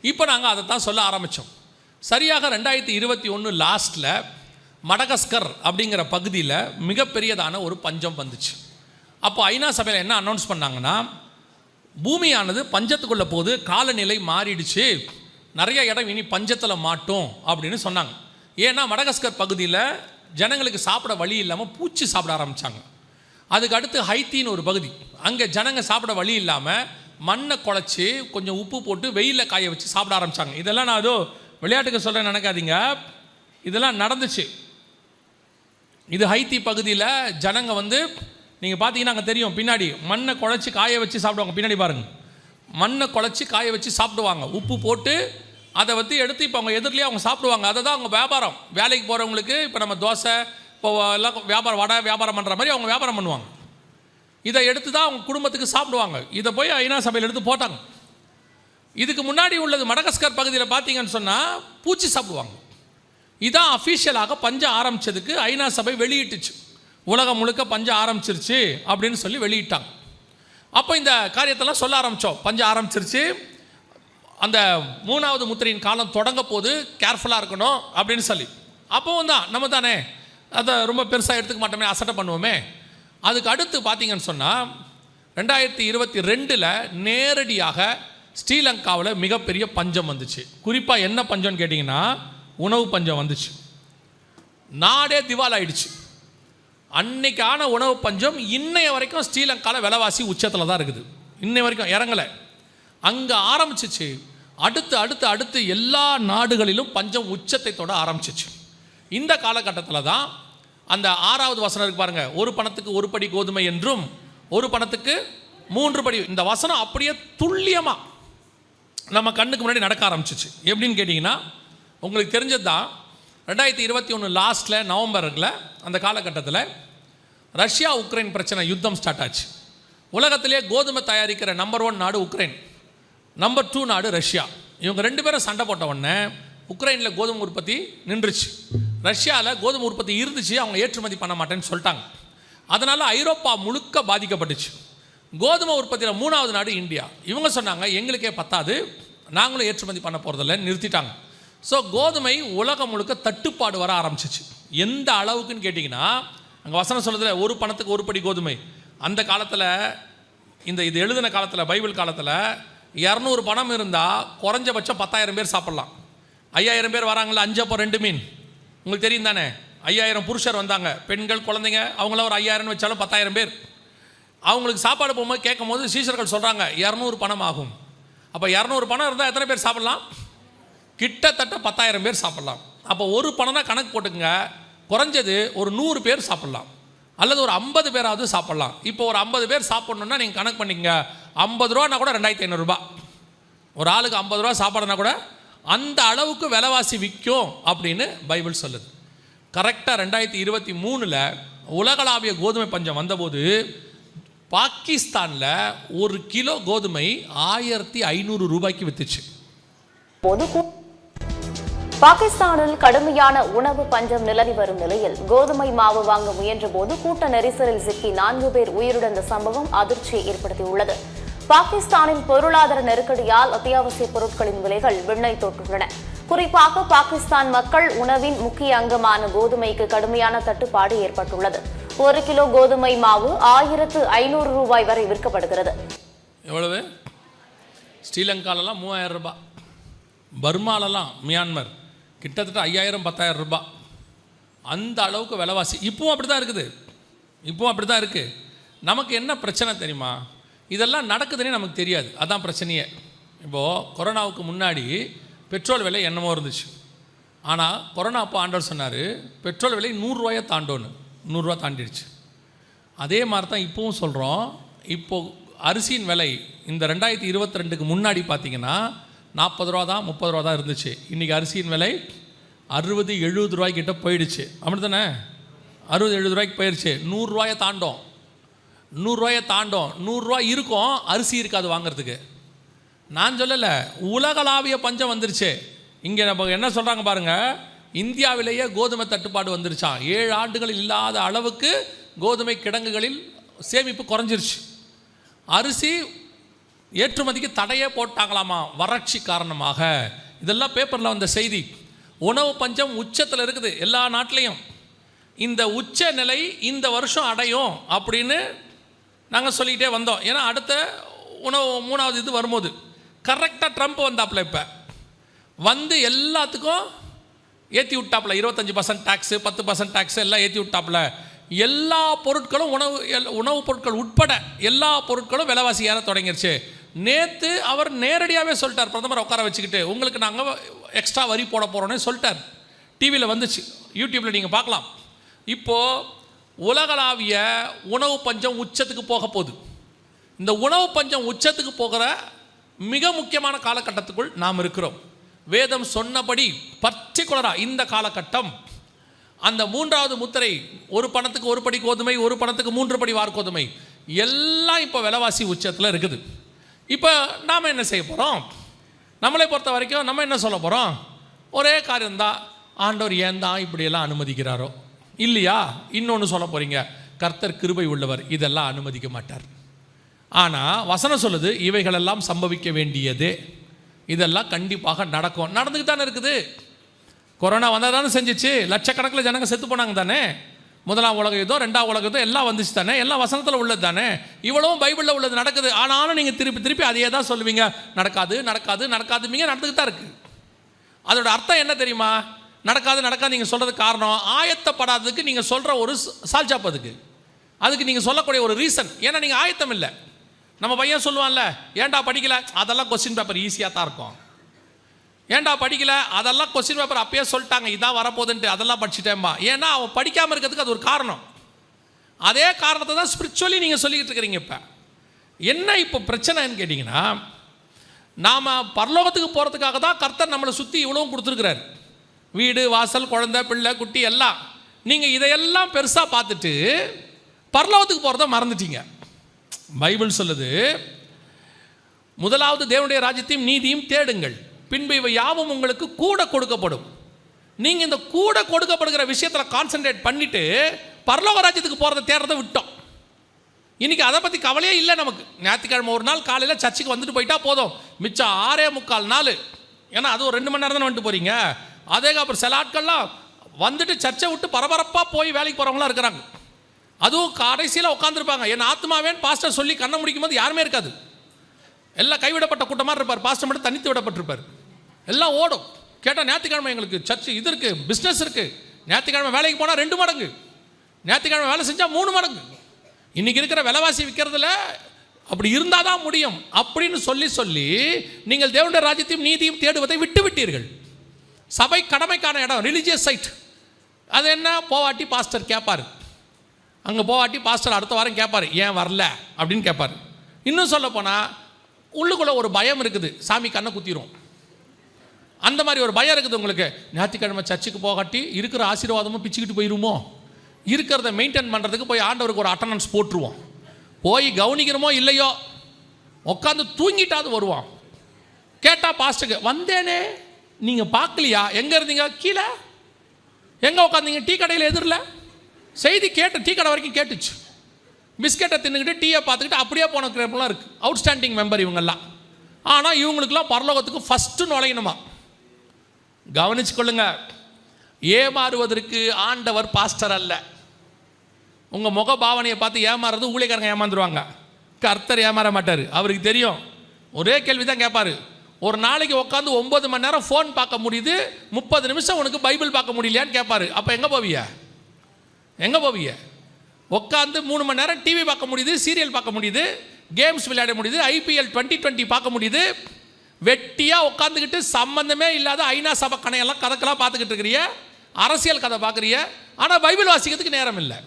இப்போ நாங்கள் அதை தான் சொல்ல ஆரம்பித்தோம். சரியாக 2021 லாஸ்ட்டில் மடகஸ்கர் அப்படிங்கிற பகுதியில் மிகப்பெரியதான ஒரு பஞ்சம் வந்துச்சு. அப்போ ஐநா சபையில் என்ன அனௌன்ஸ் பண்ணாங்கன்னா, பூமியானது பஞ்சத்துக்குள்ளே போது, காலநிலை மாறிடுச்சு, நிறைய இடம் இனி பஞ்சத்தில் மாட்டோம் அப்படின்னு சொன்னாங்க. ஏன்னா மடகஸ்கர் பகுதியில் ஜனங்களுக்கு சாப்பிட வழி இல்லாமல் பூச்சி சாப்பிட ஆரம்பித்தாங்க. அதுக்கு அடுத்து ஹைத்தின்னு ஒரு பகுதி, அங்கே ஜனங்க சாப்பிட வழி இல்லாமல் மண்ணை குழச்சி கொஞ்சம் உப்பு போட்டு வெயிலில் காய வச்சு சாப்பிட ஆரம்பித்தாங்க. இதெல்லாம் நான் ஏதோ விளையாட்டுக்கு சொல்கிறேன் நினைக்காதீங்க, இதெல்லாம் நடந்துச்சு. இது ஹைத்தி பகுதியில் ஜனங்க வந்து நீங்கள் பார்த்தீங்கன்னா அங்கே தெரியும், பின்னாடி மண்ணை குழச்சி காய வச்சு சாப்பிடுவாங்க. பின்னாடி பாருங்கள், மண்ணை குழச்சி காய வச்சு சாப்பிடுவாங்க, உப்பு போட்டு அதை வந்து எடுத்து இப்போ அவங்க எதிரிலேயே அவங்க சாப்பிடுவாங்க. அதை தான் அவங்க வியாபாரம். வேலைக்கு போகிறவங்களுக்கு இப்போ நம்ம தோசை இப்போ எல்லாம் வியாபாரம், வடை வியாபாரம் பண்ணுற மாதிரி அவங்க வியாபாரம் பண்ணுவாங்க. இதை எடுத்து தான் அவங்க குடும்பத்துக்கு சாப்பிடுவாங்க. இதை போய் ஐநா சபையில் எடுத்து போட்டாங்க. இதுக்கு முன்னாடி உள்ளது மடகஸ்கர் பகுதியில் பார்த்தீங்கன்னு சொன்னால் பூச்சி சாப்பிடுவாங்க. இதான் அஃபீஷியலாக பஞ்சம் ஆரம்பித்ததுக்கு ஐநா சபை வெளியிட்டுச்சு. உலகம் முழுக்க பஞ்சம் ஆரம்பிச்சிருச்சு அப்படின்னு சொல்லி வெளியிட்டாங்க. அப்போ இந்த காரியத்தெல்லாம் சொல்ல ஆரம்பித்தோம். பஞ்சம் ஆரம்பிச்சிருச்சு, அந்த 3வது முத்திரையின் காலம் தொடங்க போது, கேர்ஃபுல்லாக இருக்கணும் அப்படின்னு சொல்லி. அப்போவும் தான் நம்ம தானே அதை ரொம்ப பெருசாக எடுத்துக்க மாட்டோமே, அசட்டை பண்ணுவோமே. அதுக்கு அடுத்து பார்த்தீங்கன்னு சொன்னால் 2022 நேரடியாக ஸ்ரீலங்காவில் மிகப்பெரிய பஞ்சம் வந்துச்சு. குறிப்பாக என்ன பஞ்சம்னு கேட்டிங்கன்னா உணவு பஞ்சம் வந்துச்சு. நாடே திவாலாயிடுச்சு. அன்னைக்கான உணவு பஞ்சம் இன்னைய வரைக்கும் ஸ்ரீலங்காவில் விலைவாசி உச்சத்தில் தான் இருக்குது. இன்னை வரைக்கும் இறங்கலை. அங்கே ஆரம்பிச்சிச்சு. அடுத்து அடுத்து அடுத்து எல்லா நாடுகளிலும் பஞ்சம் உச்சத்தை தொட ஆரம்பிச்சிச்சு. இந்த காலகட்டத்தில் தான் அந்த 6வது வசனம் இருக்கு பாருங்க, 1 பணத்துக்கு 1 படி கோதுமை என்றும் 1 பணத்துக்கு 3 படி. இந்த வசனம் அப்படியே துல்லியமாக நம்ம கண்ணுக்கு முன்னாடி நடக்க ஆரம்பிச்சிச்சு. எப்படின்னு கேட்டிங்கன்னா உங்களுக்கு தெரிஞ்சது தான், 2021 லாஸ்ட்டில் நவம்பரில் அந்த காலகட்டத்தில் ரஷ்யா உக்ரைன் பிரச்சனை யுத்தம் ஸ்டார்ட் ஆச்சு. உலகத்திலே கோதுமை தயாரிக்கிற நம்பர் 1 நாடு உக்ரைன், நம்பர் 2 நாடு ரஷ்யா. இவங்க 2 பேரும் சண்டை போட்ட உடனே உக்ரைனில் கோதுமை உற்பத்தி நின்றுச்சு. ரஷ்யாவில் கோதுமை உற்பத்தி இருந்துச்சு, அவங்க ஏற்றுமதி பண்ண மாட்டேன்னு சொல்லிட்டாங்க. அதனால் ஐரோப்பா முழுக்க பாதிக்கப்பட்டுச்சு. கோதுமை உற்பத்தியில் 3வது நாடு இந்தியா. இவங்க சொன்னாங்க எங்களுக்கே பத்தாது, நாங்களும் ஏற்றுமதி பண்ண போகிறதில்ல, நிறுத்திட்டாங்க. ஸோ கோதுமை உலகம் முழுக்க தட்டுப்பாடு வர ஆரம்பிச்சிச்சு. எந்த அளவுக்குன்னு கேட்டிங்கன்னா, அங்கே வசனம் சொல்லுதில்ல 1 பணத்துக்கு 1 படி கோதுமை. அந்த காலத்தில் இது எழுதின காலத்தில், பைபிள் காலத்தில் 200 பணம் இருந்தால் குறைஞ்சபட்சம் 10,000 பேர் சாப்பிட்லாம். 5,000 பேர் வராங்களா, 5 அப்போ 2 மீன், உங்களுக்கு தெரியும் தானே. 5,000 புருஷர் வந்தாங்க, பெண்கள் குழந்தைங்க, அவங்களாம் ஒரு 5,000 வச்சாலும் 10,000 பேர். அவங்களுக்கு சாப்பாடு போகும்போது கேட்கும் போது சீஷர்கள் சொல்கிறாங்க 200 பணம் ஆகும். அப்போ 200 பணம் இருந்தால் எத்தனை பேர் சாப்பிட்லாம்? கிட்டத்தட்ட 10,000 பேர் சாப்பிட்லாம். அப்போ 1 பணம்னா கணக்கு போட்டுக்குங்க, குறைஞ்சது ஒரு 100 பேர் சாப்பிட்லாம், அல்லது ஒரு 50 பேராவது சாப்பிட்லாம். இப்போ ஒரு 50 பேர் சாப்பிட்ணுன்னா நீங்கள் கணக்கு பண்ணிக்கங்க, 50 ரூபானா கூட 2,500 ரூபா. ஒரு ஆளுக்கு 50 ரூபா சாப்பாடுனா கூட அந்த அளவுக்கு விலைவாசி விற்கும் அப்படின்னு பைபிள் சொல்லுது. கரெக்டாக 2023 உலகளாவிய கோதுமை பஞ்சம் வந்தபோது பாகிஸ்தானில் 1 கிலோ கோதுமை 1,500 ரூபாய்க்கு வித்துச்சு. பாகிஸ்தானில் கடுமையான உணவு பஞ்சம் நிலவி வரும் நிலையில் கோதுமை மாவு வாங்க முயன்ற போது கூட்ட நெரிசலில் சிக்கி 4 பேர் உயிரிழந்த சம்பவம் அதிர்ச்சியை ஏற்படுத்தியுள்ளது. பாகிஸ்தானின் பொருளாதார நெருக்கடியால் அத்தியாவசிய பொருட்களின் விலைகள் விண்ணை தொட்டுள்ளன. குறிப்பாக பாகிஸ்தான் மக்கள் உணவின் முக்கிய அங்கமான கோதுமைக்கு கடுமையான தட்டுப்பாடு ஏற்பட்டுள்ளது. 1 கிலோ கோதுமை மாவு 1,500 ரூபாய் வரை விற்கப்படுகிறது. எவ்வளவு? ஸ்ரீலங்காலெல்லாம் 3,000 ரூபாய், பர்மாலெல்லாம் மியான்மர் கிட்டத்தட்ட 5,000 10,000 ரூபாய். அந்த அளவுக்கு விலைவாசி இப்பவும் அப்படி தான் இருக்குது. இப்பவும் அப்படி தான் இருக்குது. நமக்கு என்ன பிரச்சனை தெரியுமா? இதெல்லாம் நடக்குதுன்னே நமக்கு தெரியாது. அதான் பிரச்சனையே. இப்போது கொரோனாவுக்கு முன்னாடி பெட்ரோல் விலை என்னமோ இருந்துச்சு. ஆனால் கொரோனா அப்போ ஆண்டவர் சொன்னார் பெட்ரோல் விலை 100 ரூபாயை தாண்டோன்னு. 100 ரூபா தாண்டிடுச்சு. அதே மாதிரி தான் இப்போவும் சொல்கிறோம். இப்போது அரிசியின் விலை இந்த 2022க்கு முன்னாடி பார்த்தீங்கன்னா 40 ரூபா தான் 30 ரூபா தான் இருந்துச்சு. இன்றைக்கி அரிசியின் விலை 60-70 ரூபாய்க்கிட்ட போயிடுச்சு. அப்படி தானே? 60-70 ரூபாய்க்கு போயிடுச்சு. 100 ரூபாயை தாண்டோம். 100 ரூபாயை தாண்டோம். 100 ரூபா இருக்கும், அரிசி இருக்காது வாங்கிறதுக்கு. நான் சொல்லலை, உலகளாவிய பஞ்சம் வந்துருச்சு. இங்கே நம்ம என்ன சொல்கிறாங்க பாருங்கள், இந்தியாவிலேயே கோதுமை தட்டுப்பாடு வந்துருச்சான். 7 ஆண்டுகளில் இல்லாத அளவுக்கு கோதுமை கிடங்குகளில் சேமிப்பு குறைஞ்சிருச்சு. அரிசி ஏற்றுமதிக்கு தடையே போட்டாங்களாமா வறட்சி காரணமாக. இதெல்லாம் பேப்பரில் வந்த செய்தி. உணவு பஞ்சம் உச்சத்தில் இருக்குது எல்லா நாட்டிலையும். இந்த உச்ச நிலை இந்த வருஷம் அடையும் அப்படின்னு நாங்கள் சொல்லிக்கிட்டே வந்தோம். ஏன்னா அடுத்த உணவு 3வது இது வரும்போது கரெக்டாக ட்ரம்ப் வந்தாப்புல. இப்போ வந்து எல்லாத்துக்கும் ஏற்றி விட்டாப்புல. 25% டேக்ஸு, 10% டேக்ஸு எல்லாம் ஏற்றி விட்டாப்புல. எல்லா பொருட்களும் உணவுப் பொருட்கள் உட்பட எல்லா பொருட்களும் விலைவாசி ஏற தொடங்கிருச்சு. நேற்று அவர் நேரடியாகவே சொல்லிட்டார், பிரதமர் உட்கார வச்சுக்கிட்டு உங்களுக்கு நாங்கள் எக்ஸ்ட்ரா வரி போட போகிறோன்னு சொல்லிட்டார். டிவியில் வந்துச்சு, யூடியூப்பில் நீங்கள் பார்க்கலாம். இப்போது உலகளாவிய உணவு பஞ்சம் உச்சத்துக்கு போக போகுது. இந்த உணவு பஞ்சம் உச்சத்துக்கு போகிற மிக முக்கியமான காலகட்டத்துக்குள் நாம் இருக்கிறோம். வேதம் சொன்னபடி பர்டிகுலராக இந்த காலகட்டம் அந்த 3வது முத்திரை, 1 பணத்துக்கு 1 படி கோதுமை, 1 பணத்துக்கு 3 படி வார்கோதுமை எல்லாம் இப்போ விலைவாசி உச்சத்தில் இருக்குது. இப்போ நாம் என்ன செய்ய போகிறோம்? நம்மளை பொறுத்த வரைக்கும் நம்ம என்ன சொல்ல போகிறோம்? ஒரே காரியம்தான், ஆண்டவர் ஏன் தான் இப்படியெல்லாம் அனுமதிக்கிறாரோ இல்லையா? இன்னொன்று சொல்ல போகிறீங்க, கர்த்தர் கிருபை உள்ளவர், இதெல்லாம் அனுமதிக்க மாட்டார். ஆனால் வசனம் சொல்லுது இவைகளெல்லாம் சம்பவிக்க வேண்டியதே, இதெல்லாம் கண்டிப்பாக நடக்கும். நடந்துக்கிட்டு தானே இருக்குது. கொரோனா வந்தால் தானே செஞ்சிச்சு. லட்சக்கணக்கில் ஜனங்க செத்து போனாங்க தானே. 1ஆம் உலக யுத்தம், 2ஆம் உலக யுத்தம் எல்லாம் வந்துச்சு தானே. எல்லாம் வசனத்தில் உள்ளது தானே. இவ்வளவும் பைபிளில் உள்ளது நடக்குது. ஆனாலும் நீங்கள் திருப்பி திருப்பி அதையே தான் சொல்லுவீங்க, நடக்காது நடக்காது நடக்காதுமீங்க. நடந்துக்கிட்டு தான் இருக்குது. அதோட அர்த்தம் என்ன தெரியுமா? நடக்காது நடக்காது நீங்கள் சொல்கிறதுக்கு காரணம் ஆயத்தப்படாததுக்கு நீங்கள் சொல்கிற ஒரு சால்ஜாப். அதுக்கு நீங்கள் சொல்லக்கூடிய ஒரு ரீசன். ஏன்னா நீங்கள் ஆயத்தம் இல்லை. நம்ம பையன் சொல்லுவான்ல, ஏன்டா படிக்கலை, அதெல்லாம் கொஸ்டின் பேப்பர் ஈஸியாக தான் இருக்கும். ஏன்டா படிக்கலை, அதெல்லாம் கொஸ்டின் பேப்பர் அப்பயே சொல்லிட்டாங்க இதான் வரப்போகுதுன்ட்டு, அதெல்லாம் படிச்சுட்டேன்பா. ஏன்னா அவன் படிக்காமல் இருக்கிறதுக்கு அது ஒரு காரணம். அதே காரணத்தை தான் ஸ்பிரிச்சுவலி நீங்கள் சொல்லிக்கிட்டு இருக்கிறீங்க. இப்போ என்ன இப்போ பிரச்சனைன்னு கேட்டிங்கன்னா, நாம் பரலோகத்துக்கு போகிறதுக்காக தான் கர்த்தர் நம்மளை சுற்றி இவ்வளவும் கொடுத்துருக்கிறார். வீடு வாசல் குழந்தை பிள்ளை குட்டி எல்லாம். நீங்கள் இதையெல்லாம் பெருசாக பார்த்துட்டு பரலோகத்துக்கு போகிறத மறந்துட்டீங்க. பைபிள் சொல்லுது, முதலாவது தேவனுடைய ராஜ்யத்தையும் நீதியும் தேடுங்கள், பின்பு இவை யாவும் உங்களுக்கு கூட கொடுக்கப்படும். நீங்கள் இந்த கூட கொடுக்கப்படுகிற விஷயத்தில் கான்சென்ட்ரேட் பண்ணிவிட்டு பரலோக ராஜ்யத்துக்கு போகிறத தேடுறதை விட்டோம். இன்றைக்கி அதை பற்றி கவலையே இல்லை நமக்கு. ஞாயிற்றுக்கிழமை ஒரு நாள் காலையில் சர்ச்சுக்கு வந்துட்டு போயிட்டா போதும். மிச்சம் 6:45 நாள், ஏன்னா அது ஒரு 2 மணி நேரம் தானே வந்துட்டு போகிறீங்க. அதே அப்புறம் சில ஆட்கள்லாம் வந்துட்டு சர்ச்சை விட்டு பரபரப்பாக போய் வேலைக்கு போகிறவங்களாம் இருக்கிறாங்க. அதுவும் கடைசியில் உட்காந்துருப்பாங்க. என் ஆத்மாவேன் பாஸ்டர் சொல்லி கண்ணை முடிக்கும் போது யாருமே இருக்காது. எல்லாம் கைவிடப்பட்ட கூட்டமாக இருப்பார். பாஸ்டர் மட்டும் தனித்து விடப்பட்டிருப்பார். எல்லாம் ஓடும். கேட்டால் ஞாயிற்றுக்கிழமை எங்களுக்கு சர்ச்சு இது இருக்குது, பிஸ்னஸ் இருக்குது. ஞாயிற்றுக்கிழமை வேலைக்கு போனால் 2 மடங்கு, ஞாயிற்றுக்கிழமை வேலை செஞ்சால் 3 மடங்கு. இன்றைக்கி இருக்கிற விலைவாசி விற்கிறதுல அப்படி இருந்தால் தான் முடியும் அப்படின்னு சொல்லி சொல்லி நீங்கள் தேவனுடைய ராஜ்யத்தையும் நீதியும் தேடுவதை விட்டு விட்டீர்கள். சபை கடமைக்கான இடம், ரிலீஜியஸ் சைட். அது என்ன, போவாட்டி பாஸ்டர் கேட்பார். அங்கே போவாட்டி பாஸ்டர் அடுத்த வாரம் கேட்பார், ஏன் வரல அப்படின்னு கேட்பார். இன்னும் சொல்ல போனால் உள்ளுக்குள்ளே ஒரு பயம் இருக்குது, சாமி கண்ணை குத்திரும். அந்த மாதிரி ஒரு பயம் இருக்குது உங்களுக்கு. ஞாயிற்றுக்கிழமை சர்ச்சுக்கு போகாட்டி இருக்கிற ஆசீர்வாதமும் பிச்சுக்கிட்டு போயிடுமோ, இருக்கிறத மெயின்டைன் பண்ணுறதுக்கு போய் ஆண்டவருக்கு ஒரு அட்டண்டன்ஸ் போட்டுருவோம். போய் கவனிக்கிறோமோ இல்லையோ உட்காந்து தூங்கிட்டாது வருவோம். கேட்டால் பாஸ்டருக்கு வந்தேனே, நீங்கள் பார்க்கலையா, எங்கே இருந்தீங்க, கீழே எங்கே உட்காந்தீங்க, டீ கடையில் எதிரில். செய்தி கேட்டு டீ கடை வரைக்கும் கேட்டுச்சு. பிஸ்கெட்டை தின்னுக்கிட்டு டீயை பார்த்துக்கிட்டு அப்படியே போன கிரேப்லாம் இருக்குது. அவுட்ஸ்டாண்டிங் மெம்பர் இவங்கெல்லாம். ஆனால் இவங்களுக்கெல்லாம் பரலோகத்துக்கு ஃபஸ்ட்டு நுழையணுமா. கவனிச்சுக்கொள்ளுங்க, ஏமாறுவதற்கு ஆண்டவர் பாஸ்டர் அல்ல. உங்கள் முக பாவனையை பார்த்து ஏமாறுறது ஊழியக்காரங்க ஏமாந்துருவாங்க, கர்த்தர் ஏமாற மாட்டார். அவருக்கு தெரியும். ஒரே கேள்வி தான் கேட்பார், ஒரு நாளைக்கு உட்காந்து 9 மணி நேரம் ஃபோன் பார்க்க முடியுது, 30 நிமிஷம் உனக்கு பைபிள் பார்க்க முடியலையான்னு கேட்பார். அப்போ எங்கே போவிய, எங்கே போவிய? உட்காந்து 3 மணி நேரம் டிவி பார்க்க முடியுது, சீரியல் பார்க்க முடியுது, கேம்ஸ் விளையாட முடியுது, IPL 2020 பார்க்க முடியுது, வெட்டியாக உட்காந்துக்கிட்டு சம்பந்தமே இல்லாத ஐநா சபை கணையெல்லாம் கதைக்கெல்லாம் பார்த்துக்கிட்டு இருக்கிறிய, அரசியல் கதை பார்க்குறிய, ஆனால் பைபிள் வாசிக்கிறதுக்கு நேரம் இல்லை.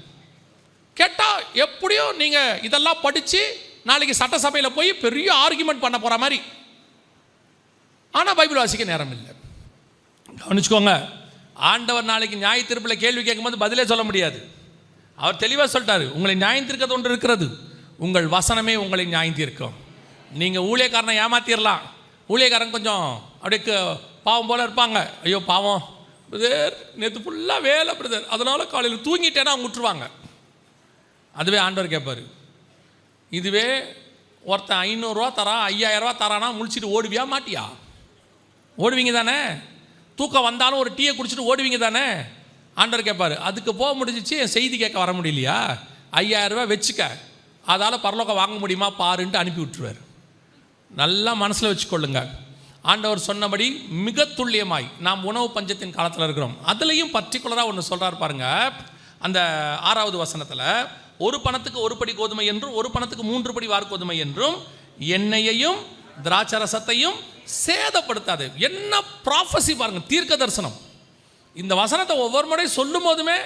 கேட்டால் எப்படியும் நீங்கள் இதெல்லாம் படித்து நாளைக்கு சட்டசபையில் போய் பெரிய ஆர்குமெண்ட் பண்ண போகிற மாதிரி, ஆனால் பைபிள் வாசிக்க நேரம் இல்லை. கவனிச்சுக்கோங்க, ஆண்டவர் நாளைக்கு நியாய தீர்ப்பில் கேள்வி கேட்கும்போது பதிலே சொல்ல முடியாது. அவர் தெளிவாக சொல்லிட்டாரு, உங்களை நியாயம் தீர்க்கிறது ஒன்று இருக்கிறது, உங்கள் வசனமே உங்களை நியாயம் தீர்க்கும். நீங்கள் ஊழியக்காரனை ஏமாத்திடலாம், ஊழியக்காரன் கொஞ்சம் அப்படியே பாவம் போல் இருப்பாங்க, ஐயோ பாவம் பிரதர் நேற்று ஃபுல்லாக வேலை பிரதர், அதனால் காலையில் தூங்கிட்டேன்னா அவங்க விட்டுருவாங்க. அதுவே ஆண்டவர் கேட்பார். இதுவே ஒருத்தன் 500 ரூபா தரான், 5000 ரூபா தரானா முழிச்சிட்டு ஓடுவியா மாட்டியா? ஓடுவீங்க தானே. தூக்கம் வந்தாலும் ஒரு டீயை குடிச்சிட்டு ஓடுவீங்க தானே. ஆண்டவர் கேட்பார், அதுக்கு போக முடிஞ்சிச்சு, என் செய்தி கேட்க வர முடியலையா, 5000 ரூபா வச்சுக்க, அதால் பரலோகம் வாங்க முடியுமா பாருன்ட்டு அனுப்பி விட்டுருவார். நல்லா மனசில் வச்சுக்கொள்ளுங்க. ஆண்டவர் சொன்னபடி மிக துல்லியமாய் நாம் உணவு பஞ்சத்தின் காலத்தில் இருக்கிறோம். அதுலேயும் பர்டிகுலராக ஒன்று சொல்கிறார் பாருங்க, அந்த 6வது வசனத்தில், ஒரு பணத்துக்கு 1 படி கோதுமை என்றும் 1 பணத்துக்கு 3 படி வார்கோதுமை என்றும் எண்ணெயையும் திராட்சரசத்தையும் சேதப்படுத்தாது. என்ன ப்ராஃபஸி பாருங்க, தீர்க்க தரிசனம். இந்த வசனத்தை ஒவ்வொரு முறை சொல்லும் போதுமே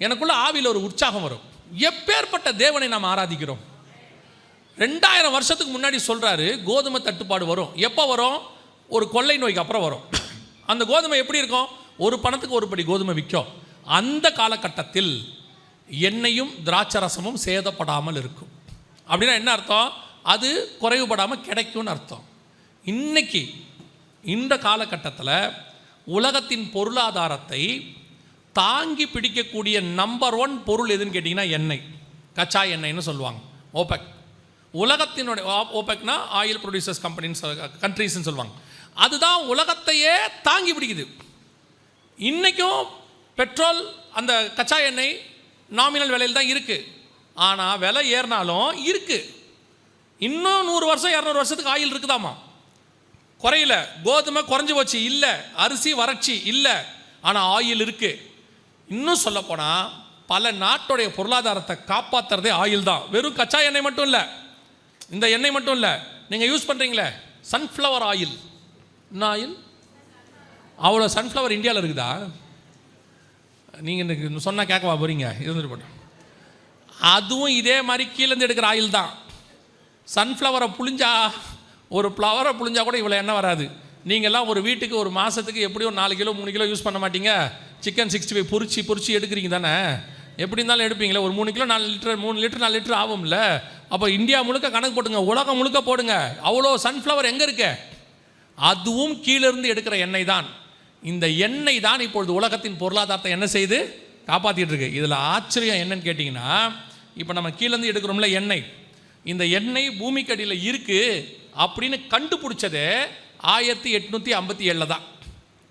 எனக்குள்ள ஆவியில் ஒரு உற்சாகம் வரும். எப்பேற்பட்ட தேவனை நாம் ஆராதிக்கிறோம். 2000 வருஷத்துக்கு முன்னாடி சொல்றாரு கோதுமை தட்டுப்பாடு வரும். எப்போ வரும்? ஒரு கொள்ளை நோய்க்கு அப்புறம் வரும். அந்த கோதுமை எப்படி இருக்கும்? 1 பணத்துக்கு 1 படி கோதுமை விற்கும். அந்த காலகட்டத்தில் எண்ணெயும் திராட்சரசமும் சேதப்படாமல் இருக்கும். அப்படின்னா என்ன அர்த்தம்? அது குறைவுபடாமல் கிடைக்கும்னு அர்த்தம். இன்னைக்கு இந்த காலகட்டத்தில் உலகத்தின் பொருளாதாரத்தை தாங்கி பிடிக்கக்கூடிய நம்பர் 1 பொருள் எதுன்னு கேட்டிங்கன்னா எண்ணெய், கச்சா எண்ணெய்னு சொல்லுவாங்க. ஓபெக், உலகத்தினுடைய ஓபெக்னா ஆயில் ப்ரொடியூசர்ஸ் கண்ட்ரீஸ்ன்னு சொல்லுவாங்க. அதுதான் உலகத்தையே தாங்கி பிடிக்குது. இன்றைக்கும் பெட்ரோல் அந்த கச்சா எண்ணெய் நாமினல் விலையில் தான் இருக்குது. ஆனால் விலை ஏறினாலும் இருக்குது. இன்னும் 100 வருஷம் 200 வருஷத்துக்கு ஆயில் இருக்குதாமா, குறையில. கோதுமை குறைஞ்சி போச்சு இல்லை, அரிசி வறட்சி இல்லை, ஆனால் ஆயில் இருக்குது. இன்னும் சொல்லப்போனால் பல நாட்டுடைய பொருளாதாரத்தை காப்பாற்றுறதே ஆயில் தான். வெறும் கச்சா எண்ணெய் மட்டும் இல்லை, இந்த எண்ணெய் மட்டும் இல்லை, நீங்கள் யூஸ் பண்ணுறீங்களே சன்ஃப்ளவர் ஆயில், என்ன ஆயில்? அவ்வளோ சன்ஃப்ளவர் இந்தியாவில் இருக்குதா? நீங்கள் எனக்கு சொன்னால் கேட்கவா போகிறீங்க? இருந்துட்டு போட்டோம். அதுவும் இதே மாதிரி கீழேருந்து எடுக்கிற ஆயில் தான். சன்ஃப்ளவரை புழிஞ்சா, ஒரு ஃப்ளவரை புழிஞ்சா கூட இவ்வளோ எண்ணெய் வராது. நீங்கள்லாம் ஒரு வீட்டுக்கு ஒரு மாதத்துக்கு எப்படியும் 4 கிலோ 3 கிலோ யூஸ் பண்ண மாட்டீங்க. சிக்கன் 65 பொரிச்சு எடுக்கிறீங்க தானே, எப்படி இருந்தாலும் எடுப்பீங்களே. ஒரு 3 கிலோ 4 லிட்டர் 3 லிட்டர் 4 லிட்டர் ஆகும்ல. அப்போ இந்தியா முழுக்க கணக்கு போட்டுங்க, உலகம் முழுக்க போடுங்க, அவ்வளோ சன்ஃப்ளவர் எங்கே இருக்கு? அதுவும் கீழிருந்து எடுக்கிற எண்ணெய் தான். இந்த எண்ணெய் தான் இப்பொழுது உலகத்தின் பொருளாதாரத்தை என்ன செய்து காப்பாற்றிட்டு இருக்கு. இதில் ஆச்சரியம் என்னன்னு கேட்டிங்கன்னா, இப்போ நம்ம கீழேருந்து எடுக்கிறோம்ல எண்ணெய், இந்த எண்ணெய் பூமிக்கடியில் இருக்குது அப்படின்னு கண்டுபிடிச்சதே 1857 தான்.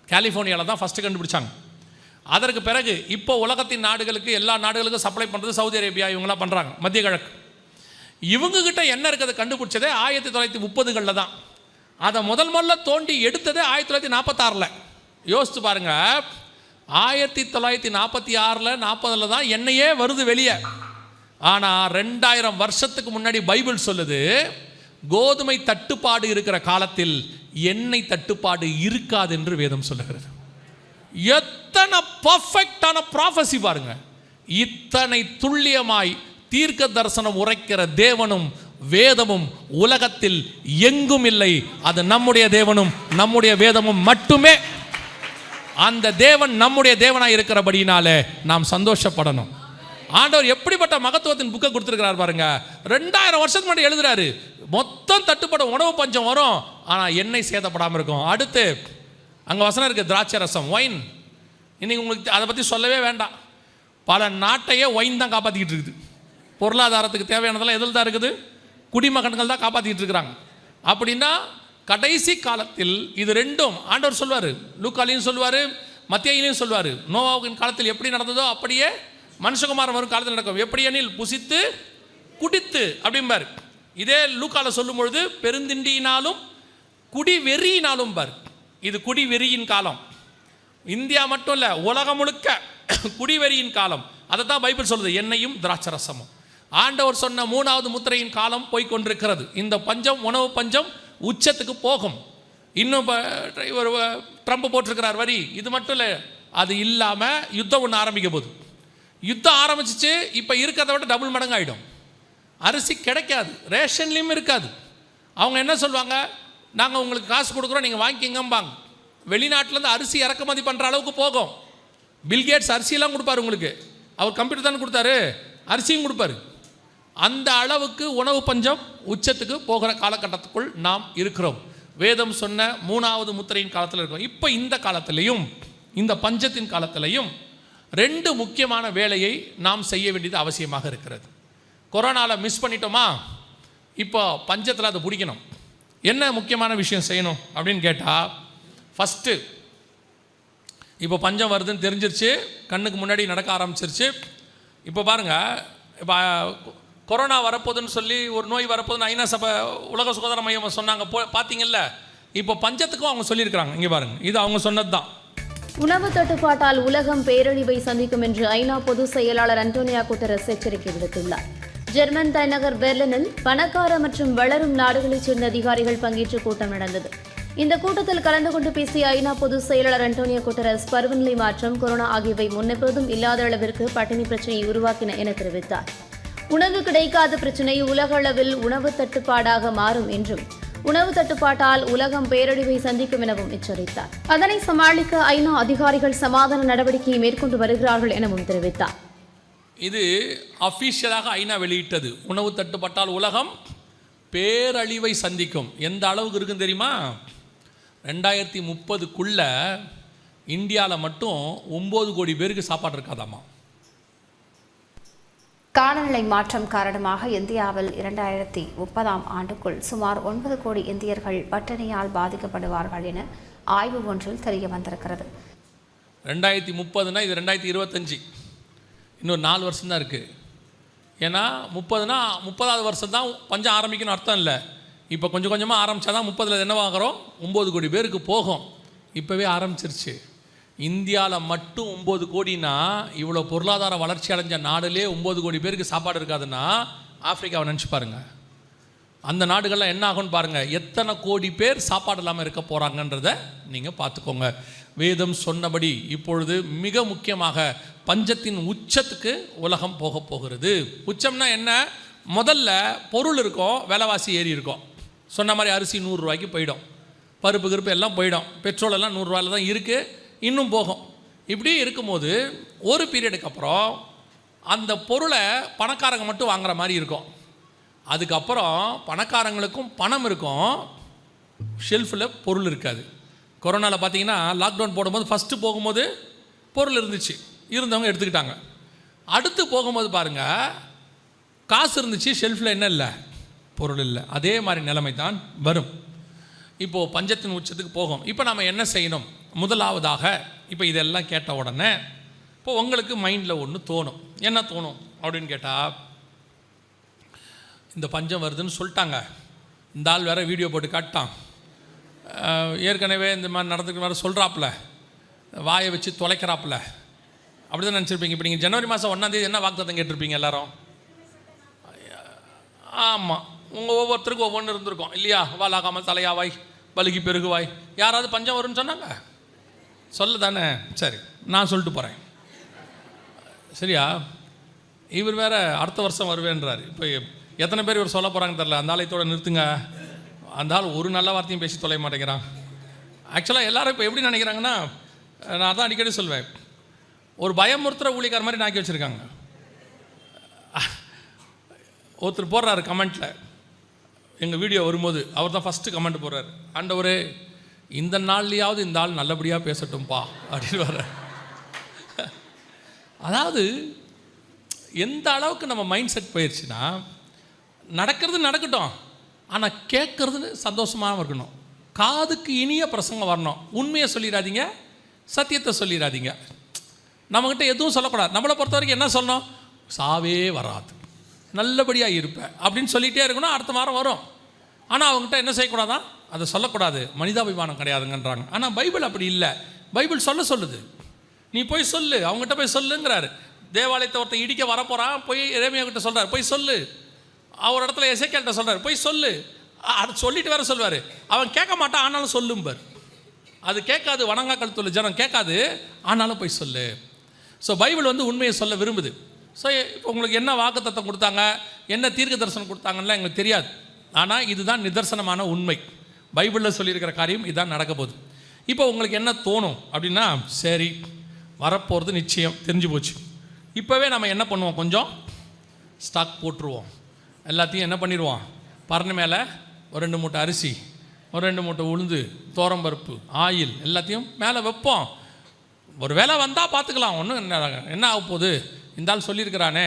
கலிஃபோர்னியாவில் தான் ஃபஸ்ட்டு கண்டுபிடிச்சாங்க. அதற்கு பிறகு இப்போ உலகத்தின் நாடுகளுக்கு, எல்லா நாடுகளுக்கும் சப்ளை பண்ணுறது சவுதி அரேபியா, இவங்களாம் பண்ணுறாங்க, மத்திய கிழக்கு. இவங்ககிட்ட என்ன இருக்கிறத கண்டுபிடிச்சதே 1930களில் தான். அதை முதல்ல தோண்டி எடுத்ததே 1946. யோசித்து பாருங்க, 1946 40 தான் எண்ணெயே வருது வெளியே. ஆனால் 2000 வருஷத்துக்கு முன்னாடி பைபிள் சொல்லுது, கோதுமை தட்டுப்பாடு இருக்கிற காலத்தில் எண்ணெய் தட்டுப்பாடு இருக்காது என்று வேதம் சொல்லுகிறது. எத்தனை பர்ஃபெக்டான ப்ராஃபஸி பாருங்க. இத்தனை துல்லியமாய் தீர்க்க தரிசனம் உரைக்கிற தேவனும் வேதமும் உலகத்தில் எங்கும் இல்லை. அது நம்முடைய தேவனும் நம்முடைய வேதமும் மட்டுமே. அந்த தேவன் நம்முடைய தேவனாய் இருக்கிறபடினாலே நாம் சந்தோஷப்படணும். ஆண்டவர் எப்படிப்பட்ட மகத்துவத்தின் புக்கை கொடுத்துருக்கிறார் பாருங்க. 2000 வருஷத்துக்கு முன்னாடி எழுதுறாரு, மொத்தம் தட்டுப்படும், உணவு பஞ்சம் வரும், ஆனால் எண்ணெய் சேதப்படாமல் இருக்கும். அடுத்து அங்கே வசனம் இருக்குது, திராட்சை ரசம், ஒயின். இன்னைக்கு உங்களுக்கு அதை பற்றி சொல்லவே வேண்டாம். பல நாட்டையே ஒயின் தான் காப்பாற்றிக்கிட்டு இருக்குது. பொருளாதாரத்துக்கு தேவையானதெல்லாம் எதில் தான் இருக்குது? குடிமகன்கள் தான் காப்பாற்றிக்கிட்டு இருக்கிறாங்க. அப்படின்னா கடைசி காலத்தில் இது ரெண்டும் ஆண்டவர் சொல்வார், லூக்காலையும் சொல்வார், மத்தேயிலையும் சொல்வார். நோவாவின் காலத்தில் எப்படி நடந்ததோ அப்படியே மனுஷகுமாரன் வரும் காலத்தில் நடக்கும். எப்படி எனில் புசித்து குடித்து அப்படிம்பார். இதே லூக்கால சொல்லும் பொழுது பெருந்திண்டியினாலும் குடி வெறியினாலும் பார். இது குடி வெறியின் காலம். இந்தியா மட்டும் இல்லை, உலகம் முழுக்க குடிவெறியின் காலம். அதை தான் பைபிள் சொல்லுது, எண்ணெயும் திராட்சரசமும். ஆண்டவர் சொன்ன 3வது முத்திரையின் காலம் போய்கொண்டிருக்கிறது. இந்த பஞ்சம், உணவு பஞ்சம் உச்சத்துக்கு போகும். இன்னும் ஒரு ட்ரம்ப் போட்டிருக்கிறார் வரி. இது மட்டும் இல்லை, அது இல்லாமல் யுத்தம் ஒன்று ஆரம்பிக்க போகுது. யுத்தம் ஆரம்பிச்சிச்சு, இப்போ இருக்கிறத விட டபுள் மடங்கு ஆகிடும். அரிசி கிடைக்காது, ரேஷன்லேயும் இருக்காது. அவங்க என்ன சொல்லுவாங்க, நாங்கள் உங்களுக்கு காசு கொடுக்குறோம், நீங்கள் வாங்கிக்கங்கம்பாங்க. வெளிநாட்டிலேருந்து அரிசி இறக்குமதி பண்ணுற அளவுக்கு போகும். பில்கேட்ஸ் அரிசியெல்லாம் கொடுப்பாரு உங்களுக்கு. அவர் கம்ப்யூட்டர் தானே கொடுத்தாரு, அரிசியும் கொடுப்பாரு. அந்த அளவுக்கு உணவு பஞ்சம் உச்சத்துக்கு போகிற காலகட்டத்துக்குள் நாம் இருக்கிறோம். வேதம் சொன்ன 3வது முத்திரையின் காலத்தில் இருக்கிறோம். இப்போ இந்த காலத்திலையும், இந்த பஞ்சத்தின் காலத்திலையும் 2 முக்கியமான வேலையை நாம் செய்ய வேண்டியது அவசியமாக இருக்கிறது. கொரோனாவில் மிஸ் பண்ணிட்டோமா, இப்போ பஞ்சத்தில் அதை பிடிக்கணும். என்ன முக்கியமான விஷயம் செய்யணும் அப்படின்னு கேட்டால், ஃபஸ்ட்டு இப்போ பஞ்சம் வருதுன்னு தெரிஞ்சிருச்சு, கண்ணுக்கு முன்னாடி நடக்க ஆரம்பிச்சிருச்சு. இப்போ பாருங்கள், இப்போ கொரோனா வரப்போகுதுன்னு சொல்லி ஒரு நோய் வரப்போகுதுன்னு ஐநா சபை உலக சுகாதார மையம் சொன்னாங்க, பார்த்தீங்கல்ல. இப்போ பஞ்சத்துக்கும் அவங்க சொல்லியிருக்கிறாங்க. இங்கே பாருங்கள், இது அவங்க சொன்னது தான். உணவு தட்டுப்பாட்டால் உலகம் பேரழிவை சந்திக்கும் என்று ஐநா பொதுச் செயலாளர் அன்டோனியோ குட்டரஸ் எச்சரிக்கை விடுத்துள்ளார். ஜெர்மன் தலைநகர் பெர்லினில் பணக்கார மற்றும் வளரும் நாடுகளைச் சேர்ந்த அதிகாரிகள் பங்கேற்ற கூட்டம் நடந்தது. இந்த கூட்டத்தில் கலந்து கொண்டு பேசிய ஐநா பொதுச் செயலாளர் அன்டோனியோ குட்டரஸ், பருவநிலை மாற்றம், கொரோனா ஆகியவை முன்னெப்போதும் இல்லாத அளவிற்கு பட்டினி பிரச்சினையை உருவாக்கின என தெரிவித்தார். உணவு கிடைக்காத பிரச்சினை உலக அளவில் உணவு தட்டுப்பாடாக மாறும் என்றும், உணவு தட்டுப்பாட்டால் உலகம் பேரழிவை சந்திக்கும் எனவும் எச்சரித்தார். அதனை சமாளிக்க ஐநா அதிகாரிகள் சமாதான நடவடிக்கையை மேற்கொண்டு வருகிறார்கள் எனவும் தெரிவித்தார். இது அஃபீஷியலாக ஐநா வெளியிட்டது. உணவு தட்டுப்பாட்டால் உலகம் பேரழிவை சந்திக்கும். எந்த அளவுக்கு இருக்குன்னு தெரியுமா? 2030க்குள்ள இந்தியாவில் மட்டும் 9 கோடி பேருக்கு சாப்பாடு இருக்காதாமா. காலநிலை மாற்றம் காரணமாக இந்தியாவில் 2030ஆம் ஆண்டுக்குள் சுமார் 9 கோடி இந்தியர்கள் பட்டினியால் பாதிக்கப்படுவார்கள் என ஆய்வு ஒன்றில் தெரிய வந்திருக்கிறது. 2030னா இது 2025, இன்னொரு 4 வருஷம் தான் இருக்குது. ஏன்னா 30னா 30வது வருஷம் தான் பஞ்சம் ஆரம்பிக்கணும்னு அர்த்தம் இல்லை. இப்போ கொஞ்சம் கொஞ்சமாக ஆரம்பித்தா தான் 30ல் என்ன வாங்குகிறோம், 9 கோடி பேருக்கு போகும். இப்போவே ஆரம்பிச்சிருச்சு. இந்தியாவில் மட்டும் 9 கோடினா, இவ்வளோ பொருளாதார வளர்ச்சி அடைஞ்ச நாடுலே 9 கோடி பேருக்கு சாப்பாடு இருக்காதுன்னா ஆப்பிரிக்காவை நினச்சி பாருங்கள். அந்த நாடுகள்லாம் என்ன ஆகும்னு பாருங்கள். எத்தனை கோடி பேர் சாப்பாடு இல்லாமல் இருக்க போகிறாங்கன்றத நீங்கள் பார்த்துக்கோங்க. வேதம் சொன்னபடி இப்பொழுது மிக முக்கியமாக பஞ்சத்தின் உச்சத்துக்கு உலகம் போக போகிறது. உச்சம்னா என்ன? முதல்ல பொருள் இருக்கும், விலைவாசி ஏறி இருக்கும். சொன்ன மாதிரி அரிசி 100 ரூபாய்க்கு போயிடும், பருப்பு கிருப்பு எல்லாம் போயிடும், பெட்ரோல் எல்லாம் 100 ரூபாயில் தான் இருக்குது, இன்னும் போகும். இப்படி இருக்கும்போது ஒரு பீரியடுக்கு அப்புறம் அந்த பொருளை பணக்காரங்க மட்டும் வாங்குற மாதிரி இருக்கும். அதுக்கப்புறம் பணக்காரங்களுக்கும் பணம் இருக்கும், ஷெல்ஃபில் பொருள் இருக்காது. கொரோனாவில் பார்த்தீங்கன்னா லாக்டவுன் போடும்போது ஃபஸ்ட்டு போகும்போது பொருள் இருந்துச்சு, இருந்தவங்க எடுத்துக்கிட்டாங்க. அடுத்து போகும்போது பாருங்கள், காசு இருந்துச்சு, ஷெல்ஃபில் என்ன இல்லை, பொருள் இல்லை. அதே மாதிரி நிலைமை தான் வரும். இப்போது பஞ்சத்தின் உச்சத்துக்கு போகும். இப்போ நம்ம என்ன செய்யணும்? முதலாவதாக இப்போ இதெல்லாம் கேட்ட உடனே இப்போ உங்களுக்கு மைண்டில் ஒன்று தோணும். என்ன தோணும் அப்படின்னு கேட்டால், இந்த பஞ்சம் வருதுன்னு சொல்லிட்டாங்க, இந்த ஆள் வேறு வீடியோ போட்டு காட்டான், ஏற்கனவே இந்த மாதிரி நடந்துக்கிற மாதிரி சொல்கிறாப்புல, வாயை வச்சு தொலைக்கிறாப்புல, அப்படி தான் நினச்சிருப்பீங்க. இப்போ நீங்கள் ஜனவரி மாதம் 1ஆம் தேதி என்ன வாக்குத்தத்தம் கேட்டிருப்பீங்க எல்லாரும்? ஆமாம், உங்கள் ஒவ்வொருத்தருக்கும் ஒவ்வொன்று இருந்திருக்கும் இல்லையா? வாலாகாமல் தலையாவாய், பலுகி பெருகுவாய். யாராவது பஞ்சம் வரும்னு சொன்னாங்க? சொல்ல தானே? சரி, நான் சொல்லிட்டு போகிறேன். சரியா? இவர் வேறு அடுத்த வருஷம் வருவேன்றார். இப்போ எத்தனை பேர் இவர் சொல்ல போகிறாங்க தெரில. அந்த ஆலயத்தோடு நிறுத்துங்க. அந்த ஆள் ஒரு நல்ல வார்த்தையும் பேசி தொலைய மாட்டேங்கிறான். ஆக்சுவலாக எல்லோரும் இப்போ எப்படி நினைக்கிறாங்கன்னா, நான் தான் அடிக்கடி சொல்வேன், ஒரு பயமுறுத்துகிற ஊழியக்கார மாதிரி நாக்கி வச்சுருக்காங்க. ஒருத்தர் போடுறாரு கமெண்ட்டில், எங்கள் வீடியோ வரும்போது அவர் தான் ஃபஸ்ட்டு கமெண்ட் போடுறார், ஆண்டவரே இந்த நாள்லையாவது இந்த ஆள் நல்லபடியாக பேசட்டும்பா அப்படின்னு வர்ற. அதாவது எந்த அளவுக்கு நம்ம மைண்ட் செட் போயிடுச்சுன்னா, நடக்கிறது நடக்கட்டும், ஆனால் கேட்குறது சந்தோஷமாக இருக்கணும், காதுக்கு இனிய பிரசங்கம் வரணும், உண்மையை சொல்லிடாதீங்க, சத்தியத்தை சொல்லிடாதீங்க. நம்மக்கிட்ட எதுவும் சொல்லக்கூடாது. நம்மளை பொறுத்த வரைக்கும் என்ன சொல்லணும்? சாவே வராது, நல்லபடியாக இருப்பேன் அப்படின்னு சொல்லிகிட்டே இருக்கணும். அடுத்த வாரம் வரும். ஆனால் அவங்ககிட்ட என்ன செய்யக்கூடாதான்? அதை சொல்லக்கூடாது, மனிதாபிமானம் கிடையாதுங்கன்றாங்க. ஆனால் பைபிள் அப்படி இல்லை. பைபிள் சொல்லுது, நீ போய் சொல்லு, அவங்ககிட்ட போய் சொல்லுங்கிறாரு. தேவாலயத்தை ஒருத்தர் இடிக்க வரப்போகிறான், போய் எரேமியா கிட்ட சொல்கிறார், போய் சொல்லு. அவர் இடத்துல எசேக்கியேல்கிட்ட சொல்கிறார், போய் சொல்லு. அதை சொல்லிட்டு வேற சொல்லுவார். அவன் கேட்க மாட்டான், ஆனாலும் சொல்லும்பார். அது கேட்காது, வணங்கா கழுத்துள்ள ஜனம் கேட்காது, ஆனாலும் போய் சொல்லு. ஸோ பைபிள் வந்து உண்மையை சொல்ல விரும்புது. ஸோ இப்போ உங்களுக்கு என்ன வாக்குத்தத்தம் கொடுத்தாங்க, என்ன தீர்க்க தரிசனம் கொடுத்தாங்கன்னு எங்களுக்கு தெரியாது. ஆனால் இதுதான் நிதர்சனமான உண்மை. பைபிளில் சொல்லியிருக்கிற காரியம் இதுதான் நடக்க போகுது. இப்போ உங்களுக்கு என்ன தோணும் அப்படின்னா, சரி வரப்போகிறது நிச்சயம் தெரிஞ்சு போச்சு, இப்போவே நம்ம என்ன பண்ணுவோம், கொஞ்சம் ஸ்டாக் போட்டுருவோம், எல்லாத்தையும் என்ன பண்ணிடுவோம், பரணி மேலே ஒரு 2 மூட்டை அரிசி, ஒரு 2 மூட்டை உளுந்து, தோரம்பருப்பு, ஆயில் எல்லாத்தையும் மேலே வைப்போம். ஒரு வேளை வந்தால் பார்த்துக்கலாம், ஒன்றும் என்ன ஆக போகுது, இந்த ஆள் சொல்லியிருக்கிறானே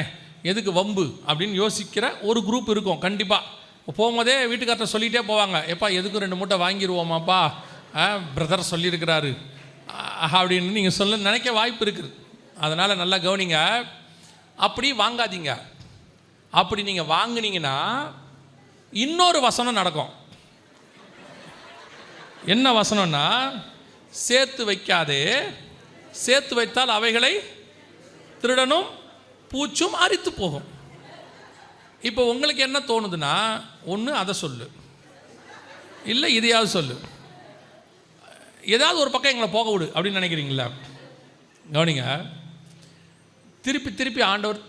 எதுக்கு வம்பு அப்படின்னு யோசிக்கிற ஒரு குரூப் இருக்கும். கண்டிப்பாக போகும்போதே வீட்டுக்கார்ட்ட சொல்லிகிட்டே போவாங்க, எப்பா எதுக்கும் 2 மூட்டை வாங்கிடுவோமாப்பா, பிரதர் சொல்லியிருக்கிறாரு அப்படின்னு நீங்கள் சொல்ல நினைக்க வாய்ப்பு இருக்குது. அதனால் நல்லா கவனிங்க, அப்படி வாங்காதீங்க. அப்படி நீங்கள் வாங்கினீங்கன்னா இன்னொரு வசனம் நடக்கும். என்ன வசனம்னா, சேர்த்து வைக்காதே, சேர்த்து வைத்தால் அவைகளை திருடனும் பூச்சும் அரித்து போகும். இப்போ உங்களுக்கு என்ன தோணுதுன்னா, ஒன்று அதை சொல்லு, இல்லை இதையாவது சொல்லு, ஏதாவது ஒரு பக்கம் எங்களை போக விடு அப்படின்னு நினைக்கிறீங்களா? கவனிங்க, திருப்பி திருப்பி ஆண்டவர்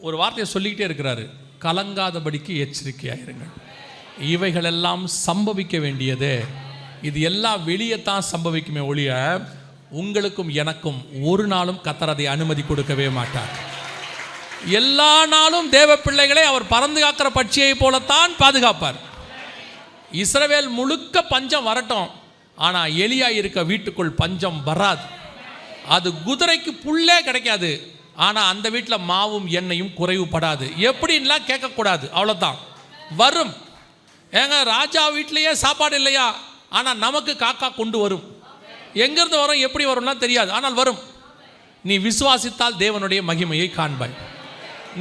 ஒரு வார்த்தையை சொல்லிக்கிட்டே இருக்கிறாரு, கலங்காதபடிக்கு எச்சரிக்கையாயிருங்கள், இவைகளெல்லாம் சம்பவிக்க வேண்டியது. இது எல்லாம் வெளியே தான் சம்பவிக்குமே ஒழிய உங்களுக்கும் எனக்கும் ஒரு நாளும் கர்த்தர் அதை அனுமதி கொடுக்கவே மாட்டார். எல்லா நாளும் தேவ பிள்ளைகளை அவர் பறந்து காக்கிற பட்சியை போலத்தான் பாதுகாப்பார். இஸ்ரவேல் முழுக்க பஞ்சம் வரட்டும், ஆனால் எலியா இருக்க வீட்டுக்குள் பஞ்சம் வராது. அது குதிரைக்கு புல்லே கிடைக்காது, ஆனால் அந்த வீட்டில் மாவும் எண்ணெயும் குறைவுபடாது. எப்படின்லாம் கேட்கக்கூடாது, அவ்வளோதான், வரும். ஏங்க ராஜா வீட்டிலேயே சாப்பாடு இல்லையா, ஆனால் நமக்கு காக்கா கொண்டு வரும். எங்கிருந்து வரும், எப்படி வரும்லாம் தெரியாது, ஆனால் வரும். நீ விசுவாசித்தால் தேவனுடைய மகிமையை காண்பாய்.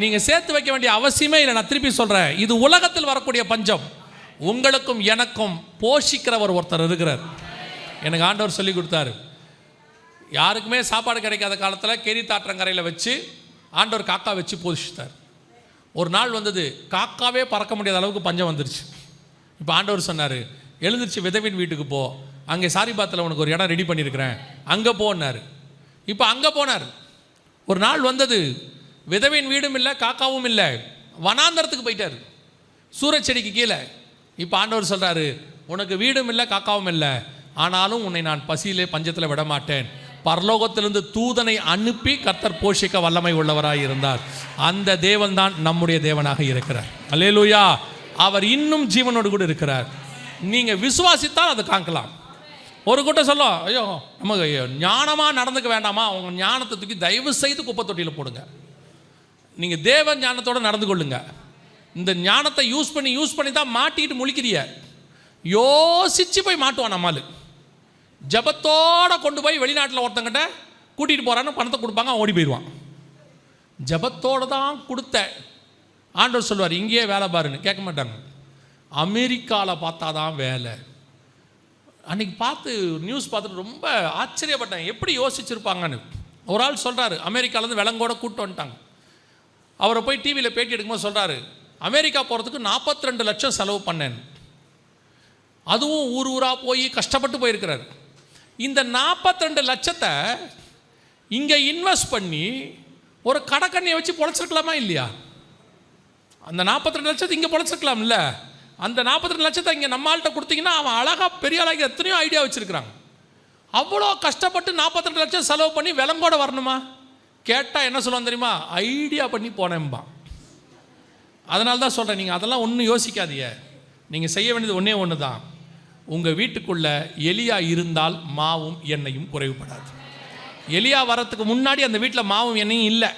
நீங்கள் சேர்த்து வைக்க வேண்டிய அவசியமே இல்லை. நான் திருப்பி சொல்கிறேன், இது உலகத்தில் வரக்கூடிய பஞ்சம். உங்களுக்கும் எனக்கும் போஷிக்கிறவர் ஒருத்தர் இருக்கிறார். எனக்கு ஆண்டவர் சொல்லி கொடுத்தாரு, யாருக்குமே சாப்பாடு கிடைக்காத காலத்தில் கேரித்தாற்றங்கரையில் வச்சு ஆண்டவர் காக்கா வச்சு போஷித்தார். ஒரு நாள் வந்தது, காக்காவே பறக்க முடியாத அளவுக்கு பஞ்சம் வந்துருச்சு. இப்போ ஆண்டவர் சொன்னார், எழுந்திருச்சு விதவின் வீட்டுக்கு போ, அங்கே சாரிபாத்தில் உனக்கு ஒரு இடம் ரெடி பண்ணியிருக்கிறேன், அங்கே போனார். இப்போ அங்கே போனார். ஒரு நாள் வந்தது, விதவின் வீடும் இல்லை, காக்காவும் இல்லை, வனாந்தரத்துக்கு போயிட்டார், சூரச்செடிக்கு கீழே. இப்போ ஆண்டவர் சொல்கிறாரு, உனக்கு வீடும் இல்லை, காக்காவும் இல்லை, ஆனாலும் உன்னை நான் பசியிலே பஞ்சத்தில் விட மாட்டேன். பரலோகத்திலிருந்து தூதனை அனுப்பி கர்த்தர் போஷிக்க வல்லமை உள்ளவராக இருந்தார். அந்த தேவன் தான் நம்முடைய தேவனாக இருக்கிறார். அல்லேலூயா. அவர் இன்னும் ஜீவனோடு கூட இருக்கிறார். நீங்கள் விசுவாசித்தால் அதை காக்கலாம். ஒரு கூட்டம் சொல்லும், ஐயோ நமக்கு ஞானமாக நடந்துக்க வேண்டாமா, உங்கள் ஞானத்தை தூக்கி தயவு செய்து குப்பை தொட்டியில் போடுங்க, நீங்கள் தேவ ஞானத்தோடு நடந்து கொள்ளுங்க. இந்த ஞானத்தை யூஸ் பண்ணி தான் மாட்டிக்கிட்டு முழிக்கிறிய. யோசித்து போய் மாட்டுவான் நம்மால். ஜபத்தோடு கொண்டு போய் வெளிநாட்டில் ஒருத்தங்கிட்ட கூட்டிகிட்டு போகிறான்னு பணத்தை கொடுப்பாங்க, ஓடி போயிடுவான். ஜபத்தோடு தான் கொடுத்த ஆண்டவர் சொல்லுவார், இங்கேயே வேலை பாருன்னு. கேட்க மாட்டாங்க. அமெரிக்காவில் பார்த்தா தான் வேலை. அன்றைக்கி பார்த்து நியூஸ் பார்த்துட்டு ரொம்ப ஆச்சரியப்பட்டேன், எப்படி யோசிச்சுருப்பாங்கன்னு. ஒரு ஆள் சொல்கிறாரு, அமெரிக்காவிலேருந்து விலங்கோட கூப்பிட்டு வந்துட்டாங்க. அவரை போய் டிவியில் பேட்டி எடுக்கும்போது சொல்கிறாரு, அமெரிக்கா போகிறதுக்கு 42 லட்சம் செலவு பண்ணேன். அதுவும் ஊர் ஊராக போய் கஷ்டப்பட்டு போயிருக்கிறார். இந்த 42 லட்சத்தை இங்கே இன்வெஸ்ட் பண்ணி ஒரு கடைக்கண்ணியை வச்சு பொழைச்சிருக்கலாமா இல்லையா? அந்த 42 லட்சத்தை இங்கே பொழைச்சிருக்கலாம் இல்லை? அந்த 42 லட்சத்தை இங்கே நம்மள்கிட்ட கொடுத்தீங்கன்னா அவன் அழகாக பெரிய அழகாக எத்தனையோ ஐடியா வச்சுருக்கிறாங்க. அவ்வளோ கஷ்டப்பட்டு 42 லட்சம் செலவு பண்ணி விலங்கோட வரணுமா? கேட்டால் என்ன சொல்லுவான் தெரியுமா? ஐடியா பண்ணி போனேன்பா. அதனால தான் சொல்கிறேன், நீங்கள் அதெல்லாம் ஒன்றும் யோசிக்காதீங்க. நீங்கள் செய்ய வேண்டியது ஒன்றே ஒன்று தான். உங்கள் வீட்டுக்குள்ளே எலியா இருந்தால் மாவும் எண்ணெயும் குறைவுபடாது. எலியா வரத்துக்கு முன்னாடி அந்த வீட்டில் மாவும் எண்ணெயும் இல்லை,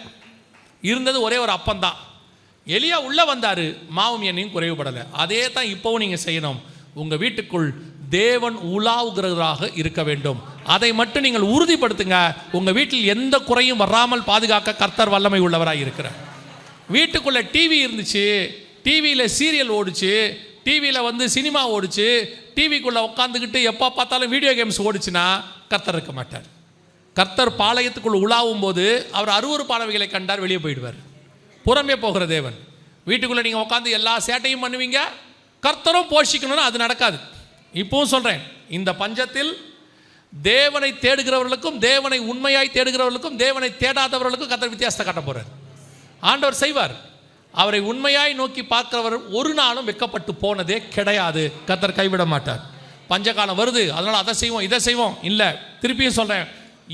இருந்தது ஒரே ஒரு அப்பந்தான். எலியா உள்ளே வந்தார், மாவும் எண்ணெயும் குறைவுபடலை. அதே தான் இப்போவும் நீங்கள் செய்யணும். உங்கள் வீட்டுக்குள் தேவன் உலாவுகிறவராக இருக்க வேண்டும். அதை மட்டும் நீங்கள் உறுதிப்படுத்துங்க. உங்கள் வீட்டில் எந்த குறையும் வராமல் பாதுகாக்க கர்த்தர் வல்லமை உள்ளவராக இருக்கிறார். வீட்டுக்குள்ளே டிவி இருந்துச்சு, டிவியில் சீரியல் ஓடிச்சு, டிவியில் சினிமா ஓடிச்சு, டிவிக்குள்ளே உட்காந்துக்கிட்டு எப்போ பார்த்தாலும் வீடியோ கேம்ஸ் ஓடிச்சுன்னா கர்த்தர் இருக்க மாட்டார். கர்த்தர் பாளையத்துக்குள் உலாவும் போது அவர் அருவருப்பானவைகளை கண்டார், வெளியே போயிடுவார். புறமே போகிற தேவன். வீட்டுக்குள்ளே நீங்கள் உட்காந்து எல்லா சேட்டையும் பண்ணுவீங்க, கர்த்தரும் போஷிக்கணும்னா அது நடக்காது. இப்போவும் சொல்கிறேன், இந்த பஞ்சத்தில் தேவனை தேடுகிறவர்களுக்கும் தேவனை உண்மையாய் தேடுகிறவர்களுக்கும் தேவனை தேடாதவர்களுக்கும் கர்த்தர் வித்தியாசத்தை காட்ட போகிறார். ஆண்டவர் செய்வார். அவரை உண்மையாய் நோக்கி பார்க்கிறவர் ஒரு நாளும் வெட்கப்பட்டு போனதே கிடையாது. கர்த்தர் கைவிட மாட்டார். பஞ்சகாலம் வருது, அதனால் அதை செய்வோம் இதை செய்வோம் இல்லை. திருப்பியும் சொல்கிறேன்,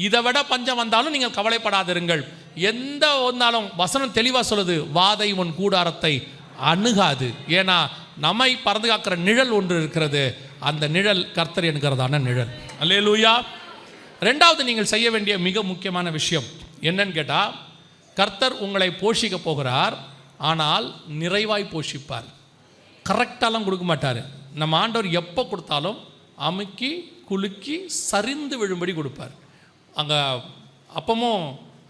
இதை விட பஞ்சம் வந்தாலும் நீங்கள் கவலைப்படாதிருங்கள். எந்த வந்தாலும் வசனம் தெளிவாக சொல்லுது, வாதை உன் கூடாரத்தை அணுகாது. ஏன்னா நம்மை பறந்து காக்கிற நிழல் ஒன்று இருக்கிறது. அந்த நிழல் கர்த்தர் என்கிறதான நிழல். அல்லேலூயா. ரெண்டாவது நீங்கள் செய்ய வேண்டிய மிக முக்கியமான விஷயம் என்னன்னு கேட்டால், கர்த்தர் உங்களை போஷிக்க போகிறார், ஆனால் நிறைவாய் போஷிப்பார். கரெக்டாலாம் கொடுக்க மாட்டார். நம்ம ஆண்டவர் எப்போ கொடுத்தாலும் அமுக்கி குலுக்கி சரிந்து விழும்படி கொடுப்பார். அங்கே அப்பமும்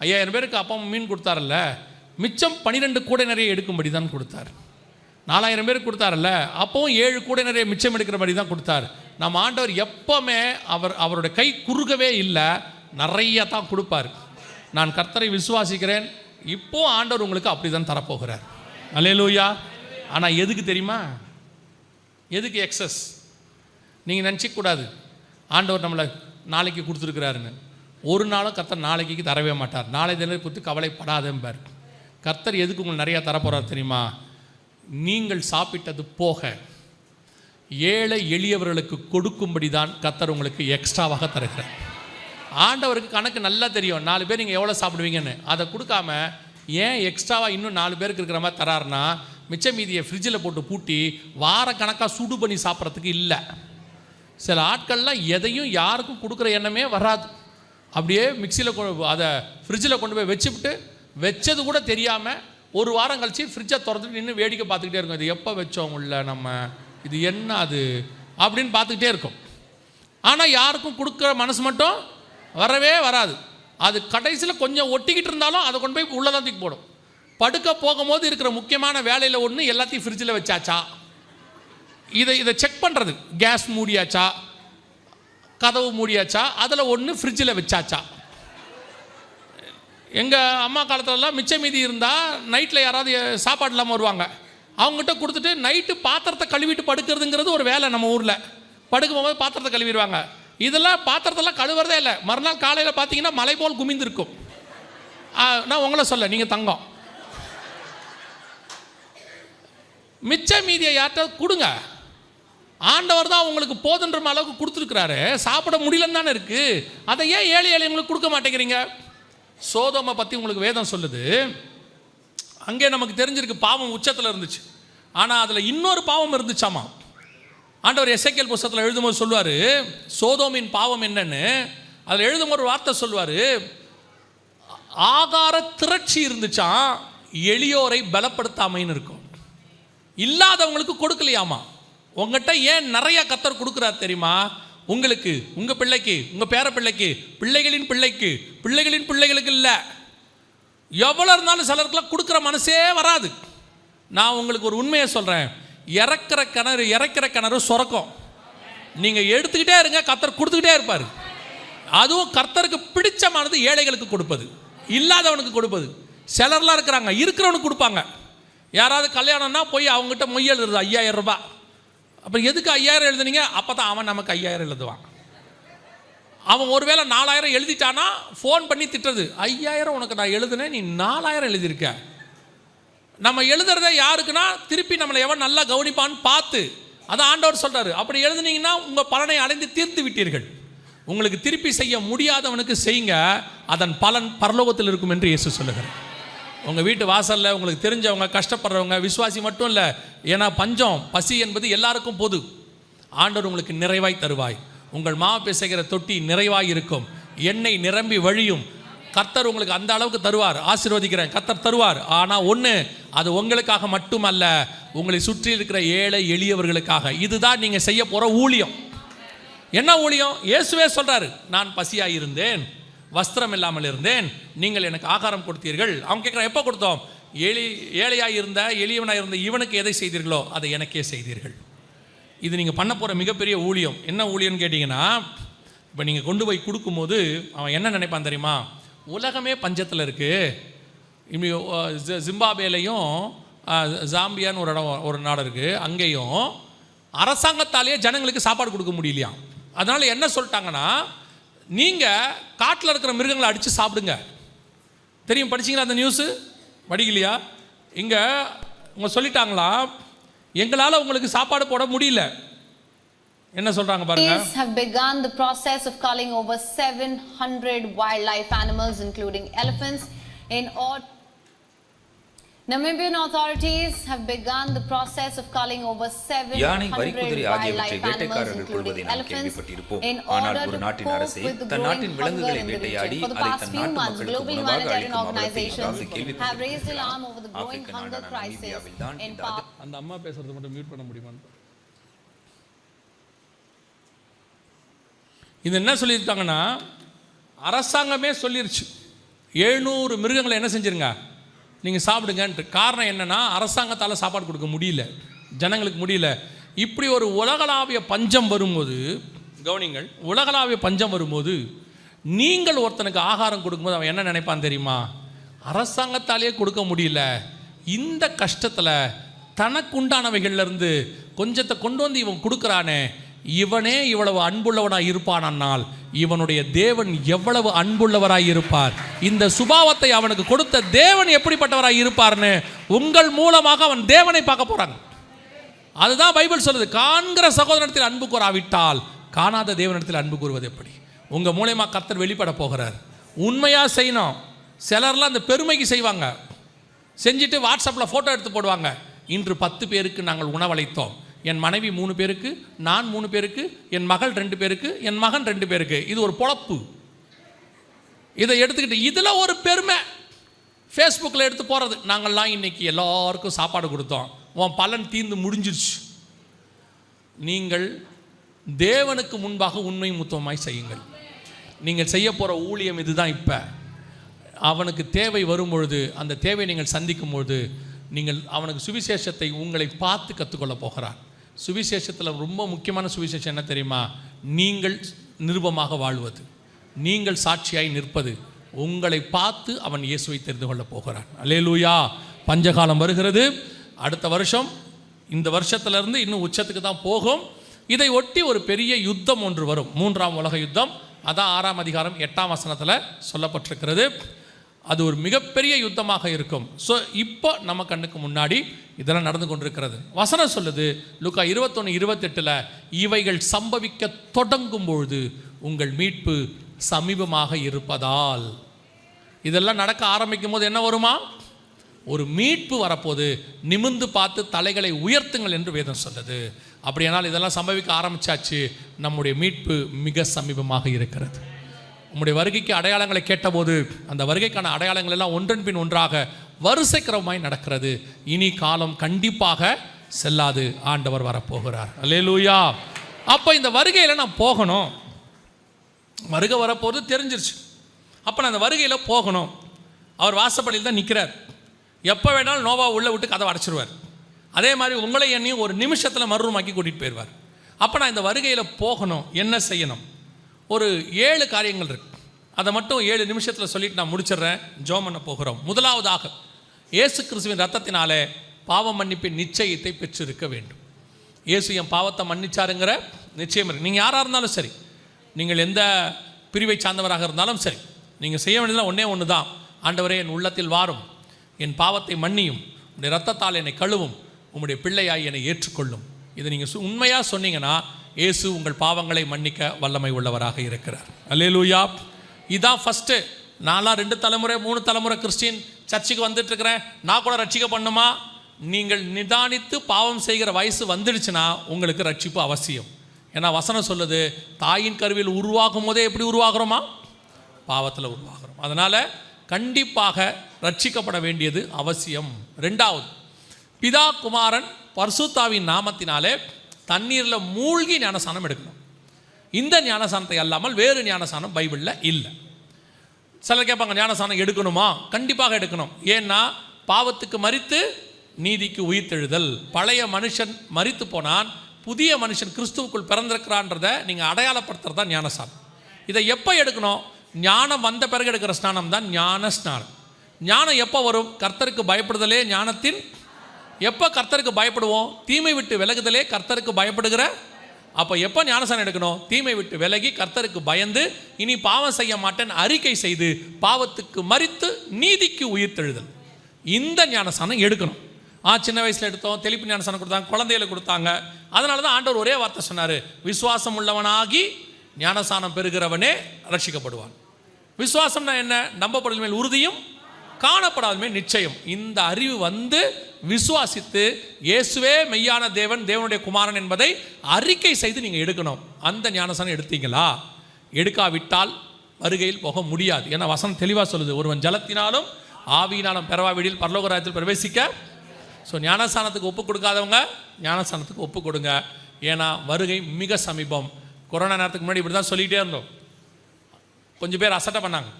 5000 பேருக்கு அப்பமும் மீன் கொடுத்தாரல்ல, மிச்சம் 12 கூடை நிறைய எடுக்கும்படி தான் கொடுத்தார். 4000 பேருக்கு கொடுத்தாரல்ல, அப்பவும் 7 கூடை நிறைய மிச்சம் எடுக்கிற மாதிரி தான் கொடுத்தார். நம்ம ஆண்டவர் எப்போவுமே அவருடைய கை குறுகவே இல்லை, நிறைய தான் கொடுப்பார். நான் கர்த்தரை விசுவாசிக்கிறேன். இப்போ ஆண்டவர் உங்களுக்கு அப்படி தான் தரப்போகிறார். அல்லேலூயா. ஆனால் எதுக்கு தெரியுமா? எதுக்கு எக்ஸஸ்? நீங்கள் நினச்சிக்கூடாது ஆண்டவர் நம்மளை நாளைக்கு கொடுத்துருக்கிறாருன்னு. ஒரு நாளும் கர்த்தர் நாளைக்கு தரவே மாட்டார். நாளை தினம் குறித்து கவலைப்படாதேம்பார். கர்த்தர் எதுக்கு உங்களுக்கு நிறையா தரப்போகிறார் தெரியுமா? நீங்கள் சாப்பிட்டது போக ஏழை எளியவர்களுக்கு கொடுக்கும்படி தான் கர்த்தர் உங்களுக்கு எக்ஸ்ட்ராவாக தருகிறார். ஆண்டவருக்கு கணக்கு நல்லா தெரியும், 4 பேர் நீங்கள் எவ்வளோ சாப்பிடுவீங்கன்னு. அதை கொடுக்காம ஏன் எக்ஸ்ட்ராவாக இன்னும் 4 பேருக்கு இருக்கிற மாதிரி தராருன்னா, மிச்ச மீதியை ஃப்ரிட்ஜில் போட்டு பூட்டி வார கணக்காக சுடு பண்ணி சாப்பிட்றதுக்கு இல்லை. சில ஆட்கள்லாம் எதையும் யாருக்கும் கொடுக்குற எண்ணமே வராது. அப்படியே மிக்சியில் அதை ஃப்ரிட்ஜில் கொண்டு போய் வச்சுவிட்டு வச்சது கூட தெரியாமல் ஒரு வாரம் கழித்து ஃப்ரிட்ஜை திறந்துட்டு நின்று வேடிக்கை பார்த்துக்கிட்டே இருக்கும். இது எப்போ வச்சோம் உள்ள நம்ம, இது என்ன அது அப்படின்னு பார்த்துக்கிட்டே இருக்கும். ஆனால் யாருக்கும் கொடுக்குற மனசு மட்டும் வரவே வராது. அது கடைசியில் கொஞ்சம் ஒட்டிக்கிட்டு இருந்தாலும் அதை கொண்டு போய் உள்ளே தான் தூக்கி போடும். படுக்க போகும்போது இருக்கிற முக்கியமான வேலையில் ஒன்று எல்லாத்தையும் ஃப்ரிட்ஜில் வச்சாச்சா, இதை செக் பண்ணுறது, கேஸ் மூடியாச்சா, கதவு மூடியாச்சா, அதில் ஒன்று ஃப்ரிட்ஜில் வச்சாச்சா. எங்கள் அம்மா காலத்துலலாம் மிச்ச மீதி இருந்தால் நைட்டில் யாராவது சாப்பாடு இல்லாமல் வருவாங்க, அவங்ககிட்ட கொடுத்துட்டு நைட்டு பாத்திரத்தை கழுவிட்டு படுக்கிறதுங்கிறது ஒரு வேலை. நம்ம ஊரில் படுக்கும் போது பாத்திரத்தை கழுவிடுவாங்க. இதெல்லாம் பாத்திரத்தெல்லாம் கழுவுறதே இல்லை. மறுநாள் காலையில் பார்த்தீங்கன்னா மலை போல் குமிந்திருக்கும். நான் உங்களை சொல்ல, நீங்கள் தங்கம். மிச்ச மீதியை யார்கிட்ட கொடுங்க. ஆண்டவர் தான் உங்களுக்கு போதுன்ற அளவுக்கு கொடுத்துருக்குறாரு. சாப்பிட முடியலன்னு தானே இருக்குது. அதை ஏன் ஏழை ஏழைங்களுக்கு கொடுக்க மாட்டேங்கிறீங்க? சோதோமை பற்றி உங்களுக்கு வேதம் சொல்லுது. அங்கே நமக்கு தெரிஞ்சிருக்கு பாவம் உச்சத்தில் இருந்துச்சு. ஆனால் அதில் இன்னொரு பாவம் இருந்துச்சாமா. ஆண்டவர் எசேக்கியேல் புஸ்தகத்தில் எழுதும்போது சொல்லுவார், சோதோமின் பாவம் என்னன்னு. அதில் எழுதும் ஒரு வார்த்தை சொல்லுவார், ஆகார திரட்சி இருந்துச்சான், எளியோரை பலப்படுத்தாமைன்னு இருக்கும். இல்லாதவங்களுக்கு கொடுக்கலையாமா. உங்கள்கிட்ட ஏன் நிறைய கர்த்தர் கொடுக்குறார் தெரியுமா? உங்களுக்கு, உங்கள் பிள்ளைக்கு, உங்கள் பேர பிள்ளைக்கு, பிள்ளைகளின் பிள்ளைக்கு, பிள்ளைகளின் பிள்ளைகளுக்கு இல்லை. எவ்வளோ இருந்தாலும் சிலருக்குலாம் கொடுக்குற மனசே வராது. நான் உங்களுக்கு ஒரு உண்மையை சொல்கிறேன், இறக்கிற கிணறு சுரக்கும். நீங்கள் எடுத்துக்கிட்டே இருங்க, கர்த்தர் கொடுத்துக்கிட்டே இருப்பார். அதுவும் கர்த்தருக்கு பிடிச்சமானது ஏழைகளுக்கு கொடுப்பது, இல்லாதவனுக்கு கொடுப்பது. சிலர்லாம் இருக்கிறாங்க, இருக்கிறவனுக்கு கொடுப்பாங்க. யாராவது கல்யாணம்னா போய் அவங்ககிட்ட மொய் எழுதுறது 5000 ரூபாய். அப்புறம் எதுக்கு 5000 எழுதுனீங்க? அப்போ தான் அவன் நமக்கு 5000 எழுதுவான். அவன் ஒருவேளை 4000 எழுதிட்டானா ஃபோன் பண்ணி திட்டுறது, 5000 உனக்கு நான் எழுதுனேன், நீ 4000 எழுதியிருக்க. நம்ம எழுதுறத யாருக்குன்னா திருப்பி நம்மளை எவன் நல்லா கவனிப்பான்னு பார்த்து. அதான் ஆண்டவர் சொல்கிறாரு, அப்படி எழுதுனீங்கன்னா உங்கள் பலனை அடைந்து தீர்த்து விட்டீர்கள். உங்களுக்கு திருப்பி செய்ய முடியாதவனுக்கு செய்யுங்க, அதன் பலன் பரலோகத்தில் இருக்கும் என்று இயேசு சொல்லுகிறார். உங்கள் வீட்டு வாசலில் உங்களுக்கு தெரிஞ்சவங்க, கஷ்டப்படுறவங்க, விசுவாசி மட்டும் இல்லை, ஏன்னா பஞ்சம் பசி என்பது எல்லாருக்கும் பொது. ஆண்டவர் உங்களுக்கு நிறைவாய் தருவாய். உங்கள் மாவு பிசைகிற தொட்டி நிறைவாய் இருக்கும், எண்ணெய் நிரம்பி வழியும். கர்த்தர் உங்களுக்கு அந்த அளவுக்கு தருவார். ஆசீர்வதிக்கிறேன், கர்த்தர் தருவார். ஆனால் ஒன்று, அது உங்களுக்காக மட்டுமல்ல, உங்களை சுற்றி இருக்கிற ஏழை எளியவர்களுக்காக. இதுதான் நீங்கள் செய்ய போகிற ஊழியம். என்ன ஊழியம்? இயேசுவே சொல்கிறாரு, நான் பசியாக இருந்தேன், வஸ்திரம் இல்லாமல் இருந்தேன், நீங்கள் எனக்கு ஆகாரம் கொடுத்தீர்கள். அவங்க கேட்குறான், எப்போ கொடுத்தோம்? ஏழையாக இருந்த, எளியவனாக இருந்த இவனுக்கு எதை செய்தீர்களோ அதை எனக்கே செய்தீர்கள். இது நீங்கள் பண்ண போகிற மிகப்பெரிய ஊழியம். என்ன ஊழியம்னு கேட்டிங்கன்னா, இப்போ நீங்கள் கொண்டு போய் கொடுக்கும்போது அவன் என்ன நினைப்பான் தெரியுமா? உலகமே பஞ்சத்தில் இருக்குது. இப்படி ஜிம்பாபேலையும் ஜாம்பியான்னு ஒரு நாடு இருக்குது, அங்கேயும் அரசாங்கத்தாலேயே ஜனங்களுக்கு சாப்பாடு கொடுக்க முடியலையா. அதனால் என்ன சொல்லிட்டாங்கன்னா, நீங்கள் காட்டில் இருக்கிற மிருகங்களை அடித்து சாப்பிடுங்க. தெரியும், படிச்சிங்களா அந்த நியூஸு? படிக்கலையா? இங்கே அவங்க சொல்லிட்டாங்களா, எங்களால் உங்களுக்கு சாப்பாடு போட முடியல. என்ன சொல்றாங்க பாருங்க. Police have begun the process of culling over 700 wildlife animals including elephants in Namibian authorities have begun the process of culling over 700 wildlife animals including elephants in order to cope with the growing hunger in the region. For the past few months, global humanitarian organizations have raised alarm over the growing hunger crisis in parts. அந்த அம்மா பேசுறது மட்டும் mute பண்ண முடியுமா? இது என்ன சொல்லியிருக்காங்கன்னா, அரசாங்கமே சொல்லிருச்சு 700 மிருகங்களை என்ன செஞ்சிருங்க, நீங்கள் சாப்பிடுங்கன்ட்டு. காரணம் என்னென்னா, அரசாங்கத்தால் சாப்பாடு கொடுக்க முடியல, ஜனங்களுக்கு முடியல. இப்படி ஒரு உலகளாவிய பஞ்சம் வரும்போது, கவனிங்கள், உலகளாவிய பஞ்சம் வரும்போது நீங்கள் ஒருத்தனுக்கு ஆகாரம் கொடுக்கும்போது அவன் என்ன நினைப்பான் தெரியுமா? அரசாங்கத்தாலேயே கொடுக்க முடியல, இந்த கஷ்டத்தில் தனக்குண்டானவைகள்லேருந்து கொஞ்சத்தை கொண்டு வந்து இவன் கொடுக்குறானே, இவனே இவ்வளவு அன்புள்ளவனாக இருப்பானால் இவனுடைய தேவன் எவ்வளவு அன்புள்ளவராய் இருப்பார், இந்த சுபாவத்தை அவனுக்கு கொடுத்த தேவன் எப்படிப்பட்டவராய் இருப்பார்னு உங்கள் மூலமாக அவன் தேவனை பார்க்க போறாங்க. அதுதான் பைபிள் சொல்லுது. காண்கிற சகோதரத்தில் அன்பு கூறாவிட்டால் காணாத தேவனிடத்தில் அன்பு கூறுவது எப்படி? உங்க மூலமா கர்த்தர் வெளிப்பட போகிறார். உண்மையா செய்யணும். சிலர்லாம் அந்த பெருமைக்கு செய்வாங்க, செஞ்சுட்டு வாட்ஸ்அப்பில் ஃபோட்டோ எடுத்து போடுவாங்க. இன்று 10 பேருக்கு நாங்கள் உணவளித்தோம், என் மனைவி 3 பேருக்கு, நான் 3 பேருக்கு, என் மகள் 2 பேருக்கு, என் மகன் 2 பேருக்கு. இது ஒரு பொழப்பு. இதை எடுத்துக்கிட்டு இதில் ஒரு பெருமை ஃபேஸ்புக்கில் எடுத்து போகிறது. நாங்கள்லாம் இன்னைக்கு எல்லாருக்கும் சாப்பாடு கொடுத்தோம், உன் பலன் தீர்ந்து முடிஞ்சிருச்சு. நீங்கள் தேவனுக்கு முன்பாக உண்மை முத்தமாய் செய்யுங்கள். நீங்கள் செய்ய போகிற ஊழியம் இதுதான். இப்போ அவனுக்கு தேவை வரும்பொழுது, அந்த தேவை நீங்கள் சந்திக்கும் பொழுது, நீங்கள் அவனுக்கு சுவிசேஷத்தை உங்களை பார்த்து கற்றுக்கொள்ள போகிறார். சுவிசேஷத்தில் ரொம்ப முக்கியமான சுவிசேஷம் என்ன தெரியுமா? நீங்கள் நிருபமாக வாழ்வது, நீங்கள் சாட்சியாய் நிற்பது. உங்களை பார்த்து அவன் இயேசுவை தெரிந்து கொள்ள போகிறான். அல்லேலூயா. பஞ்சகாலம் வருகிறது. அடுத்த வருஷம், இந்த வருஷத்திலிருந்து இன்னும் உச்சத்துக்கு தான் போகும். இதை ஒட்டி ஒரு பெரிய யுத்தம் ஒன்று வரும், 3ஆம் உலக யுத்தம். அதான் 6ஆம் அதிகாரம் 8ஆம் வசனத்தில் சொல்லப்பட்டிருக்கிறது. அது ஒரு மிகப்பெரிய யுத்தமாக இருக்கும். ஸோ இப்போ நம்ம கண்ணுக்கு முன்னாடி இதெல்லாம் நடந்து கொண்டிருக்கிறது. வசனம் சொல்லுது லூக்கா 21:28, இவைகள் சம்பவிக்க தொடங்கும் பொழுது உங்கள் மீட்பு சமீபமாக இருப்பதால். இதெல்லாம் நடக்க ஆரம்பிக்கும் போது என்ன வருமா? ஒரு மீட்பு வரப்போது. நிமிர்ந்து பார்த்து தலைகளை உயர்த்துங்கள் என்று வேதம் சொல்லுது. அப்படியானால் இதெல்லாம் சம்பவிக்க ஆரம்பிச்சாச்சு. நம்முடைய மீட்பு மிக சமீபமாக இருக்கிறது. உம்முடைய வருகைக்கு அடையாளங்களை கேட்டபோது அந்த வருகைக்கான அடையாளங்கள் எல்லாம் ஒன்றன் பின் ஒன்றாக வரிசைக்கிரமமாய் நடக்கிறது. இனி காலம் கண்டிப்பாக செல்லாது, ஆண்டவர் வரப்போகிறார். அல்லேலூயா. அப்போ இந்த வருகையில் நான் போகணும். வருகை வரப்போது தெரிஞ்சிருச்சு. அப்போ நான் அந்த வருகையில் போகணும். அவர் வாசப்படியில் தான் நிற்கிறார். எப்போ வேணாலும் நோவா உள்ளே விட்டு கதவை அடைச்சிருவார். அதே மாதிரி உங்களை என்னையும் ஒரு நிமிஷத்தில் மறுரூமாக்கி கூட்டிகிட்டு போயிடுவார். அப்போ நான் இந்த வருகையில் போகணும். என்ன செய்யணும்? ஒரு 7 காரியங்கள் இருக்கு. அதை மட்டும் 7 நிமிஷத்தில் சொல்லிட்டு நான் முடிச்சிடுறேன். ஜெபம் பண்ண போகிறோம். முதலாவதாக, இயேசு கிறிஸ்துவின் ரத்தத்தினாலே பாவ மன்னிப்பின் நிச்சயத்தை பெற்றிருக்க வேண்டும். இயேசு என் பாவத்தை மன்னிச்சாருங்கிற நிச்சயம் இருக்கு. நீங்கள் யாராக இருந்தாலும் சரி, நீங்கள் எந்த பிரிவை சார்ந்தவராக இருந்தாலும் சரி, நீங்கள் செய்ய வேண்டியதெல்லாம் ஒன்று தான். ஆண்டவரே, என் உள்ளத்தில் வாரும், என் பாவத்தை மன்னியும், உடைய ரத்தத்தால் என்னை கழுவும், உம்முடைய பிள்ளையாய் என்னை ஏற்றுக்கொள்ளும். இதை நீங்கள் உண்மையாக சொன்னீங்கன்னா இயேசு உங்கள் பாவங்களை மன்னிக்க வல்லமை உள்ளவராக இருக்கிறார். அல்லேலூயா. இதான் ஃபஸ்ட்டு. நான்லாம் 2 தலைமுறை 3 தலைமுறை கிறிஸ்டின் சர்ச்சுக்கு வந்துட்டுருக்கிறேன், நான் கூட ரட்சிக்க பண்ணுமா? நீங்கள் நிதானித்து பாவம் செய்கிற வயசு வந்துடுச்சுன்னா உங்களுக்கு ரட்சிப்பு அவசியம். ஏன்னா வசனம் சொல்லுது, தாயின் கருவில் உருவாகும் போதே எப்படி உருவாகிறோமா? பாவத்தில் உருவாகிறோம். அதனால் கண்டிப்பாக ரட்சிக்கப்பட வேண்டியது அவசியம். 2வது, பிதா குமாரன் பரிசுத்தாவின் நாமத்தினாலே தண்ணீரில் மூழ்கி ஞானசானம் எடுக்கணும். இந்த ஞானசானத்தை அல்லாமல் வேறு ஞானசானம் பைபிளில் இல்லை. சிலர் கேட்பாங்க, ஞானசானம் எடுக்கணுமா? கண்டிப்பாக எடுக்கணும். ஏன்னா பாவத்துக்கு மரித்து நீதிக்கு உயிர்த்தெழுதல். பழைய மனுஷன் மரித்து போனான், புதிய மனுஷன் கிறிஸ்துவுக்குள் பிறந்திருக்கிறான்றதை நீங்கள் அடையாளப்படுத்துறது தான் ஞானசானம். இதை எப்போ எடுக்கணும்? ஞானம் வந்த பிறகு எடுக்கிற ஸ்நானம் தான் ஞான ஸ்நானம். ஞானம் எப்போ வரும்? கர்த்தருக்கு பயப்படுதலே ஞானத்தின் எப்போ கர்த்தருக்கு பயப்படுவோம்? தீமை விட்டு விலகுதலே கர்த்தருக்கு பயப்படுகிற. அப்போ எப்போ ஞானஸ்நானம் எடுக்கணும்? தீமை விட்டு விலகி கர்த்தருக்கு பயந்து இனி பாவம் செய்ய மாட்டேன் அறிக்கை செய்து பாவத்துக்கு மரித்து நீதிக்கு உயிர்த்தெழுதல். இந்த ஞானஸ்நானம் எடுக்கணும். சின்ன வயசில் எடுத்தோம், தெளிப்பு ஞானஸ்நானம் கொடுத்தாங்க, குழந்தைகளை கொடுத்தாங்க. அதனால தான் ஆண்டவர் ஒரே வார்த்தை சொன்னார், விசுவாசம் உள்ளவனாகி ஞானஸ்நானம் பெறுகிறவனே ரட்சிக்கப்படுவான். விசுவாசம்னா என்ன? நம்பப்படுதல் மேல் உறுதியும் காணப்படாத மேல் நிச்சயம். இந்த அறிவு வந்து விசுவாசித்து இயேசுவே மெய்யான தேவன், தேவனுடைய குமாரன் என்பதை அறிக்கை செய்து நீங்கள் எடுக்கணும். அந்த ஞானஸ்நானம் எடுத்தீங்களா? எடுக்காவிட்டால் வருகையில் போக முடியாது. ஏன்னா வசனம் தெளிவாக சொல்லுது, ஒருவன் ஜலத்தினாலும் ஆவியினாலும் பெறவாவிடில் பரலோக ராஜ்யத்தில் பிரவேசிக்க. ஸோ ஞானஸ்நானத்துக்கு ஒப்பு கொடுக்காதவங்க ஞானஸ்நானத்துக்கு ஒப்பு கொடுங்க. ஏன்னா வருகை மிக சமீபம். கொரோனா நேரத்துக்கு முன்னாடி இப்படி தான் சொல்லிகிட்டே இருந்தோம். கொஞ்சம் பேர் அசட்டை பண்ணாங்க.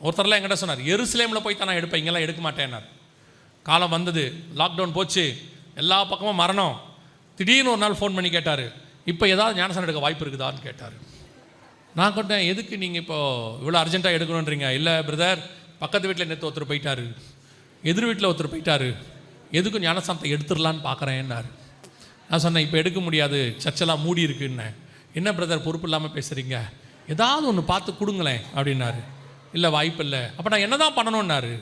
ஒருத்தர்லாம் என்கிட்ட சொன்னார், எருசலேமில் போய் தான் நான் எடுப்பேன், இங்கெல்லாம் எடுக்க மாட்டேன்னார். காலம் வந்தது, லாக்டவுன் போச்சு, எல்லா பக்கமும் மரணம். திடீர்னு ஒரு நாள் ஃபோன் பண்ணி கேட்டார், இப்போ ஏதாவது ஞானஸ்நானம் எடுக்க வாய்ப்பு இருக்குதான்னு கேட்டார். நான் கொண்டேன், எதுக்கு நீங்கள் இப்போ இவ்வளோ அர்ஜென்ட்டாக எடுக்கணுன்றீங்க? இல்லை பிரதர், பக்கத்து வீட்டில் நேற்று ஒருத்தர் போயிட்டார், எதிர் வீட்டில் ஒருத்தர் போயிட்டார், எதுக்கும் ஞானஸ்நானத்தை எடுத்துடலான்னு பார்க்குறேன்னாரு. நான் சொன்னேன், இப்போ எடுக்க முடியாது, சர்ச்செல்லாம் மூடி இருக்குன்னு. என்ன பிரதர் பொறுப்பு இல்லாமல் பேசுகிறீங்க, ஏதாவது ஒன்று பார்த்து கொடுங்களேன் அப்படின்னாரு. இல்லை வாய்ப்பு இல்லை. அப்போ நான் என்ன தான் பண்ணணுன்னாரு.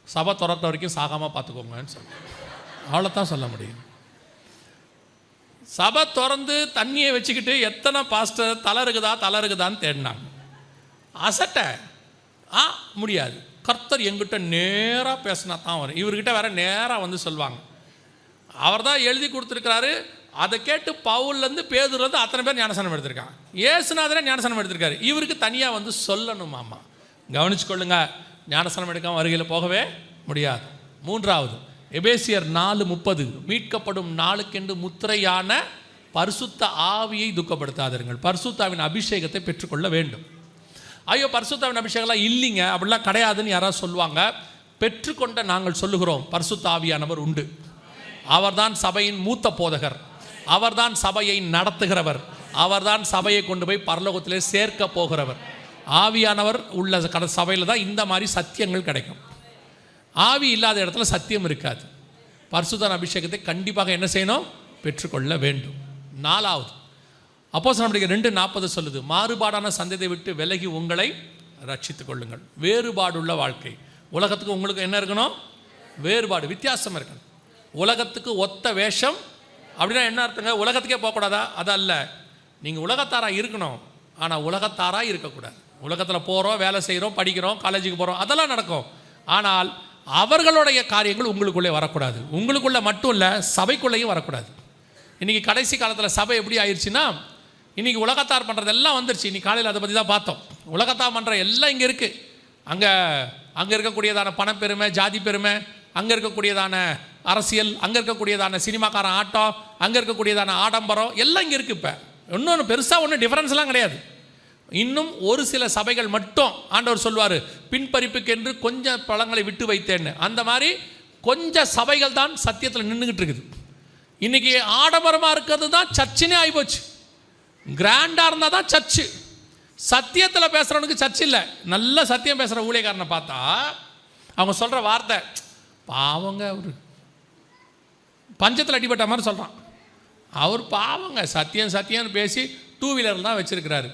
சபை திறக்கிற வரைக்கும் சாகாமல் பார்த்துக்கோங்கன்னு சொன்னேன். அவ்வளோதான் சொல்ல முடியும். சபை திறந்து தண்ணியை வச்சுக்கிட்டு எத்தனை பாஸ்டர் தலை இருக்குதான்னு தேடினாங்க. அசட்டை முடியாது. கர்த்தர் எங்கிட்ட நேராக பேசினா தான் வரும். இவர்கிட்ட வேற நேராக வந்து சொல்லுவாங்க. அவர் தான் எழுதி கொடுத்துருக்கிறாரு. அதை கேட்டு பவுல்லேருந்து பேதுலேருந்து அத்தனை பேர் ஞானஸ்நானம் எடுத்திருக்காங்க. ஏசுநாதரே ஞானஸ்நானம் எடுத்திருக்காரு. இவருக்கு தனியாக வந்து சொல்லணுமாம்மா. கவனிச்சுக்கொள்ளுங்க, ஞானஸ்நானம் எடுக்காமல் வருகையில் போகவே முடியாது. மூன்றாவது, எபேசியர் 4:30, மீட்கப்படும் நாளுக்கென்று முத்திரையான பரிசுத்த ஆவியை துக்கப்படுத்தாதீர்கள், பரிசுத்தாவின் அபிஷேகத்தை பெற்றுக்கொள்ள வேண்டும். ஐயோ பரிசுத்தாவின் அபிஷேகம்லாம் இல்லைங்க, அப்படிலாம் கிடையாதுன்னு யாராவது சொல்லுவாங்க. பெற்றுக்கொண்ட நாங்கள் சொல்லுகிறோம், பரிசுத்த ஆவியானவர் உண்டு. அவர்தான் சபையின் மூத்த போதகர், அவர்தான் சபையை நடத்துகிறவர், அவர்தான் சபையை கொண்டு போய் பரலோகத்திலே சேர்க்க போகிறவர். ஆவியானவர் உள்ள சபையில் தான் இந்த மாதிரி சத்தியங்கள் கிடைக்கும். ஆவி இல்லாத இடத்துல சத்தியம் இருக்காது. பரிசுத்த அபிஷேகத்தை கண்டிப்பாக என்ன செய்யணும்? பெற்றுக்கொள்ள வேண்டும். நாலாவது, அப்போஸ்தலர் 2:40 சொல்லுது, மாறுபாடான சந்ததியை விட்டு விலகி உங்களை ரட்சித்துக் கொள்ளுங்கள். வேறுபாடுள்ள வாழ்க்கை. உலகத்துக்கு உங்களுக்கு என்ன இருக்கணும்? வேறுபாடு, வித்தியாசம் இருக்கணும். உலகத்துக்கு ஒத்த வேஷம் அப்படின்னா என்ன அர்த்தங்க? உலகத்துக்கே போகக்கூடாதா? அதல்ல. நீங்கள் உலகத்தாராக இருக்கணும், ஆனால் உலகத்தாராக இருக்கக்கூடாது. உலகத்தில் போகிறோம், வேலை செய்கிறோம், படிக்கிறோம், காலேஜுக்கு போகிறோம், அதெல்லாம் நடக்கும். ஆனால் அவர்களுடைய காரியங்கள் உங்களுக்குள்ளே வரக்கூடாது. உங்களுக்குள்ளே மட்டும் இல்லை, சபைக்குள்ளேயும் வரக்கூடாது. இன்றைக்கி கடைசி காலத்தில் சபை எப்படி ஆயிடுச்சுன்னா, இன்றைக்கி உலகத்தார் பண்ணுறதெல்லாம் வந்துருச்சு. இன்றைக்கி காலையில் அதை பற்றி தான் பார்த்தோம். உலகத்தார் பண்ணுற எல்லாம் இங்கே இருக்குது. அங்கே இருக்கக்கூடியதான பணப்பெருமை, ஜாதி பெருமை, அங்கே இருக்கக்கூடியதான அரசியல், அங்கே இருக்கக்கூடியதான சினிமாக்காரன் ஆட்டம், அங்கே இருக்கக்கூடியதான ஆடம்பரம் எல்லாம் இங்கே இருக்குது. இப்போ இன்னொன்று பெருசாக ஒன்றும் டிஃப்ரென்ஸ்லாம் கிடையாது. இன்னும் ஒரு சில சபைகள் மட்டும் ஆண்டவர் சொல்வார், பின்பறிப்புக்கென்று கொஞ்சம் பழங்களை விட்டு வைத்தேன்னு. அந்த மாதிரி கொஞ்சம் சபைகள் தான் சத்தியத்தில் நின்றுக்கிட்டு இருக்குது. இன்றைக்கி ஆடம்பரமாக இருக்கிறது தான் சர்ச்சினே ஆகிப்போச்சு. கிராண்டாக இருந்தால் தான் சர்ச்சு. சத்தியத்தில் பேசுகிறவனுக்கு சர்ச் இல்லை. நல்ல சத்தியம் பேசுகிற ஊழியக்காரனை பார்த்தா அவங்க சொல்கிற வார்த்தை, பாவங்க அவர் பஞ்சத்தில் அடிபட்ட மாதிரி சொல்கிறான். அவர் பாவங்க, சத்தியம்னு பேசி 2 வீலர் தான் வச்சுருக்கிறாரு.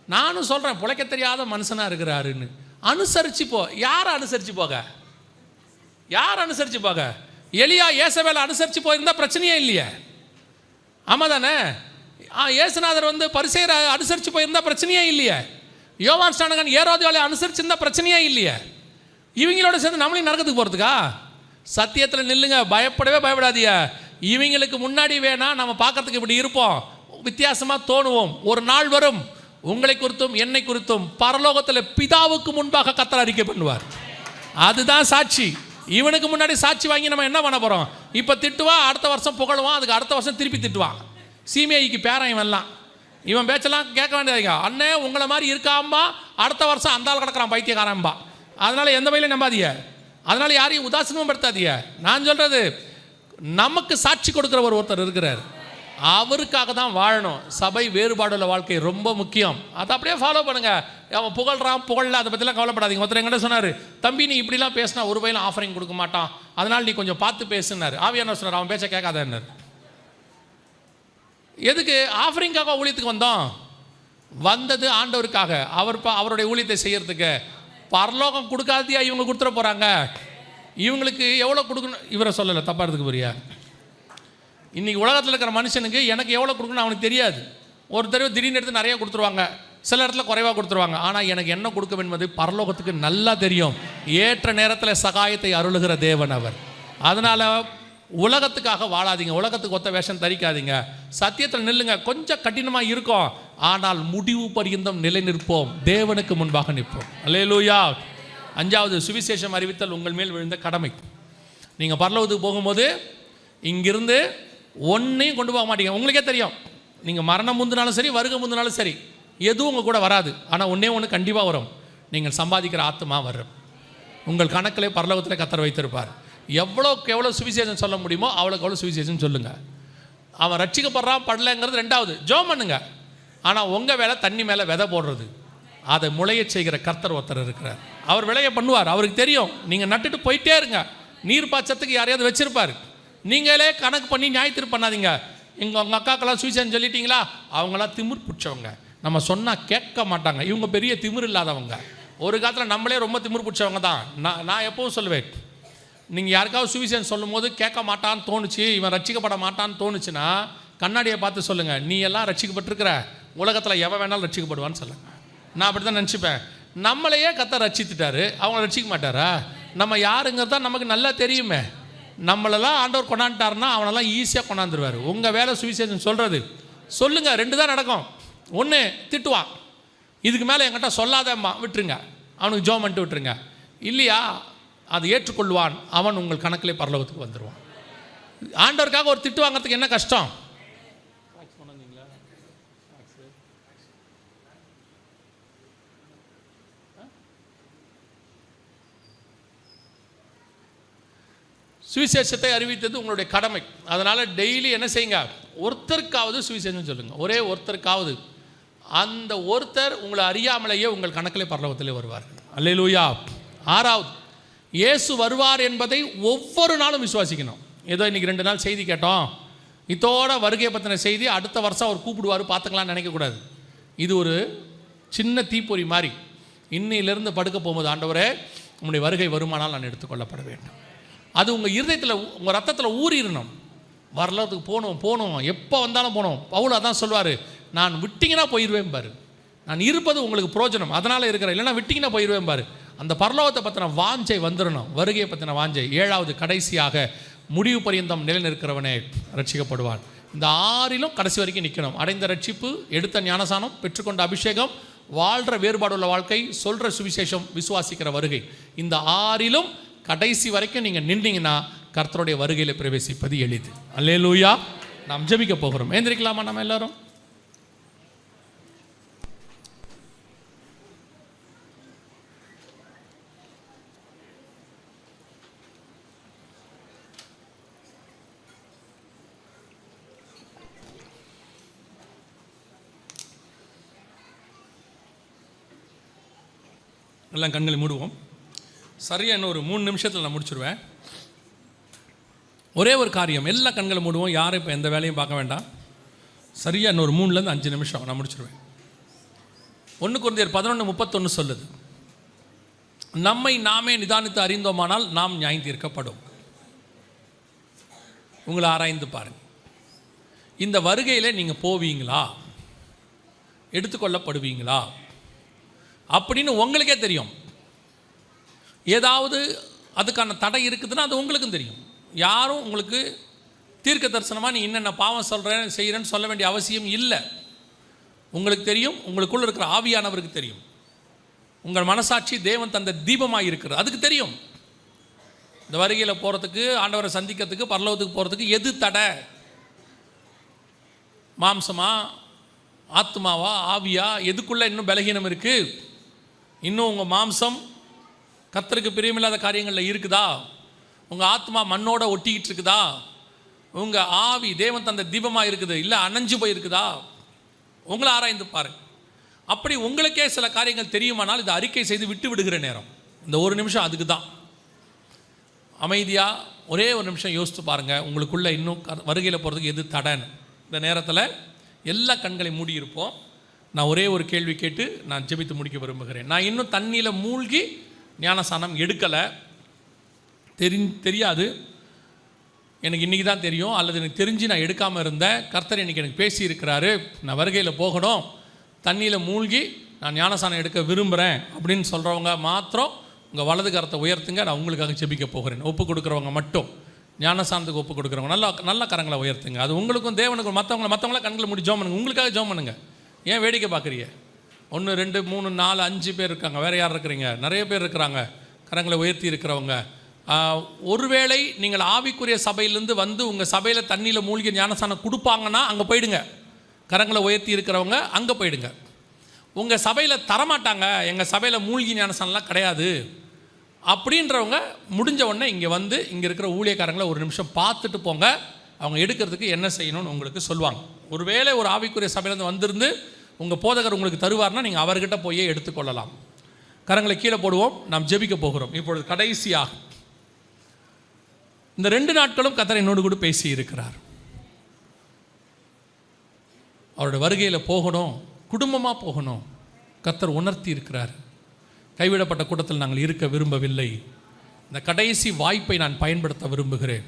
நானும் சொல்கிறேன், பிழைக்க தெரியாத மனுஷனாக இருக்கிறாருன்னு. அனுசரித்து போ. யாரை அனுசரித்து போக? யார் அனுசரித்து போக? எலியா ஏசபேலை அனுசரித்து போயிருந்தால் பிரச்சனையே இல்லையே. ஆமாம் தானே? ஏசுநாதர் வந்து பரிசேயரை அனுசரித்து போயிருந்தால் பிரச்சனையே இல்லையே. யோவான் ஸ்நானகன் ஏரோதியாவை அனுசரிச்சிருந்தால் பிரச்சனையே இல்லையே. இவங்களோட சேர்ந்து நம்மளையும் நரகத்துக்கு போகிறதுக்கா? சத்தியத்தில் நில்லுங்க, பயப்படாதீங்க. இவங்களுக்கு முன்னாடி வேணா நம்ம பார்க்கறதுக்கு இப்படி இருப்போம், வித்தியாசமாக தோணுவோம். ஒரு நாள் வரும், உங்களை குறித்தும் என்னை குறித்தும் பரலோகத்தில் பிதாவுக்கு முன்பாக கர்த்தர் அறிக்கை பண்ணுவார். அதுதான் சாட்சி. இவனுக்கு முன்னாடி சாட்சி வாங்கி நம்ம என்ன பண்ண போகிறோம்? இப்போ திட்டுவான், அடுத்த வருஷம் புகழுவான், அதுக்கு அடுத்த வருஷம் திருப்பி திட்டுவான். சீமைக்கு பேரன் இவன்லாம். இவன் பேச்செல்லாம் கேட்க வேண்டியதுங்க. அண்ணே உங்களை மாதிரி இருக்காம்பா, அடுத்த வருஷம் அந்த ஆள் கிடக்கிறான் பைத்தியக்காரன்பா. அதனால் எந்த வகையிலும் நம்பாதீங்க. அதனால் யாரையும் உதாசீனமும் படுத்தாதீங்க. நான் சொல்கிறது, நமக்கு சாட்சி கொடுக்குற ஒருத்தர் இருக்கிறார். அவருக்காக தான் வாழணும். சபை வேறுபாடுள்ள வாழ்க்கை ரொம்ப முக்கியம். அதை அப்படியே ஃபாலோ பண்ணுங்க. அவன் புகழ்றான் புகழல அதை பற்றிலாம் கவலைப்படாதீங்க. ஒருத்தர் எங்கிட்ட சொன்னார், தம்பி நீ இப்படிலாம் பேசினா ஒரு பையிலும் ஆஃபரிங் கொடுக்க மாட்டான், அதனால் நீ கொஞ்சம் பார்த்து பேசுனார். ஆவியானவர் சொன்னார், அவன் பேச்ச கேட்காதன்னார். எதுக்கு ஆஃபரிங்காக ஊழியத்துக்கு வந்தோம்? வந்தது ஆண்டவருக்காக, அவருடைய ஊழியத்தை செய்யறதுக்கு. பரலோகம் கொடுக்காதியா இவங்க கொடுத்துட போகிறாங்க. இவங்களுக்கு எவ்வளோ கொடுக்கணும் இவரை சொல்லலை, தப்பாக எடுத்துக்க போறியா? இன்றைக்கி உலகத்தில் இருக்கிற மனுஷனுக்கு எனக்கு எவ்வளோ கொடுக்கணும் அவனுக்கு தெரியாது. ஒரு தடவை திடீர்னு எடுத்து நிறையா கொடுத்துருவாங்க, சில இடத்துல குறைவாக கொடுத்துருவாங்க. ஆனால் எனக்கு என்ன கொடுக்க என்பது பரலோகத்துக்கு நல்லா தெரியும். ஏற்ற நேரத்தில் சகாயத்தை அருளுகிற தேவன் அவர். அதனால் உலகத்துக்காக வாழாதீங்க, உலகத்துக்கு ஒத்த வேஷம் தரிக்காதீங்க. சத்தியத்தில் நில்லுங்க. கொஞ்சம் கடினமாக இருக்கும், ஆனால் முடிவு பரியந்தம் நிலை நிற்போம், தேவனுக்கு முன்பாக நிற்போம். அல்லேலூயா. 5வது, சுவிசேஷம் அறிவித்தல் உங்கள் மேல் விழுந்த கடமை. நீங்கள் பரலோகத்துக்கு போகும்போது இங்கிருந்து ஒன்றையும் கொண்டு போக மாட்டீங்க. உங்களுக்கே தெரியும், நீங்கள் மரணம் முந்தினாலும் சரி வருகை முந்தினாலும் சரி எதுவும் உங்கள் கூட வராது. ஆனால் ஒன்று கண்டிப்பாக வரும், நீங்கள் சம்பாதிக்கிற ஆத்மா வரும். உங்கள் கணக்கிலே பரலோகத்தில் கர்த்தர் வைத்திருப்பார். எவ்வளோக்கு எவ்வளோ சுவிசேஷம் சொல்ல முடியுமோ அவ்வளோக்கு எவ்வளோ சுவிசேஷம் சொல்லுங்கள். அவன் ரட்சிக்கப்படுறான் படலைங்கிறது 2வது, ஜெபம் பண்ணுங்க. ஆனால் உங்கள் வேலை தண்ணி மேலே விதை போடுறது, அதை முளைய செய்கிற கர்த்தர் ஒருத்தர் இருக்கிறார். அவர் விளைய பண்ணுவார். அவருக்கு தெரியும். நீங்கள் நட்டுட்டு போயிட்டே இருங்க. நீர் பாய்ச்சத்துக்கு யாரையாவது வச்சிருப்பார். நீங்களே கணக்கு பண்ணி நியாயத்திற்கு பண்ணாதீங்க. உங்கள் அக்காக்கெல்லாம் சுவிசேஷம் சொல்லிட்டீங்களா, அவங்களாம் திமிர் பிடிச்சவங்க, நம்ம சொன்னால் கேட்க மாட்டாங்க. இவங்க பெரிய திமிர் இல்லாதவங்க. ஒரு காலத்தில் நம்மளே ரொம்ப திமிர் பிடிச்சவங்க தான். நான் எப்பவும் சொல்லுவேன், நீங்கள் யாருக்காவது சுவிசேஷம் சொல்லும் போது கேட்க மாட்டான்னு தோணுச்சு, இவன் ரட்சிக்கப்பட மாட்டான்னு தோணுச்சுன்னா கண்ணாடியை பார்த்து சொல்லுங்கள், நீ எல்லாம் ரட்சிக்கப்பட்டிருக்கிற, உலகத்தில் எவன் வேணாலும் ரட்சிக்கப்படுவான்னு சொல்லுங்கள். நான் அப்படி தான் நினச்சிப்பேன். நம்மளையே கர்த்தர் ரட்சித்துட்டாரு, அவங்க ரட்சிக்க மாட்டாரா? நம்ம யாருங்கிறது தான் நமக்கு நல்லா தெரியுமே. நம்மளெல்லாம் ஆண்டவர் கொண்டாந்துட்டாருன்னா அவனெல்லாம் ஈஸியாக கொண்டாந்துருவார். உங்கள் வேலை சுவிசேஷம் சொல்கிறது. சொல்லுங்கள். 2 தான் நடக்கும். 1 திட்டுவான், இதுக்கு மேலே என்கிட்ட சொல்லாதம்மா விட்டுருங்க, அவனுக்கு ஜோம் பண்ணிட்டு விட்டுருங்க. இல்லையா அதை ஏற்றுக்கொள்வான், அவன் உங்கள் கணக்கிலே பரலோகத்துக்கு வந்துடுவான். ஆண்டவருக்காக ஒரு திட்டு வாங்கிறதுக்கு என்ன கஷ்டம்? சுவிசேஷத்தை அறிவித்தது உங்களுடைய கடமை. அதனால் டெய்லி என்ன செய்யுங்க, ஒருத்தருக்காவது சுவிசேஷம் சொல்லுங்கள். ஒரே ஒருத்தருக்காவது. அந்த ஒருத்தர் உங்களை அறியாமலேயே உங்கள் கணக்கிலே பரலோகத்திலே வருவார். அல்லேலூயா. 6வது, இயேசு வருவார் என்பதை ஒவ்வொரு நாளும் விசுவாசிக்கணும். ஏதோ இன்றைக்கி 2 நாள் செய்தி கேட்டோம், இதோட வருகையை பற்றின செய்தி அடுத்த வருஷம் அவர் கூப்பிடுவார் பார்த்துக்கலாம்னு நினைக்கக்கூடாது. இது ஒரு சின்ன தீப்பொறி மாதிரி. இன்னிலிருந்து படுக்க போகும்போது, ஆண்டவரே உங்களுடைய வருகை வருமானால் நான் எடுத்துக்கொள்ளப்பட வேண்டும். அது உங்கள் இருதயத்தில் உங்கள் ரத்தத்தில் ஊறிடணும். வரலாற்றுக்கு போகணும், எப்போ வந்தாலும் போகணும். பவுல் அதான் சொல்வார், நான் விட்டிங்கன்னா போயிடுவேன் பாரு, நான் இருப்பது உங்களுக்கு பிரயோஜனம், அதனால் இருக்கிறேன், இல்லைன்னா விட்டிங்கன்னா போயிடுவேன் பாரு. அந்த பரலோகத்தை பற்றின வாஞ்சை வந்துடணும், வருகையை பற்றின வாஞ்சை. 7வது, கடைசியாக முடிவு பரியந்தம் நிலை நிற்கிறவனே ரட்சிக்கப்படுவான். இந்த 6லும் கடைசி வரைக்கும் நிற்கணும். அடைந்த ரட்சிப்பு, எடுத்த ஞானசானம், பெற்றுக்கொண்ட அபிஷேகம், வாழ்கிற வேறுபாடுள்ள வாழ்க்கை, சொல்கிற சுவிசேஷம், விசுவாசிக்கிற வருகை. இந்த 6லும் கடைசி வரைக்கும் நீங்கள் நின்றீங்கன்னா கர்த்தருடைய வருகையில் பிரவேசிப்பது எளிது. அல்லேலூயா. நாம் ஜெபிக்க போகிறோம். ஏந்திரிக்கலாமா நம்ம எல்லாரும்? எல்லாம் கண்களை மூடுவோம். சரியாக இன்னும் ஒரு 3 நிமிஷத்தில் நான் முடிச்சுடுவேன். ஒரே ஒரு காரியம், எல்லா கண்களை மூடுவோம். யாரும் இப்போ எந்த வேலையும் பார்க்க வேண்டாம். சரியாக இன்னொரு 3லேருந்து 5 நிமிஷம் நான் முடிச்சுடுவேன். 1 கொரிந்தியர் 11:31 சொல்லுது, நம்மை நாமே நிதானித்து அறிந்தோமானால் நாம் நியாயம் தீர்க்கப்படும். உங்களை ஆராய்ந்து பாருங்கள். இந்த வருகையில் நீங்கள் போவீங்களா, எடுத்துக்கொள்ளப்படுவீங்களா அப்படின்னு உங்களுக்கே தெரியும். ஏதாவது அதுக்கான தடை இருக்குதுன்னா அது உங்களுக்கும் தெரியும். யாரும் உங்களுக்கு தீர்க்க தரிசனமாக நீ என்னென்ன பாவம் சொல்கிறேன் செய்கிறேன்னு சொல்ல வேண்டிய அவசியம் இல்லை. உங்களுக்கு தெரியும், உங்களுக்குள்ளே இருக்கிற ஆவியானவருக்கு தெரியும். உங்கள் மனசாட்சி தேவன் தந்த தீபமாக இருக்கிறது, அதுக்கு தெரியும். இந்த வருகையில் போகிறதுக்கு, ஆண்டவரை சந்திக்கிறதுக்கு, பரலோகத்துக்கு போகிறதுக்கு எது தடை? மாம்சமா, ஆத்மாவா, ஆவியா, எதுக்குள்ளே இன்னும் பலகீனம் இருக்குது? இன்னும் உங்கள் மாம்சம் கர்த்தருக்கு பிரியமில்லாத காரியங்களில் இருக்குதா? உங்கள் ஆத்மா மண்ணோட ஒட்டிக்கிட்டு இருக்குதா? உங்கள் ஆவி தேவன் தந்த தீபமாக இருக்குது, இல்லை அணைஞ்சு போயிருக்குதா? உங்களை ஆராய்ந்து பாருங்க. அப்படி உங்களுக்கே சில காரியங்கள் தெரியுமானால் இதை அறிக்கை செய்து விட்டு விடுகிற நேரம் இந்த ஒரு நிமிஷம். அதுக்கு தான் அமைதியாக ஒரே ஒரு நிமிஷம் யோசித்து பாருங்கள், உங்களுக்குள்ளே இன்னும் வருகையில் போகிறதுக்கு எது தடைன்னு. இந்த நேரத்தில் எல்லா கண்களையும் மூடியிருப்போம். நான் ஒரே ஒரு கேள்வி கேட்டு நான் ஜெபித்து முடிக்க விரும்புகிறேன். நான் இன்னும் தண்ணியில் மூழ்கி ஞானஸ்நானம் எடுக்கலை, தெரியாது, எனக்கு இன்றைக்கி தான் தெரியும், அல்லது எனக்கு தெரிஞ்சு நான் எடுக்காமல் இருந்தேன். கர்த்தர் இன்றைக்கி எனக்கு பேசியிருக்கிறாரு, நான் வருகையில் போகணும், தண்ணியில் மூழ்கி நான் ஞானஸ்நானம் எடுக்க விரும்புகிறேன் அப்படின்னு சொல்கிறவங்க மாத்திரம் உங்கள் வலது கரத்தை உயர்த்துங்க. நான் உங்களுக்காக ஜெபிக்க போகிறேன். ஒப்பு கொடுக்குறவங்க மட்டும், ஞானஸ்நானத்துக்கு ஒப்பு கொடுக்குறவங்க நல்ல கரங்களை உயர்த்துங்க. அது உங்களுக்கும் தேவனுக்கும். மற்றவங்கள கண்களை மூடி ஜெபம் பண்ணுங்க, உங்களுக்காக ஜெபம் பண்ணுங்க. ஏன் வேடிக்கை பார்க்குறீங்க? 1 2 3 4 5 பேர் இருக்காங்க, வேறு யார் இருக்கிறீங்க? நிறைய பேர் இருக்கிறாங்க கரங்களை உயர்த்தி இருக்கிறவங்க. ஒருவேளை நீங்கள் ஆவிக்குரிய சபையிலேருந்து வந்து உங்கள் சபையில் தண்ணியில் மூழ்கி ஞானஸ்நானம் கொடுப்பாங்கன்னா அங்கே போயிடுங்க. கரங்களை உயர்த்தி இருக்கிறவங்க அங்கே போயிடுங்க. உங்கள் சபையில் தரமாட்டாங்க, எங்கள் சபையில் மூழ்கி ஞானஸ்நானம்லாம் கிடையாது அப்படின்றவங்க முடிஞ்ச உடனே இங்கே வந்து இங்கே இருக்கிற ஊழியக்காரங்களை ஒரு நிமிஷம் பார்த்துட்டு போங்க. அவங்க எடுக்கிறதுக்கு என்ன செய்யணும்னு உங்களுக்கு சொல்லுவாங்க. ஒருவேளை ஒரு ஆவிக்குரிய சபையிலேருந்து வந்திருந்து உங்கள் போதகர் உங்களுக்கு தருவார்னா நீங்கள் அவர்கிட்ட போயே எடுத்துக்கொள்ளலாம். கரங்களை கீழே போடுவோம், நாம் ஜெபிக்க போகிறோம். இப்பொழுது கடைசியாக இந்த 2 நாட்களும் கர்த்தர் என்னோடு கூட பேசி இருக்கிறார். அவருடைய வருகையில் போகணும், குடும்பமாக போகணும், கர்த்தர் உணர்த்தி இருக்கிறார். கைவிடப்பட்ட கூட்டத்தில் நாங்கள் இருக்க விரும்பவில்லை. இந்த கடைசி வாய்ப்பை நான் பயன்படுத்த விரும்புகிறேன்.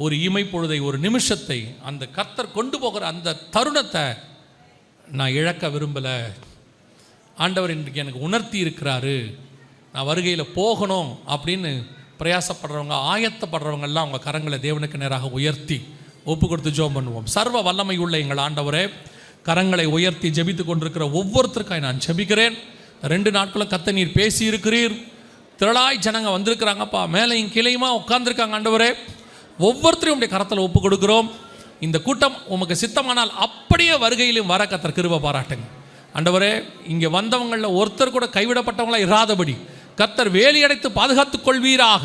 ஒரு இமைப்பொழுதை, ஒரு நிமிஷத்தை, அந்த கர்த்தர் கொண்டு போகிற அந்த தருணத்தை நான் இழக்க விரும்பலை. ஆண்டவர் இன்றைக்கு எனக்கு உணர்த்தி இருக்கிறாரு, நான் வருகையில் போகணும் அப்படின்னு பிரயாசப்படுறவங்க, ஆயத்தப்படுறவங்கெல்லாம் அவங்க கரங்களை தேவனுக்கு நேராக உயர்த்தி ஒப்பு கொடுத்து ஜெபம் பண்ணுவோம். சர்வ வல்லமை உள்ள எங்கள் ஆண்டவரே, கரங்களை உயர்த்தி ஜெபித்து கொண்டிருக்கிற ஒவ்வொருத்தருக்காய் நான் ஜெபிக்கிறேன். 2 நாட்களும் கர்த்தர் நீர் பேசி இருக்கிறீர். திரளாய் ஜனங்க வந்திருக்கிறாங்கப்பா, மேலையும் கீழையுமா உட்கார்ந்துருக்காங்க. ஆண்டவரே, ஒவ்வொருத்தரையும் உடைய கரத்தில் ஒப்பு கொடுக்குறோம். இந்த கூட்டம் உமக்கு சித்தமானால் அப்படியே வருகையிலும் வர கர்த்தர் கிருபை பாராட்டுங்க. ஆண்டவரே, இங்கே வந்தவங்களில் ஒருத்தர் கூட கைவிடப்பட்டவங்களா இராதபடி கர்த்தர் வேலி அடைத்து பாதுகாத்துக் கொள்வீராக.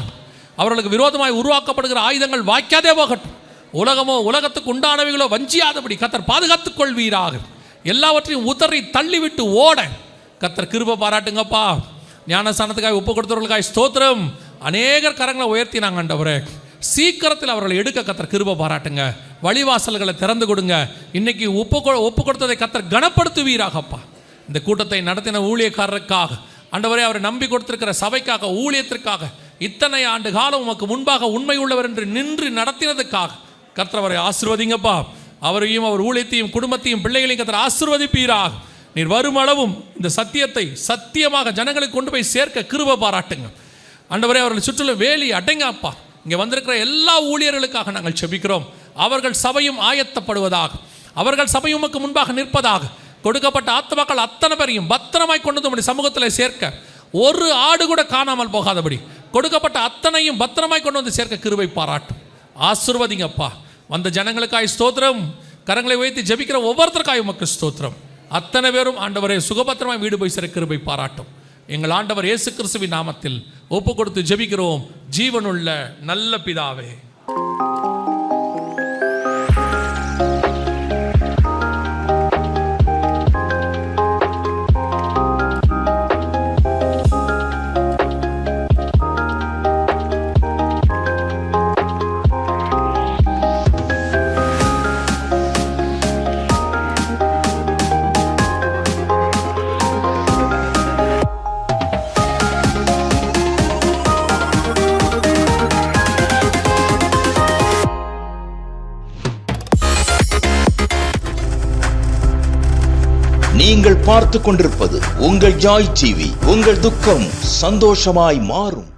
அவர்களுக்கு விரோதமாய் உருவாக்கப்படுகிற ஆயுதங்கள் வாய்க்காதே போகட்டும். உலகமோ உலகத்துக்கு உண்டானவைகளோ வஞ்சியாதபடி கர்த்தர் பாதுகாத்துக் கொள்வீராக. எல்லாவற்றையும் உதறி தள்ளிவிட்டு ஓட கர்த்தர் கிருபை பாராட்டுங்கப்பா. ஞானஸ்நானத்துக்காக ஒப்பு கொடுத்தவர்களுக்காக ஸ்தோத்திரம். அநேகர் கரங்களை உயர்த்தினாங்க. ஆண்டவரே, சீக்கிரத்தில் அவர்களை எடுக்க கர்த்தர் கிருபை பாராட்டுங்க. வழிவாசல்களை திறந்து கொடுங்க. இன்னைக்கு ஒப்பு கொடுத்ததை கர்த்தர் கனப்படுத்துவீராகப்பா. இந்த கூட்டத்தை நடத்தின ஊழியக்காரருக்காக, ஆண்டவரே, அவரை நம்பி கொடுத்திருக்கிற சபைக்காக, ஊழியத்திற்காக, இத்தனை ஆண்டு காலம் உமக்கு முன்பாக உண்மை உள்ளவர் என்று நின்று நடத்தினதுக்காக கர்த்தர் அவரை ஆசீர்வதிங்கப்பா. அவரையும் அவர் ஊழியத்தையும் குடும்பத்தையும் பிள்ளைகளையும் கர்த்தர் ஆசீர்வதிப்பீராக. நீர் வரும் அளவும் இந்த சத்தியத்தை சத்தியமாக ஜனங்களுக்கு கொண்டு போய் சேர்க்க கிருபை பாராட்டுங்க. ஆண்டவரே, அவர்களை சுற்றிலும் வேலி அடைங்கப்பா. இங்கே வந்திருக்கிற எல்லா ஊழியர்களுக்காக நாங்கள் செபிக்கிறோம். அவர்கள் சபையும் ஆயத்தப்படுவதாக, அவர்கள் சபையும் உமக்கு முன்பாக நிற்பதாக. கொடுக்கப்பட்ட ஆத்மாக்கள் அத்தனை பேரையும் பத்திரமாய் கொண்டு வந்து சமூகத்தில் சேர்க்க, ஒரு ஆடு கூட காணாமல் போகாதபடி கொடுக்கப்பட்ட அத்தனையும் பத்திரமாய் கொண்டு வந்து சேர்க்க கிருபை பாராட்டும். ஆசீர்வதிங்கப்பா. வந்த ஜனங்களுக்காய் ஸ்தோத்திரம். கரங்களை வைத்து ஜெபிக்கிற ஒவ்வொருத்தருக்காய் உமக்கு ஸ்தோத்திரம். அத்தனை பேரும் ஆண்டவரே சுகபத்திரமாய் வீடு போய் சேர கிருபை பாராட்டும். எங்கள் ஆண்டவர் இயேசு கிறிஸ்துவின் நாமத்தில் ஒப்பு கொடுத்து ஜெபிக்கிறோம், ஜீவனுள்ள நல்ல பிதாவே. நீங்கள் பார்த்துக் கொண்டிருப்பது உங்கள் ஜாய் டிவி. உங்கள் துக்கம் சந்தோஷமாய் மாறும்.